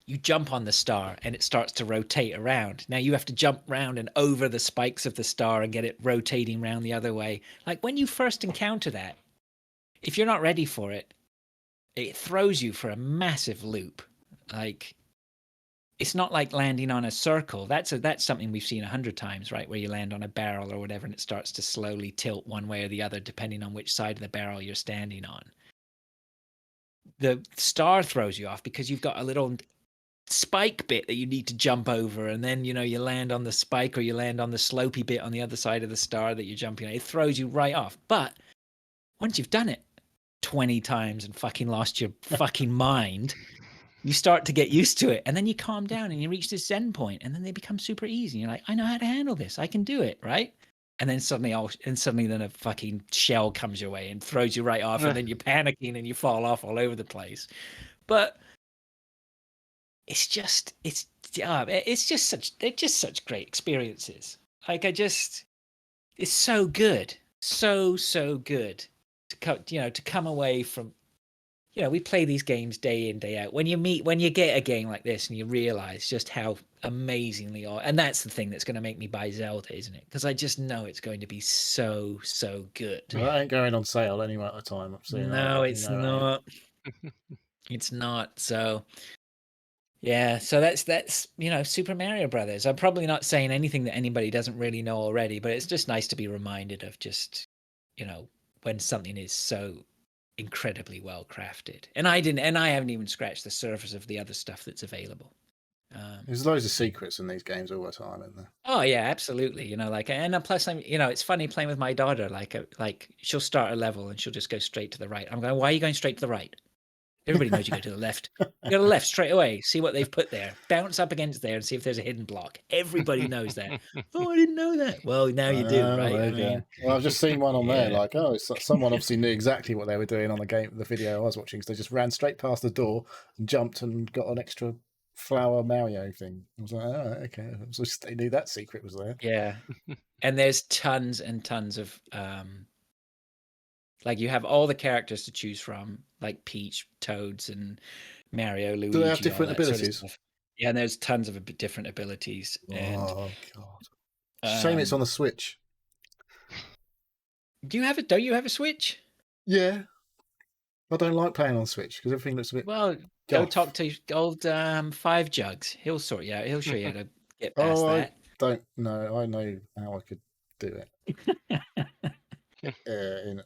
you jump on the star and it starts to rotate around. Now you have to jump round and over the spikes of the star and get it rotating around the other way. Like, when you first encounter that, if you're not ready for it, it throws you for a massive loop. Like, it's not like landing on a circle. That's something we've seen 100 times, right? Where you land on a barrel or whatever, and it starts to slowly tilt one way or the other, depending on which side of the barrel you're standing on. The star throws you off because you've got a little spike bit that you need to jump over, and then you land on the spike or you land on the slopey bit on the other side of the star that you're jumping on. It throws you right off. But once you've done it 20 times and fucking lost your fucking mind, you start to get used to it, and then you calm down and you reach this zen point, and then they become super easy. You're like, I know how to handle this. I can do it, right? And then suddenly then a fucking shell comes your way and throws you right off, and then you're panicking and you fall off all over the place. But it's just such great experiences. Like, it's so good, so good to come away from. We play these games day in, day out. When you get a game like this and you realize just how amazingly, and that's the thing that's going to make me buy Zelda, isn't it? Because I just know it's going to be so good. Well, that ain't going on sale anyway at the time. No, it's not. It's not. So, yeah. So that's Super Mario Brothers. I'm probably not saying anything that anybody doesn't really know already, but it's just nice to be reminded of just, when something is so incredibly well crafted. And I haven't even scratched the surface of the other stuff that's available. There's loads of secrets in these games all the time, isn't there? Oh yeah, absolutely. And plus it's funny playing with my daughter. Like she'll start a level and she'll just go straight to the right. I'm going, why are you going straight to the right? Everybody knows you go to the left. You go to the left straight away. See what they've put there. Bounce up against there and see if there's a hidden block. Everybody knows that. Oh, I didn't know that. Well, now you do, right? Well, I've just seen one on there. Like, someone obviously knew exactly what they were doing on the video I was watching. because they just ran straight past the door and jumped and got an extra flower Mario thing. I was like, oh, okay. So they knew that secret was there. Yeah. And there's tons and tons of like, you have all the characters to choose from, like Peach, Toads, and Mario, Luigi. Do they have different abilities? Sort of yeah, and there's tons of different abilities. Oh god! Shame it's on the Switch. Don't you have a Switch? Yeah, I don't like playing on Switch because everything looks a bit. Well, go talk to old Five Jugs. He'll sort you out. He'll show you how to get past that. I don't know. I know how I could do it.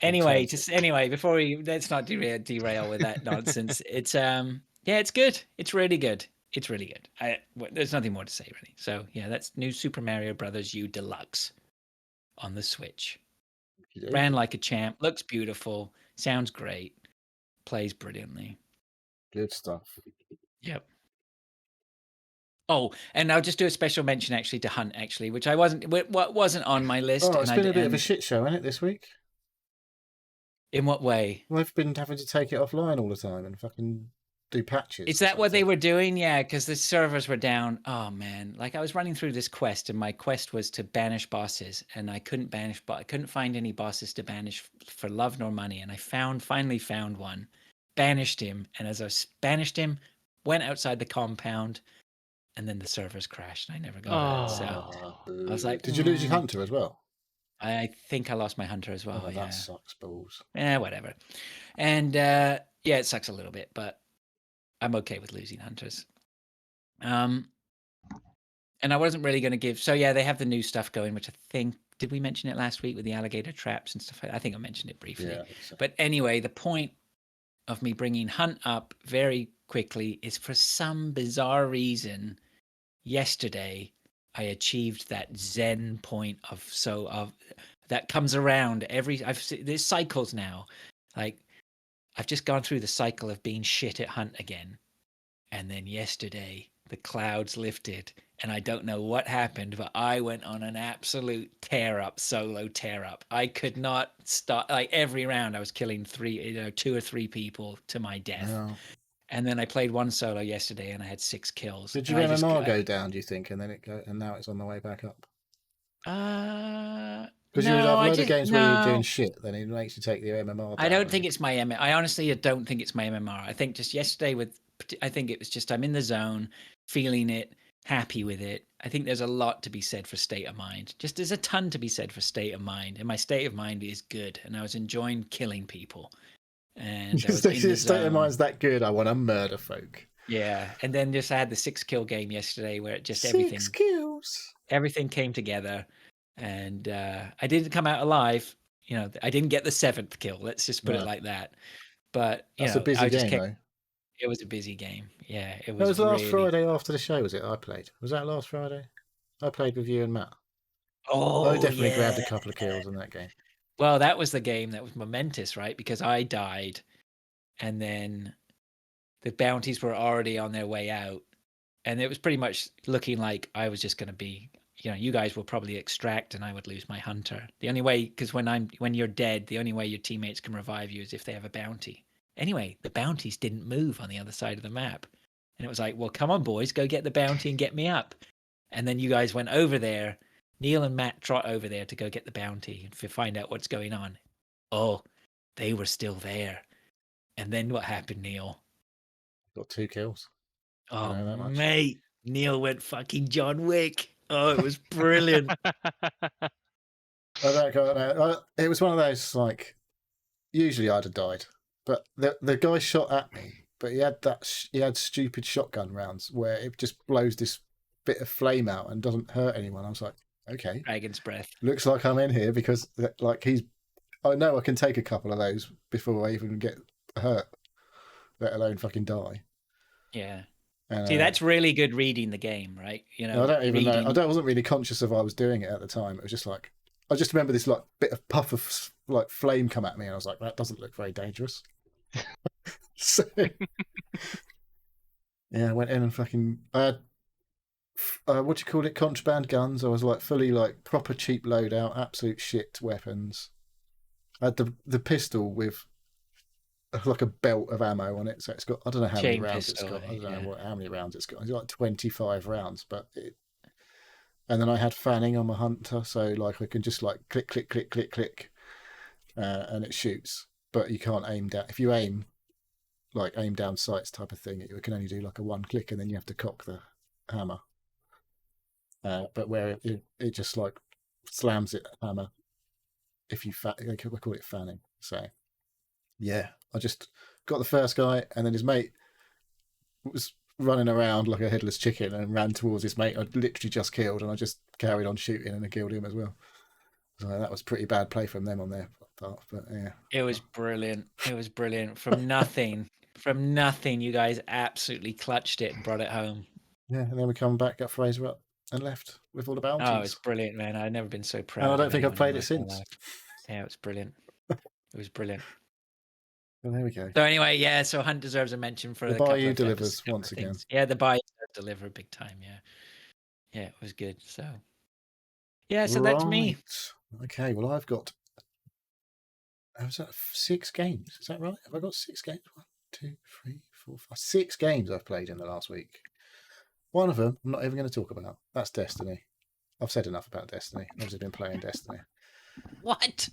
Anyway, before let's not derail with that nonsense. It's it's good. It's really good. It's really good. There's nothing more to say really. So yeah, that's new Super Mario Brothers U Deluxe on the Switch. Ran like a champ. Looks beautiful. Sounds great. Plays brilliantly. Good stuff. Yep. Oh, and I'll just do a special mention actually to Hunt, which wasn't on my list. Oh, it's been a bit of a shit show, hasn't it, this week? In what way? Well, they've been having to take it offline all the time and fucking do patches. Is that what they were doing? Yeah, because the servers were down. Oh man, like I was running through this quest, and my quest was to banish bosses, and I couldn't find any bosses to banish for love nor money, and I finally found one, banished him, and as I banished him, went outside the compound. And then the servers crashed, and I never got it. So I was like, "Did you lose your hunter as well?" I think I lost my hunter as well. That sucks balls. Yeah, whatever. And it sucks a little bit, but I'm okay with losing hunters. And I wasn't really going to give. So yeah, they have the new stuff going, which I think did we mention it last week with the alligator traps and stuff? I think I mentioned it briefly. Yeah, so. But anyway, the point of me bringing Hunt up very quickly is for some bizarre reason. Yesterday, I achieved that Zen point of that comes around there's cycles now. Like I've just gone through the cycle of being shit at Hunt again. And then yesterday the clouds lifted and I don't know what happened, but I went on an absolute solo tear up. I could not stop. Like every round I was killing 2 or 3 people to my death. Yeah. And then I played one solo yesterday, and I had 6 kills. Did your MMR go down? Do you think, and then and now it's on the way back up? Because you have a load of games where you're doing shit, then it makes you take the MMR down. I don't think it's my MMR. I honestly don't think it's my MMR. I think just yesterday I think it was just I'm in the zone, feeling it, happy with it. I think there's a lot to be said for state of mind. Just there's a ton to be said for state of mind, and my state of mind is good, and I was enjoying killing people. And I was in the Your state of zone. mind's that good. I want to murder folk. Yeah, and then just I had the 6-kill game yesterday where it just 6 kills. everything came together, and I didn't come out alive. You know, I didn't get the 7th kill. Let's just put it No. like that. But you That's know, a busy I just game, kept. though. It was a busy game. Yeah, it That was was last really. Friday after the show, was it? I played. Was that last Friday? I played with you and Matt. Oh, I definitely grabbed a yeah. couple of kills in that game. Well, that was the game that was momentous, right? Because I died, and then the bounties were already on their way out, and it was pretty much looking like I was just going to be, you know, you guys will probably extract, and I would lose my hunter. The only way, because when you're dead, the only way your teammates can revive you is if they have a bounty. Anyway, the bounties didn't move on the other side of the map, and it was like, well, come on, boys, go get the bounty and get me up. And then you guys went over there. Neil and Matt trot over there to go get the bounty and find out what's going on. Oh, they were still there. And then what happened, Neil? Got 2 kills. Oh, know that much. mate. Neil went fucking John Wick. Oh, it was brilliant. I don't know. It was one of those, like, usually I'd have died. But the guy shot at me, but he had stupid shotgun rounds where it just blows this bit of flame out and doesn't hurt anyone. I was like, okay, Dragon's breath. looks like I'm in here because like I know I can take a couple of those before I even get hurt, let alone fucking die. Yeah. And, See, that's really good reading the game, right? You know, I don't even know. reading- I wasn't really conscious of I was doing it at the time. It was just like I just remember this like bit of puff of like flame come at me, and I was like, that doesn't look very dangerous. So yeah, I went in and fucking I had what do you call it? Contraband guns. I was like fully like proper cheap loadout, absolute shit weapons. I had the pistol with like a belt of ammo on it, so it's got I don't know how many Chain rounds pistol, it's got. I don't yeah. know how many rounds it's got. It's like 25 rounds, but and then I had fanning on my hunter, so like I can just like click, click, click, click, click, and it shoots. But you can't aim down. If you aim down sights type of thing, it can only do like a 1 click, and then you have to cock the hammer. But where it just like slams it hammer if you I call it fanning. So yeah, I just got the first guy, and then his mate was running around like a headless chicken and ran towards his mate. I'd literally just killed, and I just carried on shooting and I killed him as well. So that was pretty bad play from them on their part, but yeah. It was brilliant. It was brilliant. From nothing, you guys absolutely clutched it and brought it home. Yeah, and then we come back, got Fraser up, and left with all the bounties. Oh, it's brilliant, man. I've never been so proud. And I don't of think I've anyone in played it my whole since. life. Yeah, it was brilliant. It was brilliant. Well, there we go. So anyway, yeah. So Hunt deserves a mention for The a couple Bayou of delivers couple of once again. things. Yeah, the Bayou does deliver big time. Yeah, yeah, it was good. So yeah, so that's me. Right. Okay, well I've got. Was that 6 games? Is that right? Have I got 6 games? 1, 2, 3, 4, 5, 6 games I've played in the last week. One of them I'm not even going to talk about. That's Destiny. I've said enough about Destiny. I've just been playing Destiny. What?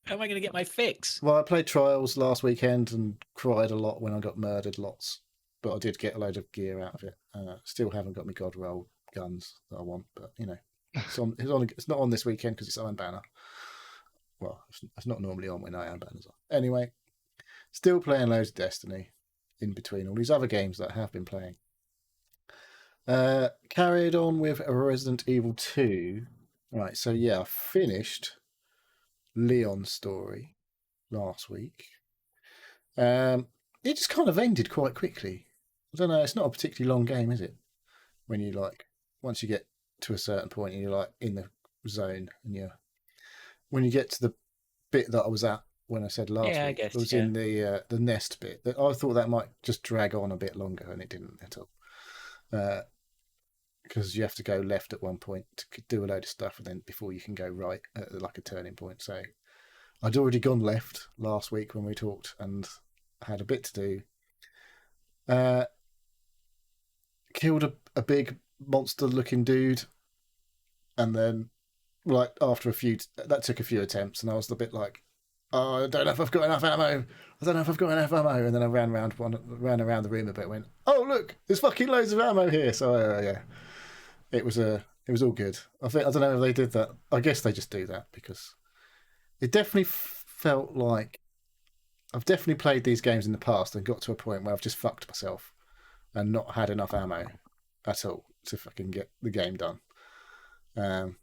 How am I going to get my fix? Well, I played Trials last weekend and cried a lot when I got murdered lots. But I did get a load of gear out of it. Still haven't got my God Roll guns that I want. But, you know, it's not on this weekend because it's Iron Banner. Well, it's not normally on when Iron Banner's on. Anyway, still playing loads of Destiny in between all these other games that I have been playing. Carried on with Resident Evil 2. Right, so yeah, I finished Leon's story last week. It just kind of ended quite quickly. I don't know, it's not a particularly long game, is it? When you once you get to a certain point and you're like in the zone and when you get to the bit that I was at when I said last week, I guess, it was in the nest bit. I thought that might just drag on a bit longer, and it didn't at all. Because you have to go left at one point to do a load of stuff, and then before you can go right at like a turning point. So I'd already gone left last week when we talked, and I had a bit to do. Killed a big monster-looking dude, and then like after that took a few attempts, and I was a bit like, oh, I don't know if I've got enough ammo. And then I ran around the room a bit. And went, oh look, there's fucking loads of ammo here. So yeah, it was all good. I don't know if they did that. I guess they just do that because it definitely felt like I've definitely played these games in the past and got to a point where I've just fucked myself and not had enough ammo at all to fucking get the game done. And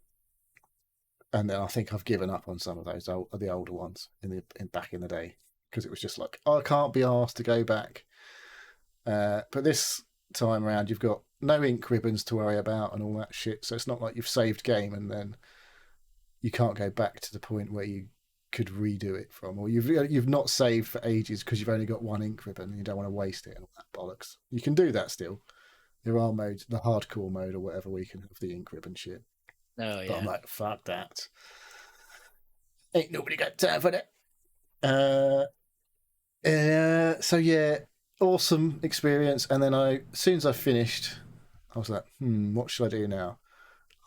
then I think I've given up on some of those the older ones back in the day, because it was just like, I can't be asked to go back. But this time around, you've got no ink ribbons to worry about and all that shit. So it's not like you've saved game and then you can't go back to the point where you could redo it from, or you've not saved for ages because you've only got one ink ribbon and you don't want to waste it and all that bollocks. You can do that still. There are modes, the hardcore mode or whatever, where you can have the ink ribbon shit. Oh, yeah. But I'm like, fuck that. Ain't nobody got time for that. So yeah, awesome experience. And then as soon as I finished, I was like, what should I do now?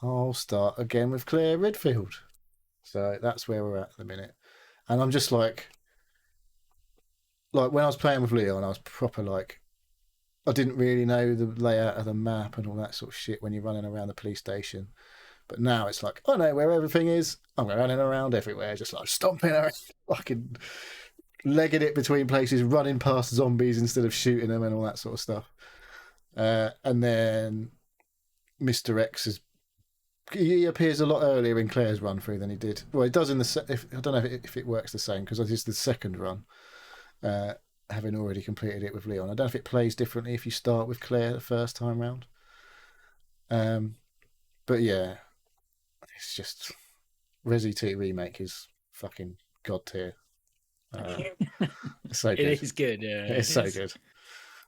I'll start again with Claire Redfield. So that's where we're at the minute. And I'm just like when I was playing with Leon, I was proper like, I didn't really know the layout of the map and all that sort of shit when you're running around the police station. But now it's like, I know where everything is. I'm running around everywhere, just like stomping around, fucking legging it between places, running past zombies instead of shooting them and all that sort of stuff. And then Mr. X he appears a lot earlier in Claire's run through than he did. Well, it does in the I don't know if it works the same, because this is the second run, having already completed it with Leon. I don't know if it plays differently if you start with Claire the first time round. But yeah, it's just Resi 2 remake is fucking god tier. It's so good. It is good. It's so good.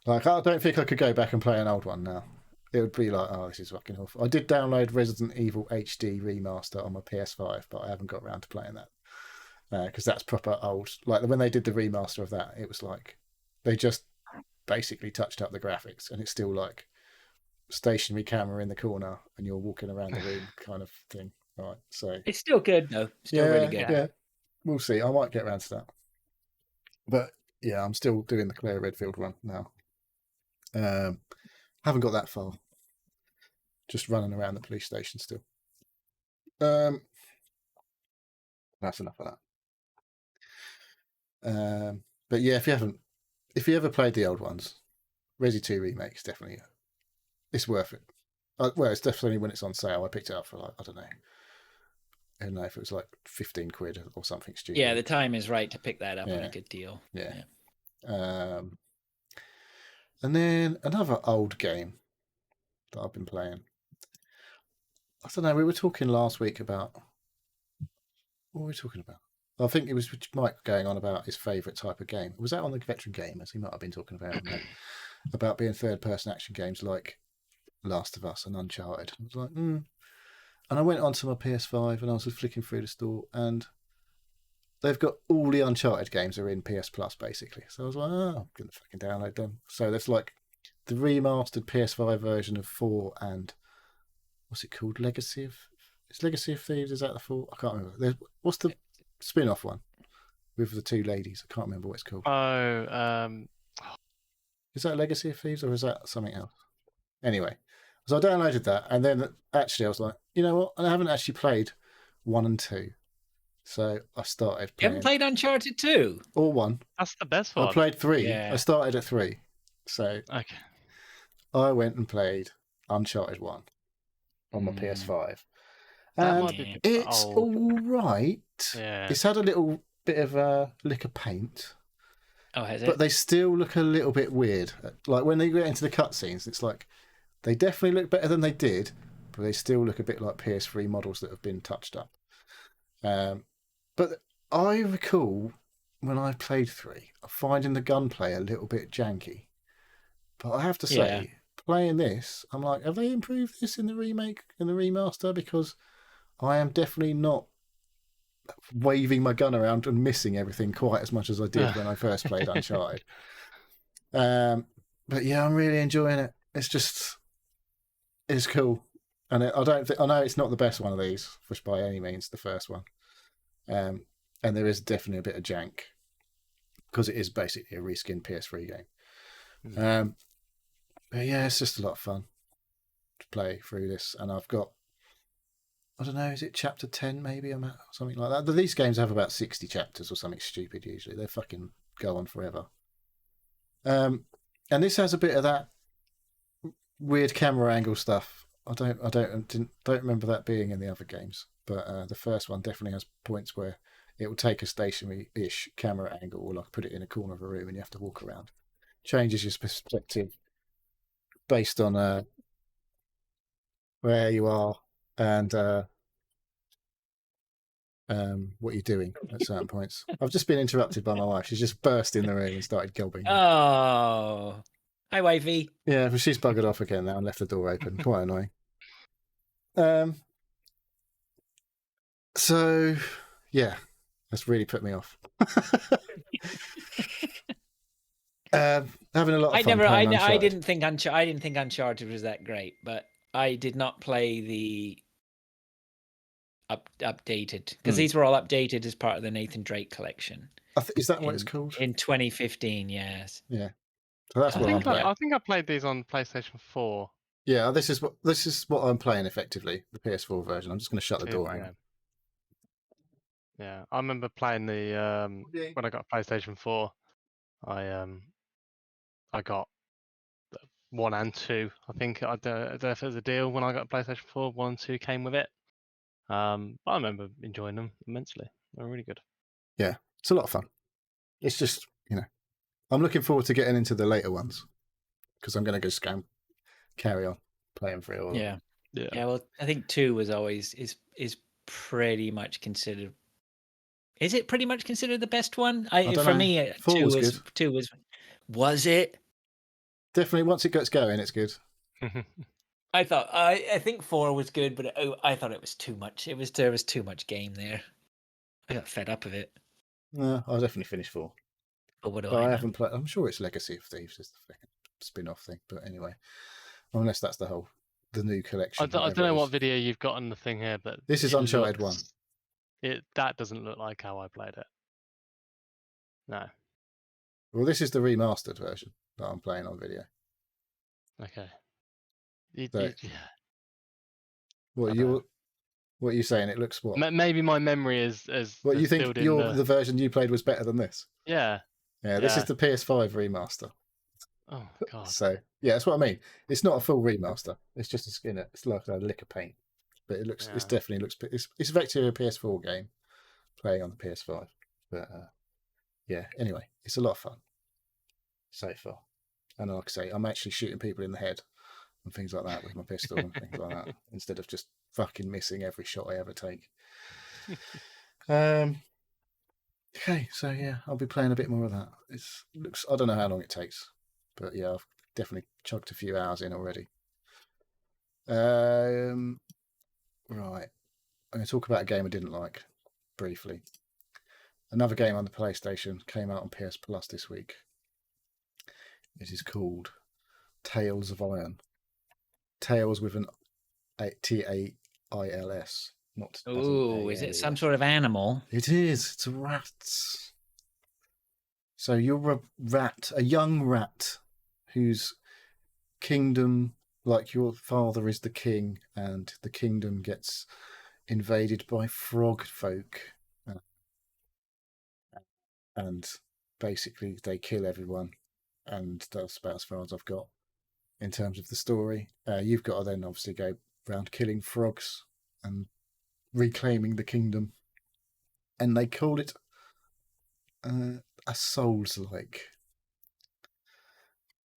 Like, I don't think I could go back and play an old one now. It would be like, oh, this is fucking awful. I did download Resident Evil HD Remaster on my PS5, but I haven't got around to playing that because that's proper old. Like when they did the remaster of that, it was like they just basically touched up the graphics, and it's still like stationary camera in the corner, and you're walking around the room kind of thing. Right, so it's still good though. Still really good. Yeah, we'll see. I might get around to that, but yeah, I'm still doing the Claire Redfield run now. Haven't got that far. Just running around the police station still. That's enough of that. But yeah, if you ever played the old ones, Resi 2 remake is definitely, it's worth it. Well, it's definitely when it's on sale. I picked it up for like, I don't know if it was like 15 quid or something stupid. Yeah, the time is right to pick that up on a good deal. Yeah. And then another old game that I've been playing. I don't know, we were talking last week about... What were we talking about? I think it was Mike going on about his favourite type of game. Was that on the Veteran Gamers? He might have been talking about being third-person action games like Last of Us and Uncharted. I was like, And I went onto my PS5 and I was flicking through the store, and they've got all the Uncharted games are in PS Plus, basically. So I was like, I'm going to fucking download them. So there's like the remastered PS5 version of 4 and... What's it called? Legacy of Thieves? Is that the 4? I can't remember. What's the spin-off one with the two ladies? I can't remember what it's called. Is that Legacy of Thieves or is that something else? Anyway, so I downloaded that, and then actually I was like, you know what? I haven't actually played 1 and 2. So I started playing. You haven't played Uncharted 2? Or 1. That's the best one. I played 3. Yeah. I started at 3. So Okay. I went and played Uncharted 1 on my PS5. That And might be it's old. all right. Yeah. It's had a little bit of a lick of paint, Oh, has it? but they still look a little bit weird. Like when they get into the cutscenes, it's like they definitely look better than they did, but they still look a bit like PS3 models that have been touched up. But I recall when I played 3, finding the gunplay a little bit janky. But I have to say, playing this, I'm like, have they improved this in the remake, in the remaster? Because I am definitely not waving my gun around and missing everything quite as much as I did when I first played Uncharted. But yeah, I'm really enjoying it. It's cool. And I know it's not the best one of these, by any means, the first one. And there is definitely a bit of jank because it is basically a reskinned PS3 game. But yeah, it's just a lot of fun to play through this. And I've got, I don't know, is it chapter 10 maybe I'm at, or something like that? These games have about 60 chapters or something stupid usually. They're fucking go on forever. And this has a bit of that weird camera angle stuff. I don't remember that being in the other games, but the first one definitely has points where it will take a stationary-ish camera angle, or like put it in a corner of a room and you have to walk around. Changes your perspective based on where you are and what you're doing at certain points. I've just been interrupted by my wife. She's just burst in the room and started gobbing. Oh, hi, wifey. Yeah, but she's buggered off again now and left the door open. Quite annoying. So, yeah, that's really put me off. Having a lot of fun. I didn't think Uncharted was that great, but I did not play the updated, because these were all updated as part of the Nathan Drake collection. Is that what it's called? In 2015, yes. Yeah. So that's what I think I played these on PlayStation 4. Yeah, this is what I'm playing effectively, the PS4 version. I'm just going to shut the door. Yeah, I remember playing the when I got PlayStation 4. I got 1 and 2. I think I don't know if it was a deal when I got PlayStation 4. 1 and 2 came with it. But I remember enjoying them immensely. They're really good. Yeah, it's a lot of fun. It's just, I'm looking forward to getting into the later ones because I'm going to go carry on playing through all. Yeah. Well, I think 2 was always is pretty much considered. Is it pretty much considered the best one? For me, 4 was good. 2 was. Was it? Definitely, once it gets going, it's good. I think 4 was good, but I thought it was too much. There was too much game there. I got fed up of it. No, I'll definitely finish 4. But what do I know? haven't played. I'm sure it's Legacy of Thieves is the spin-off thing, but anyway, unless that's the new collection. I don't know what video you've got on the thing here, but this is Uncharted 1. That doesn't look like how I played it. No. Well, this is the remastered version that I'm playing on video. Okay. What are you saying? It looks what? Maybe my memory is. What you think? The version you played was better than this? Yeah. Yeah. This is the PS5 remaster. Oh god. So yeah, that's what I mean. It's not a full remaster. It's just a skin. It's like a lick of paint, but it looks. Yeah. It definitely looks. It's effectively a PS4 game playing on the PS5. But yeah. Anyway, it's a lot of fun so far. And like I say, I'm actually shooting people in the head and things like that with my pistol and things like that, instead of just fucking missing every shot I ever take. Okay, so yeah, I'll be playing a bit more of that. I don't know how long it takes, but yeah, I've definitely chugged a few hours in already. Right, I'm going to talk about a game I didn't like briefly. Another game on the PlayStation came out on PS Plus this week. It is called Tales of Iron. Tales with an Tails. Not. Oh, is it some sort of animal? It is. It's a rat. So you're a rat, a young rat, whose kingdom, like your father, is the king, and the kingdom gets invaded by frog folk, and basically they kill everyone. And that's about as far as I've got in terms of the story. You've got to then obviously go around killing frogs and reclaiming the kingdom. And they call it a Souls-like.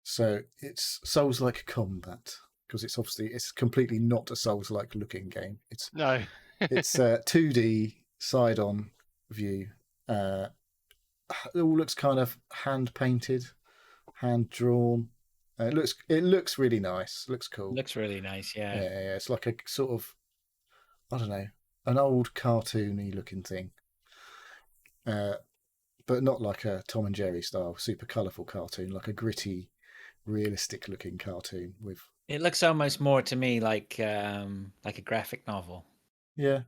So it's Souls-like combat, because it's completely not a Souls-like looking game. It's 2D side-on view. It all looks kind of hand-painted, hand-drawn. It looks really nice. It looks cool. Looks really nice, yeah. Yeah. It's like a sort of, I don't know, an old cartoony looking thing. But not like a Tom and Jerry style, super colourful cartoon, like a gritty, realistic looking cartoon with. It looks almost more to me like a graphic novel. Yeah.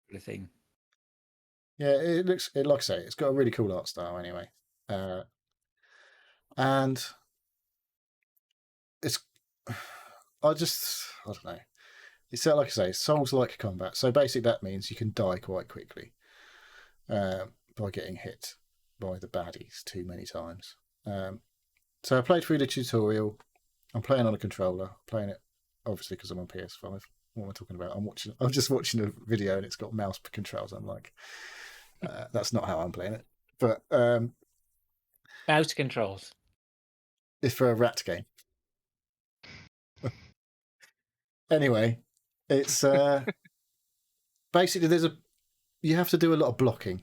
Sort of thing. Yeah, like I say, it's got a really cool art style anyway. And it's, I don't know. It's like I say, Souls-like combat. So basically that means you can die quite quickly by getting hit. by the baddies too many times. So I played through the tutorial. I'm playing on a controller. I'm playing it obviously because I'm on PS5. What am I talking about? I'm just watching a video and it's got mouse controls. I'm like, that's not how I'm playing it. But Mouse controls. it's for a rat game. Anyway, it's basically you have to do a lot of blocking,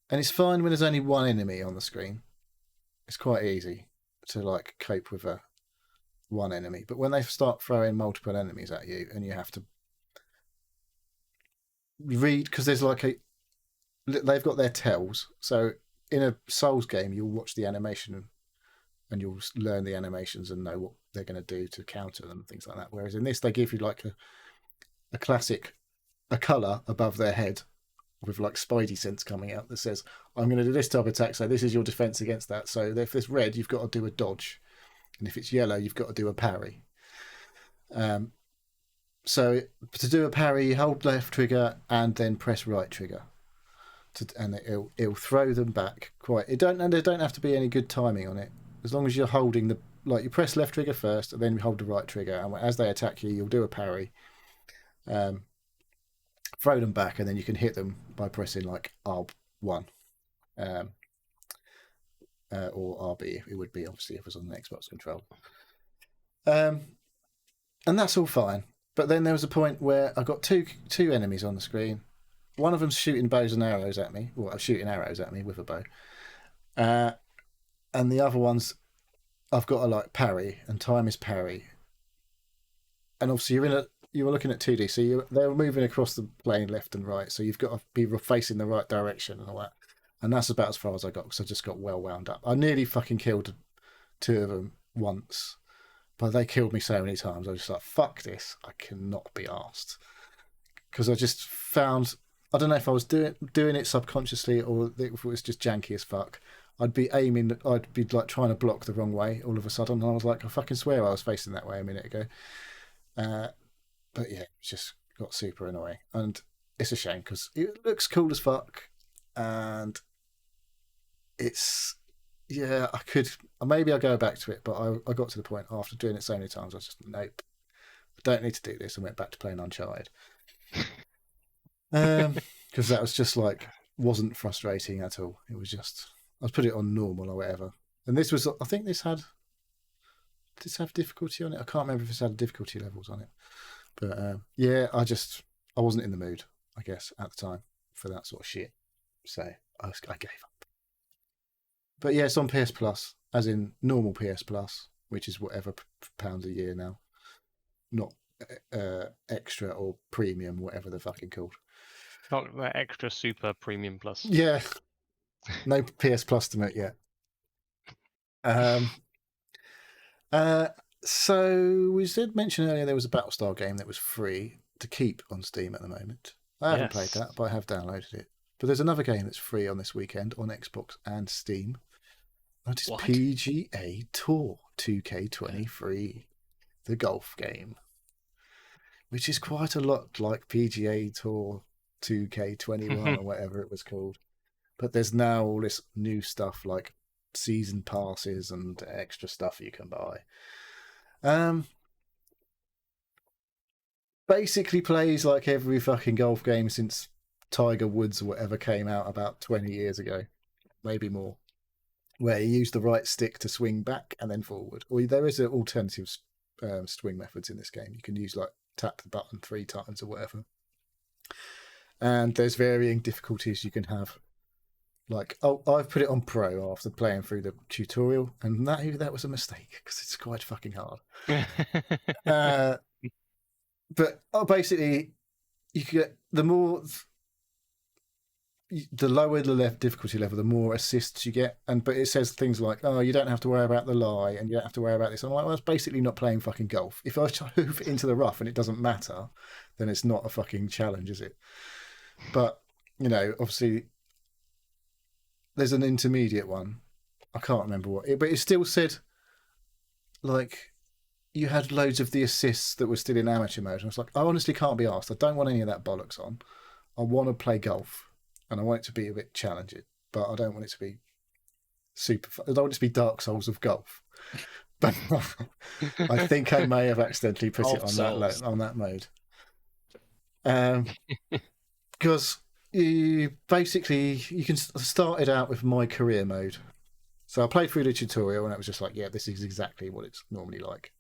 and it's fine when there's only one enemy on the screen. It's quite easy to like cope with one enemy, but when they start throwing multiple enemies at you, and you have to read because there's like they've got their tells. So in a Souls game, you'll watch the animation and you'll learn the animations and know what they're going to do to counter them and things like that. Whereas in this, they give you like a classic, a colour above their head with like Spidey sense coming out that says, I'm going to do this type of attack, so this is your defence against that. So if it's red, you've got to do a dodge. And if it's yellow, you've got to do a parry. So to do a parry, you hold left trigger and then press right trigger. And it'll throw them back quite. There don't have to be any good timing on it. As long as you're holding you press left trigger first and then you hold the right trigger. And as they attack you, you'll do a parry. Throw them back, and then you can hit them by pressing like R1 or RB. It would be obviously if it was on the Xbox controller. And that's all fine. But then there was a point where I got two enemies on the screen. One of them's shooting bows and arrows at me. Well, shooting arrows at me with a bow. And the other one's, I've got to like parry, and time is parry. And obviously you were looking at 2D, so they were moving across the plane left and right, so you've got to be facing the right direction and all that. And that's about as far as I got, because I just got well wound up. I nearly fucking killed two of them once, but they killed me so many times. I was just like, fuck this, I cannot be arsed. Because I just found, I don't know if I was doing it subconsciously or if it was just janky as fuck. I'd be like trying to block the wrong way all of a sudden, and I was like, I fucking swear I was facing that way a minute ago. But yeah, it just got super annoying, and it's a shame because it looks cool as fuck, and it's maybe I'll go back to it, but I got to the point after doing it so many times I was just nope, I don't need to do this, and went back to playing Uncharted. Because that was just like wasn't frustrating at all. It was just I put it on normal or whatever, and this was, I think this had, did this have difficulty on it? I can't remember if this had difficulty levels on it, but yeah, I wasn't in the mood, I guess, at the time for that sort of shit, so I gave up. But yeah, it's on PS Plus, as in normal PS Plus, which is whatever pounds a year now, not extra or premium, whatever they're fucking called. Not the extra super premium plus. Yeah, no PS Plus to it yet. So we did mention earlier there was a Battlestar game that was free to keep on Steam at the moment. I haven't played that, but I have downloaded it. But there's another game that's free on this weekend on Xbox and Steam. That is PGA Tour 2K23, the golf game, which is quite a lot like PGA Tour 2K21 or whatever it was called. But there's now all this new stuff like season passes and extra stuff you can buy. Basically plays like every fucking golf game since Tiger Woods or whatever came out about 20 years ago, maybe more, where you use the right stick to swing back and then forward. Or there is an alternative swing methods in this game. You can use like tap the button 3 times or whatever. And there's varying difficulties you can have. Like, I've put it on pro after playing through the tutorial, and that was a mistake because it's quite fucking hard. But basically, you can get the lower the left difficulty level, the more assists you get. But it says things like, "Oh, you don't have to worry about the lie, and you don't have to worry about this." I'm like, well, that's basically not playing fucking golf. If I hoof it into the rough and it doesn't matter, then it's not a fucking challenge, is it? But you know, obviously, there's an intermediate one. I can't remember but it still said like you had loads of the assists that were still in amateur mode. And I was like, I honestly can't be asked. I don't want any of that bollocks on. I want to play golf, and I want it to be a bit challenging. but I don't want it to be super. I don't want it to be Dark Souls of golf. But I think I may have accidentally put it on that mode. Because you can start it out with my career mode. So I played through the tutorial and it was just like, yeah, this is exactly what it's normally like.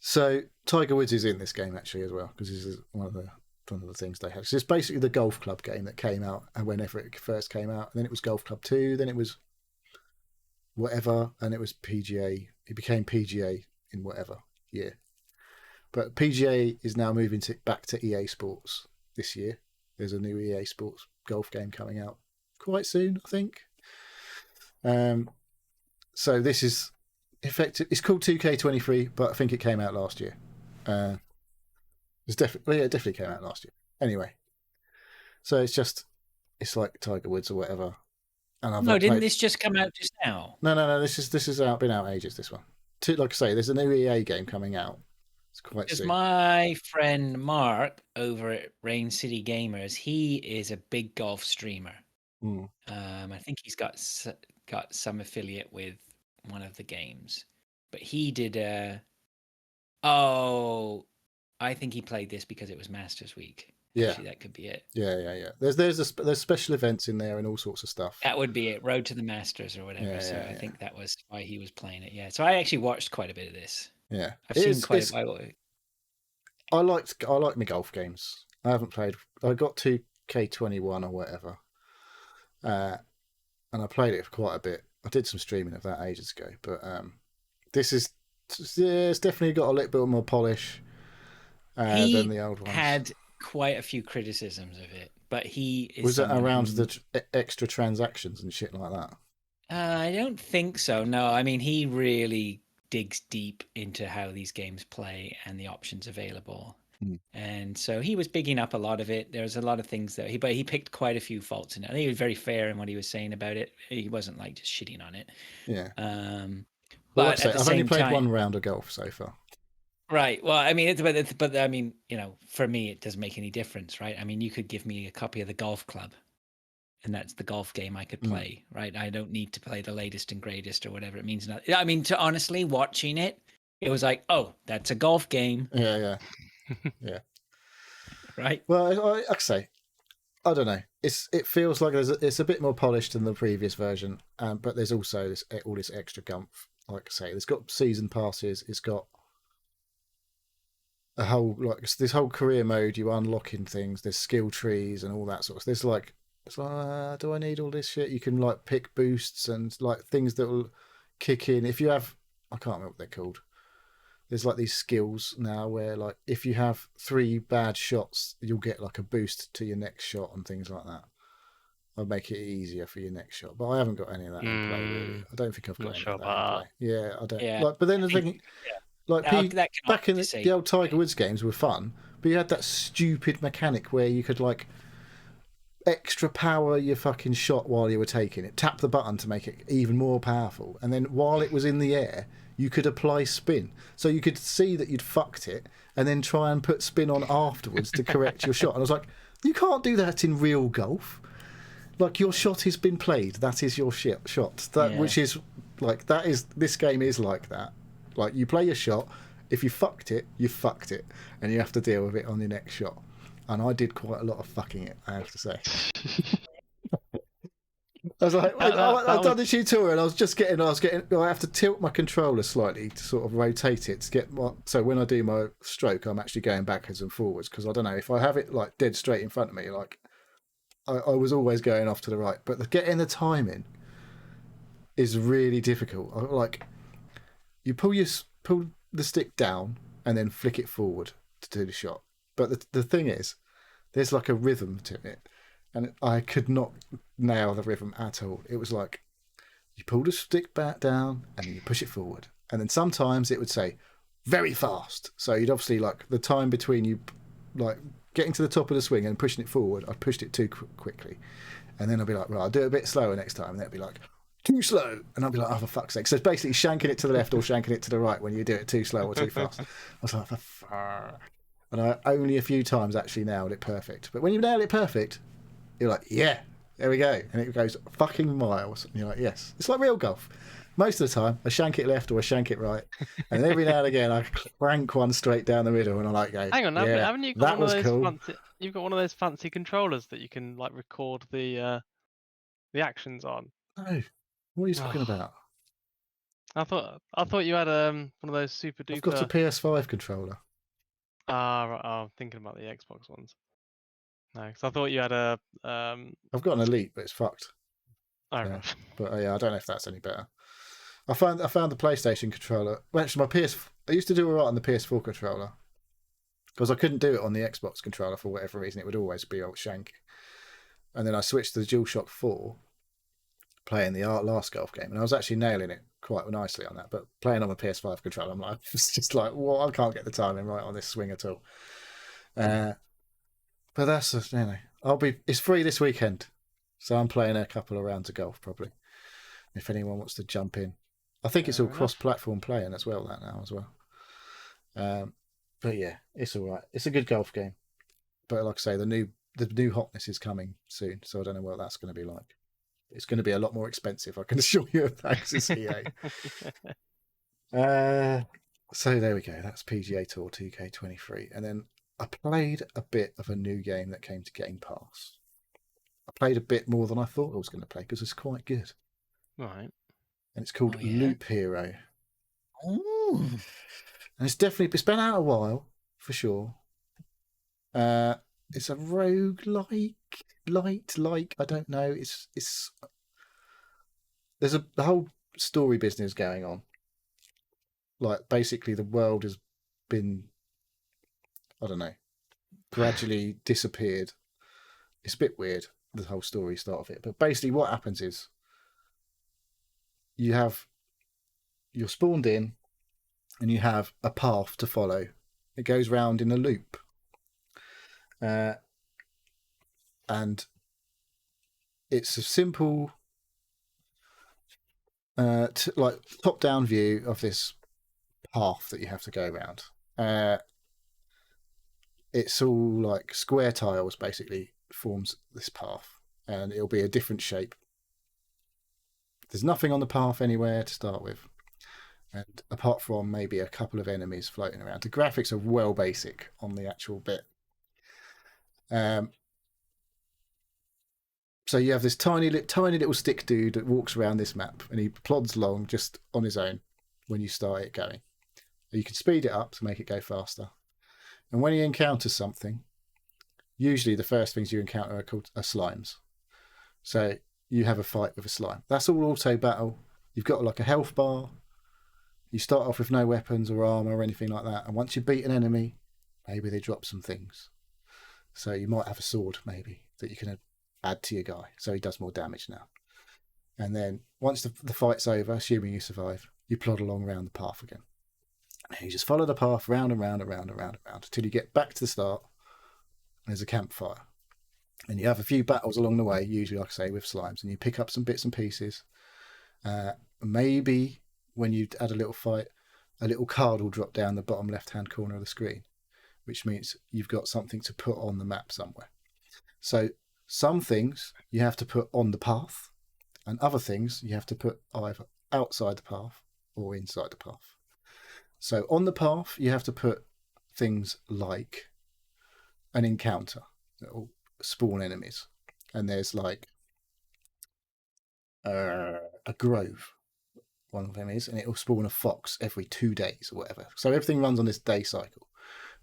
So Tiger Woods is in this game actually as well, because this is one of the things they have. So it's basically the golf club game that came out whenever it first came out. And then it was Golf Club 2, then it was whatever, and it was PGA. It became PGA in whatever year. But PGA is now moving back to EA Sports this year. There's a new EA Sports golf game coming out quite soon, I think. So this is effective. It's called 2K23, but I think it came out last year. It definitely came out last year. Anyway, so it's like Tiger Woods or whatever. And didn't this just come out just now? No. This is been out ages. This one. Like I say, there's a new EA game coming out. It's quite soon. My friend Mark over at Rain City Gamers, he is a big golf streamer. I think he's got some affiliate with one of the games, but he did I think he played this because it was Masters Week. Yeah, actually, that could be it. Yeah. There's special events in there and all sorts of stuff. That would be it. Road to the Masters or whatever. Yeah, I think that was why he was playing it. Yeah. So I actually watched quite a bit of this. Yeah, I've seen quite a while. I like my golf games. I haven't played. I got 2K21 or whatever, and I played it for quite a bit. I did some streaming of that ages ago, but it's definitely got a little bit more polish than the old ones. Had quite a few criticisms of it, but he is was it around the extra transactions and shit like that? I don't think so. No, I mean he really digs deep into how these games play and the options available. And so he was bigging up a lot of it. There's a lot of things that he picked quite a few faults in it. I think he was very fair in what he was saying about it. He wasn't like just shitting on it. Yeah. But I've only played one round of golf so far. Right. Well, I mean, but I mean, for me, it doesn't make any difference, right? I mean, you could give me a copy of the Golf Club, and that's the golf game I could play, right? I don't need to play the latest and greatest or whatever it means. I mean, honestly, watching it, it was like, oh, that's a golf game. Yeah. Yeah. Right. Well, like I say, I don't know. It feels like it's a bit more polished than the previous version, but there's also all this extra gumph. Like I say, it's got season passes. It's got a whole this whole career mode. You unlocking things. There's skill trees and all that sort of. There's do I need all this shit? You can pick boosts and things that will kick in if you have. I can't remember what they're called. There's these skills now where if you have 3 bad shots, you'll get a boost to your next shot and things like that. I'll make it easier for your next shot, but I haven't got any of that in play really. I don't think I've got any of that in play. Yeah, I don't. Yeah. But then the thing, back in the old Tiger Woods games were fun, but you had that stupid mechanic where you could extra power your fucking shot while you were taking it, tap the button to make it even more powerful, and then while it was in the air, you could apply spin. So you could see that you'd fucked it and then try and put spin on afterwards to correct your shot. And I was like, you can't do that in real golf. Your shot has been played. That is your shot. Which is this game is like that. You play your shot. If you fucked it, you fucked it. And you have to deal with it on your next shot. And I did quite a lot of fucking it, I have to say. I was like, I've done the tutorial and I was getting, I have to tilt my controller slightly to sort of rotate it to get so when I do my stroke, I'm actually going backwards and forwards because I don't know, if I have it dead straight in front of me, I was always going off to the right, but getting the timing is really difficult. You pull the stick down and then flick it forward to do the shot. But the thing is, there's a rhythm to it. And I could not nail the rhythm at all. It was you pull the stick back down and you push it forward. And then sometimes it would say, very fast. So you'd obviously, the time between you, getting to the top of the swing and pushing it forward, I pushed it too quickly. And then I'd be right, I'll do it a bit slower next time. And they'd be too slow. And I'd be oh, for fuck's sake. So it's basically shanking it to the left or shanking it to the right when you do it too slow or too fast. I was like, and I only a few times actually nailed it perfect. But when you nail it perfect, you're like, yeah, there we go. And it goes fucking miles. And you're like, yes. It's like real golf. Most of the time, I shank it left or I shank it right. And then every now and again, I crank one straight down the middle and I like go, Hang on, yeah, haven't you got that one was of those cool. fancy? You've got one of those fancy controllers that you can like record the actions on. No. What are you talking about? I thought you had one of those super duper. I've got a PS5 controller. Right, I'm thinking about the Xbox ones. No, because I thought you had a. I've got an Elite, but it's fucked. Oh, Yeah. right. But yeah, I don't know if that's any better. I found the PlayStation controller. Well, actually, I used to do alright on the PS4 controller because I couldn't do it on the Xbox controller for whatever reason. It would always be old shanky. And then I switched to the DualShock 4, playing the last golf game, and I was actually nailing it quite nicely on that. But playing on the PS5 controller, I'm like, it's just like, well, I can't get the timing right on this swing at all. But that's it's free this weekend, so I'm playing a couple of rounds of golf probably. If anyone wants to jump in, I think it's all cross-platform playing as well as well. But yeah, it's all right. It's a good golf game, but like I say, the new hotness is coming soon, so I don't know what that's going to be like. It's going to be a lot more expensive, I can assure you of that, 'cause it's EA. So there we go. That's PGA Tour 2K23, and then I played a bit of a new game that came to Game Pass. I played a bit more than I thought I was going to play because it's quite good. Right. And it's called Loop Hero. Ooh. And it's been out a while, for sure. It's a roguelike, I don't know. It's there's the whole story business going on. Like basically the world has been, I don't know, gradually disappeared. It's a bit weird, the whole story start of it. But basically what happens is you're spawned in and you have a path to follow. It goes round in a loop. And it's a simple like top-down view of this path that you have to go around. It's all like square tiles basically forms this path, and it'll be a different shape. There's nothing on the path anywhere to start with, and apart from maybe a couple of enemies floating around. The graphics are well basic on the actual bit. So you have this tiny little stick dude that walks around this map, and he plods along just on his own when you start it going. You can speed it up to make it go faster. And when he encounters something, usually the first things you encounter are slimes. So you have a fight with a slime. That's all auto battle. You've got like a health bar. You start off with no weapons or armor or anything like that. And once you beat an enemy, maybe they drop some things. So you might have a sword maybe that you can add to your guy, so he does more damage now. And then once the fight's over, assuming you survive, you plod along around the path again. And you just follow the path round and round and round and round and round until you get back to the start. There's a campfire. And you have a few battles along the way, usually, like I say, with slimes, and you pick up some bits and pieces. Maybe when you add a little fight, a little card will drop down the bottom left-hand corner of the screen, which means you've got something to put on the map somewhere. So some things you have to put on the path, and other things you have to put either outside the path or inside the path. So on the path, you have to put things like an encounter that will spawn enemies. And there's like a grove, one of them is, and it will spawn a fox every 2 days or whatever. So everything runs on this day cycle.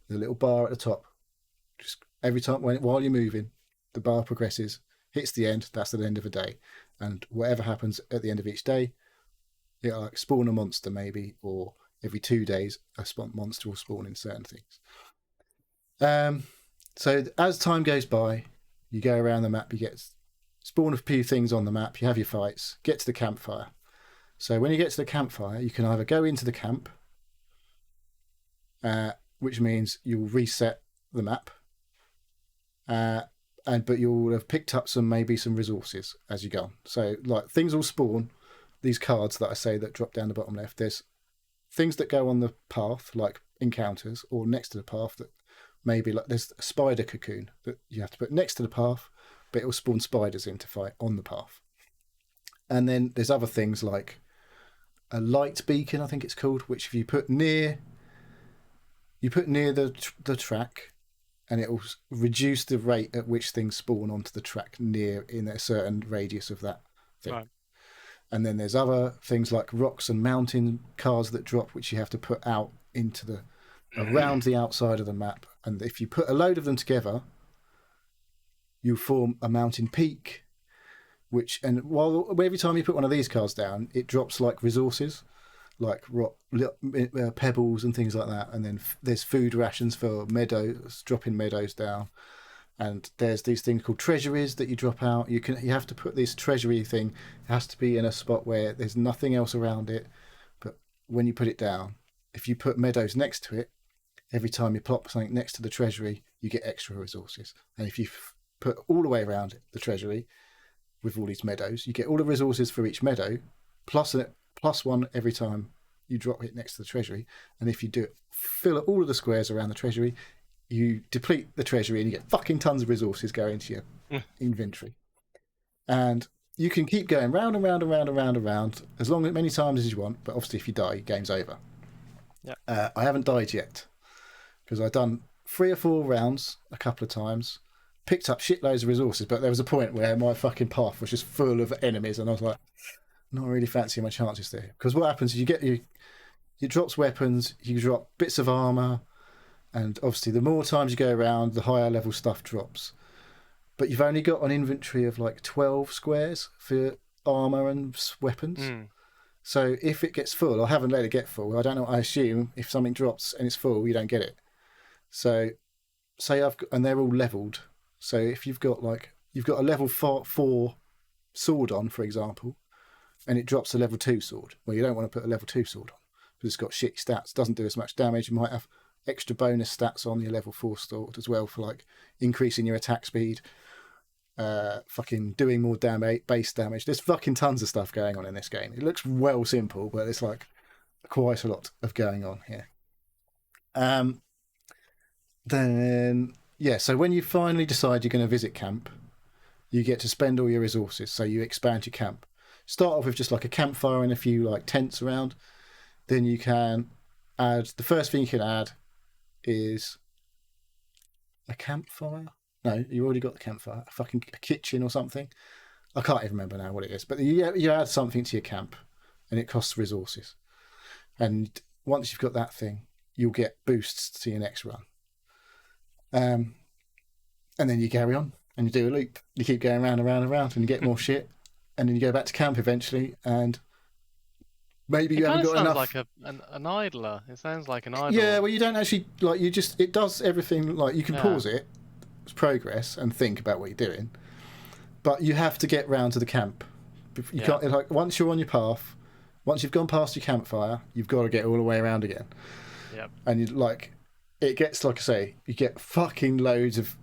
There's a little bar at the top. Just every time while you're moving, the bar progresses, hits the end, that's the end of a day. And whatever happens at the end of each day, it'll like spawn a monster maybe, or every 2 days a monster will spawn in certain things. So as time goes by, you go around the map, you get spawn a few things on the map, you have your fights, get to the campfire. So when you get to the campfire, you can either go into the camp, which means you'll reset the map, but you'll have picked up some resources as you go on. So like things will spawn, these cards that I say that drop down the bottom left, there's things that go on the path, like encounters, or next to the path that maybe like there's a spider cocoon that you have to put next to the path, but it will spawn spiders in to fight on the path. And then there's other things like a light beacon, I think it's called, which if you put near the track, and it will reduce the rate at which things spawn onto the track near in a certain radius of that thing. Right. And then there's other things like rocks and mountain cars that drop, which you have to put out into the around the outside of the map. And if you put a load of them together, you form a mountain peak. Every time you put one of these cars down, it drops like resources, like rock, pebbles and things like that. And then there's food rations for meadows, dropping meadows down. And there's these things called treasuries that you drop out. You have to put this treasury thing. It has to be in a spot where there's nothing else around it. But when you put it down, if you put meadows next to it, every time you plop something next to the treasury, you get extra resources. And if you put all the way around the treasury with all these meadows, you get all the resources for each meadow, plus one every time you drop it next to the treasury. And if you do it, fill all of the squares around the treasury, you deplete the treasury and you get fucking tons of resources going into your inventory. And you can keep going round and round and round and round and round as many times as you want. But obviously, if you die, game's over. Yeah. I haven't died yet because I've done 3 or 4 rounds a couple of times, picked up shitloads of resources, but there was a point where my fucking path was just full of enemies, and I was like, not really fancying my chances there. Because what happens is it drops weapons, you drop bits of armor. And obviously, the more times you go around, the higher level stuff drops. But you've only got an inventory of like 12 squares for armor and weapons. So if it gets full, I haven't let it get full. I don't know. I assume if something drops and it's full, you don't get it. So say and they're all leveled. So if you've got a level 4 sword on, for example, and it drops a level 2 sword. Well, you don't want to put a level 2 sword on because it's got shit stats. Doesn't do as much damage. You might have extra bonus stats on your level 4 sword as well for like increasing your attack speed, fucking doing more base damage. There's fucking tons of stuff going on in this game. It looks well simple, but it's like quite a lot of going on here. So when you finally decide you're going to visit camp, you get to spend all your resources. So you expand your camp. Start off with just like a campfire and a few like tents around. Then you can add, the first thing you can add is a campfire. No, you already got the campfire. A fucking kitchen or something. I can't even remember now what it is. But you add something to your camp, and it costs resources. And once you've got that thing, you'll get boosts to your next run. And then you carry on, and you do a loop. You keep going round and round and round, and you get more shit. And then you go back to camp eventually, and maybe you haven't got enough. It sounds like an idler. It sounds like an idler. Yeah, well, you don't actually it does everything. Like you can pause it, progress, and think about what you're doing, but you have to get round to the camp. You can't, like, once you're on your path, once you've gone past your campfire, you've got to get all the way around again. Yep. And it gets, like I say, you get fucking loads of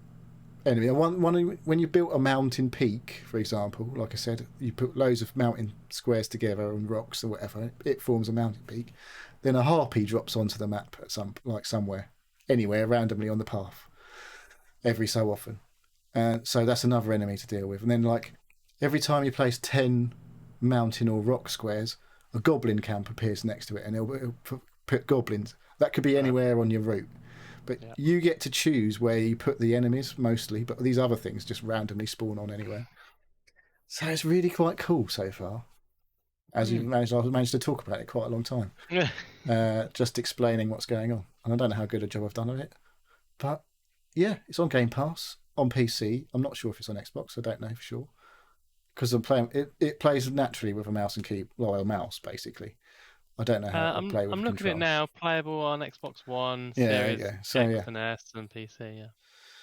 enemy. And when you built a mountain peak, for example, like I said, you put loads of mountain squares together and rocks or whatever, it forms a mountain peak. Then a harpy drops onto the map at somewhere, anywhere, randomly on the path, every so often. And so that's another enemy to deal with. And then, like, every time you place 10 mountain or rock squares, a goblin camp appears next to it, and it'll put goblins. That could be anywhere on your route. But you get to choose where you put the enemies mostly, but these other things just randomly spawn on anywhere. So it's really quite cool so far. I've managed to talk about it quite a long time. Just explaining what's going on. And I don't know how good a job I've done of it. But yeah, it's on Game Pass, on PC. I'm not sure if it's on Xbox, I don't know for sure. Because I'm playing it plays naturally with a mouse and keyboard, well, a mouse basically. I don't know how to play with I'm looking at it now, playable on Xbox One, Series X and S and PC,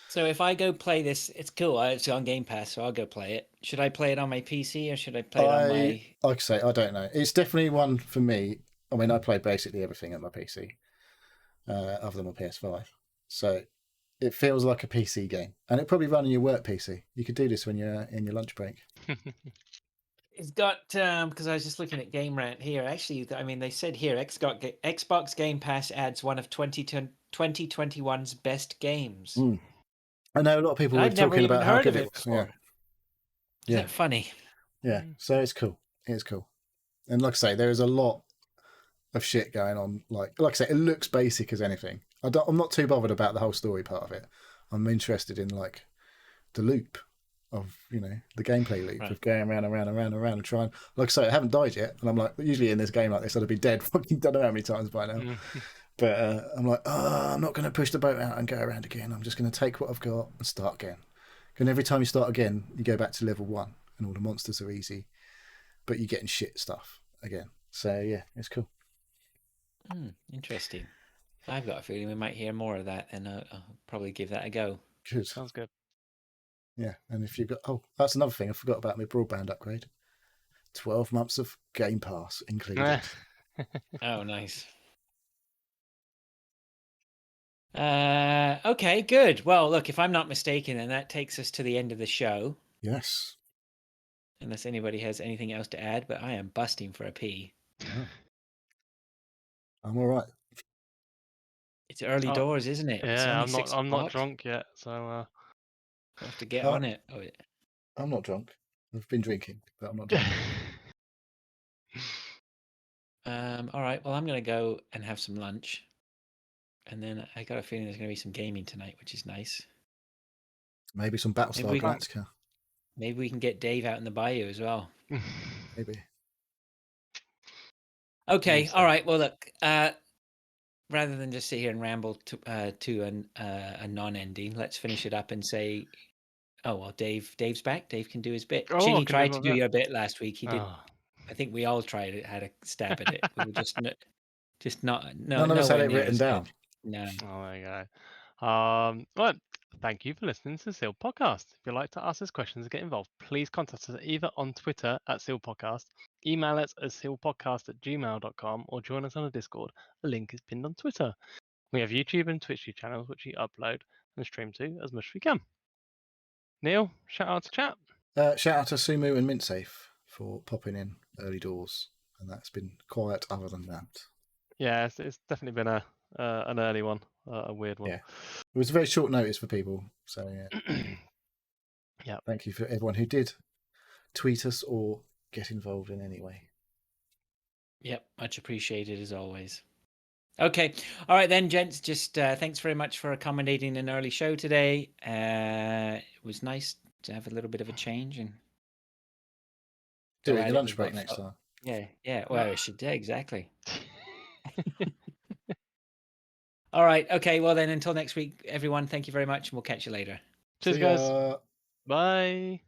So if I go play this, it's cool. It's on Game Pass, so I'll go play it. Should I play it on my PC or should I play it on my... Like I say, I don't know. It's definitely one for me. I mean, I play basically everything on my PC, other than my PS5. So it feels like a PC game. And it'll probably run on your work PC. You could do this when you're in your lunch break. It's got, because I was just looking at Game Rant here. Actually, I mean, they said here, Xbox Game Pass adds one of 2021's best games. I know a lot of people were talking about how good it was. Yeah. Yeah. that funny? Yeah, so it's cool. It's cool. And like I say, there is a lot of shit going on. Like I say, it looks basic as anything. I'm not too bothered about the whole story part of it. I'm interested in like the loop of the gameplay loop of going around and around and around and around and trying. Like I say, I haven't died yet, and I'm like, usually in this game like this, I'd be dead fucking don't know how many times by now. But I'm like, I'm not going to push the boat out and go around again. I'm just going to take what I've got and start again. And every time you start again, you go back to level 1, and all the monsters are easy, but you're getting shit stuff again. So yeah, it's cool. Interesting. I've got a feeling we might hear more of that, and I'll probably give that a go. Good. Sounds good. Yeah, and if you've got that's another thing I forgot about my broadband upgrade. 12 months of Game Pass included. Oh, nice. Okay, good. Well, look, if I'm not mistaken, then that takes us to the end of the show. Yes. Unless anybody has anything else to add, but I am busting for a pee. Oh. I'm all right. It's early doors, isn't it? It's Yeah, only 6 I'm not o'clock. drunk yet, so I'll have to get on it. Oh, yeah. I'm not drunk. I've been drinking, but I'm not drunk. All right. Well, I'm gonna go and have some lunch, and then I got a feeling there's gonna be some gaming tonight, which is nice. Maybe some Battlestar we can- Galactica. Maybe we can get Dave out in the bayou as well. Maybe. Okay. All right. Well, look. Rather than just sit here and ramble to a non-ending, let's finish it up and say, oh well, Dave's back. Dave can do his bit. Oh, I Chinny can tried do to my do bit. your bit last week. He did. Oh. I think we all tried it. Had a stab at it. We were just not. No, None of us had nowhere it near written as down. good. No. Oh, there you go. Well, thank you for listening to the Seal Podcast. If you'd like to ask us questions and get involved, please contact us either on Twitter at Seal Podcast, email us at sealpodcast@gmail.com, or join us on a Discord. The link is pinned on Twitter. We have YouTube and Twitch channels which we upload and stream to as much as we can. Neil, shout out to chat. Shout out to Sumu and MintSafe for popping in early doors, and that's been quiet other than that. Yeah, it's definitely been an early one, a weird one. Yeah, it was a very short notice for people, so yeah. Yeah. Thank you for everyone who did tweet us or get involved in any way. Yep, much appreciated as always. Okay, all right then, gents. Just thanks very much for accommodating an early show today. It was nice to have a little bit of a change and Do go it at in your lunch with break my next fo- time. Yeah. Well, I should. Yeah, exactly. All right. Okay. Well, then, until next week, everyone. Thank you very much, and we'll catch you later. Cheers, See guys. ya. Bye.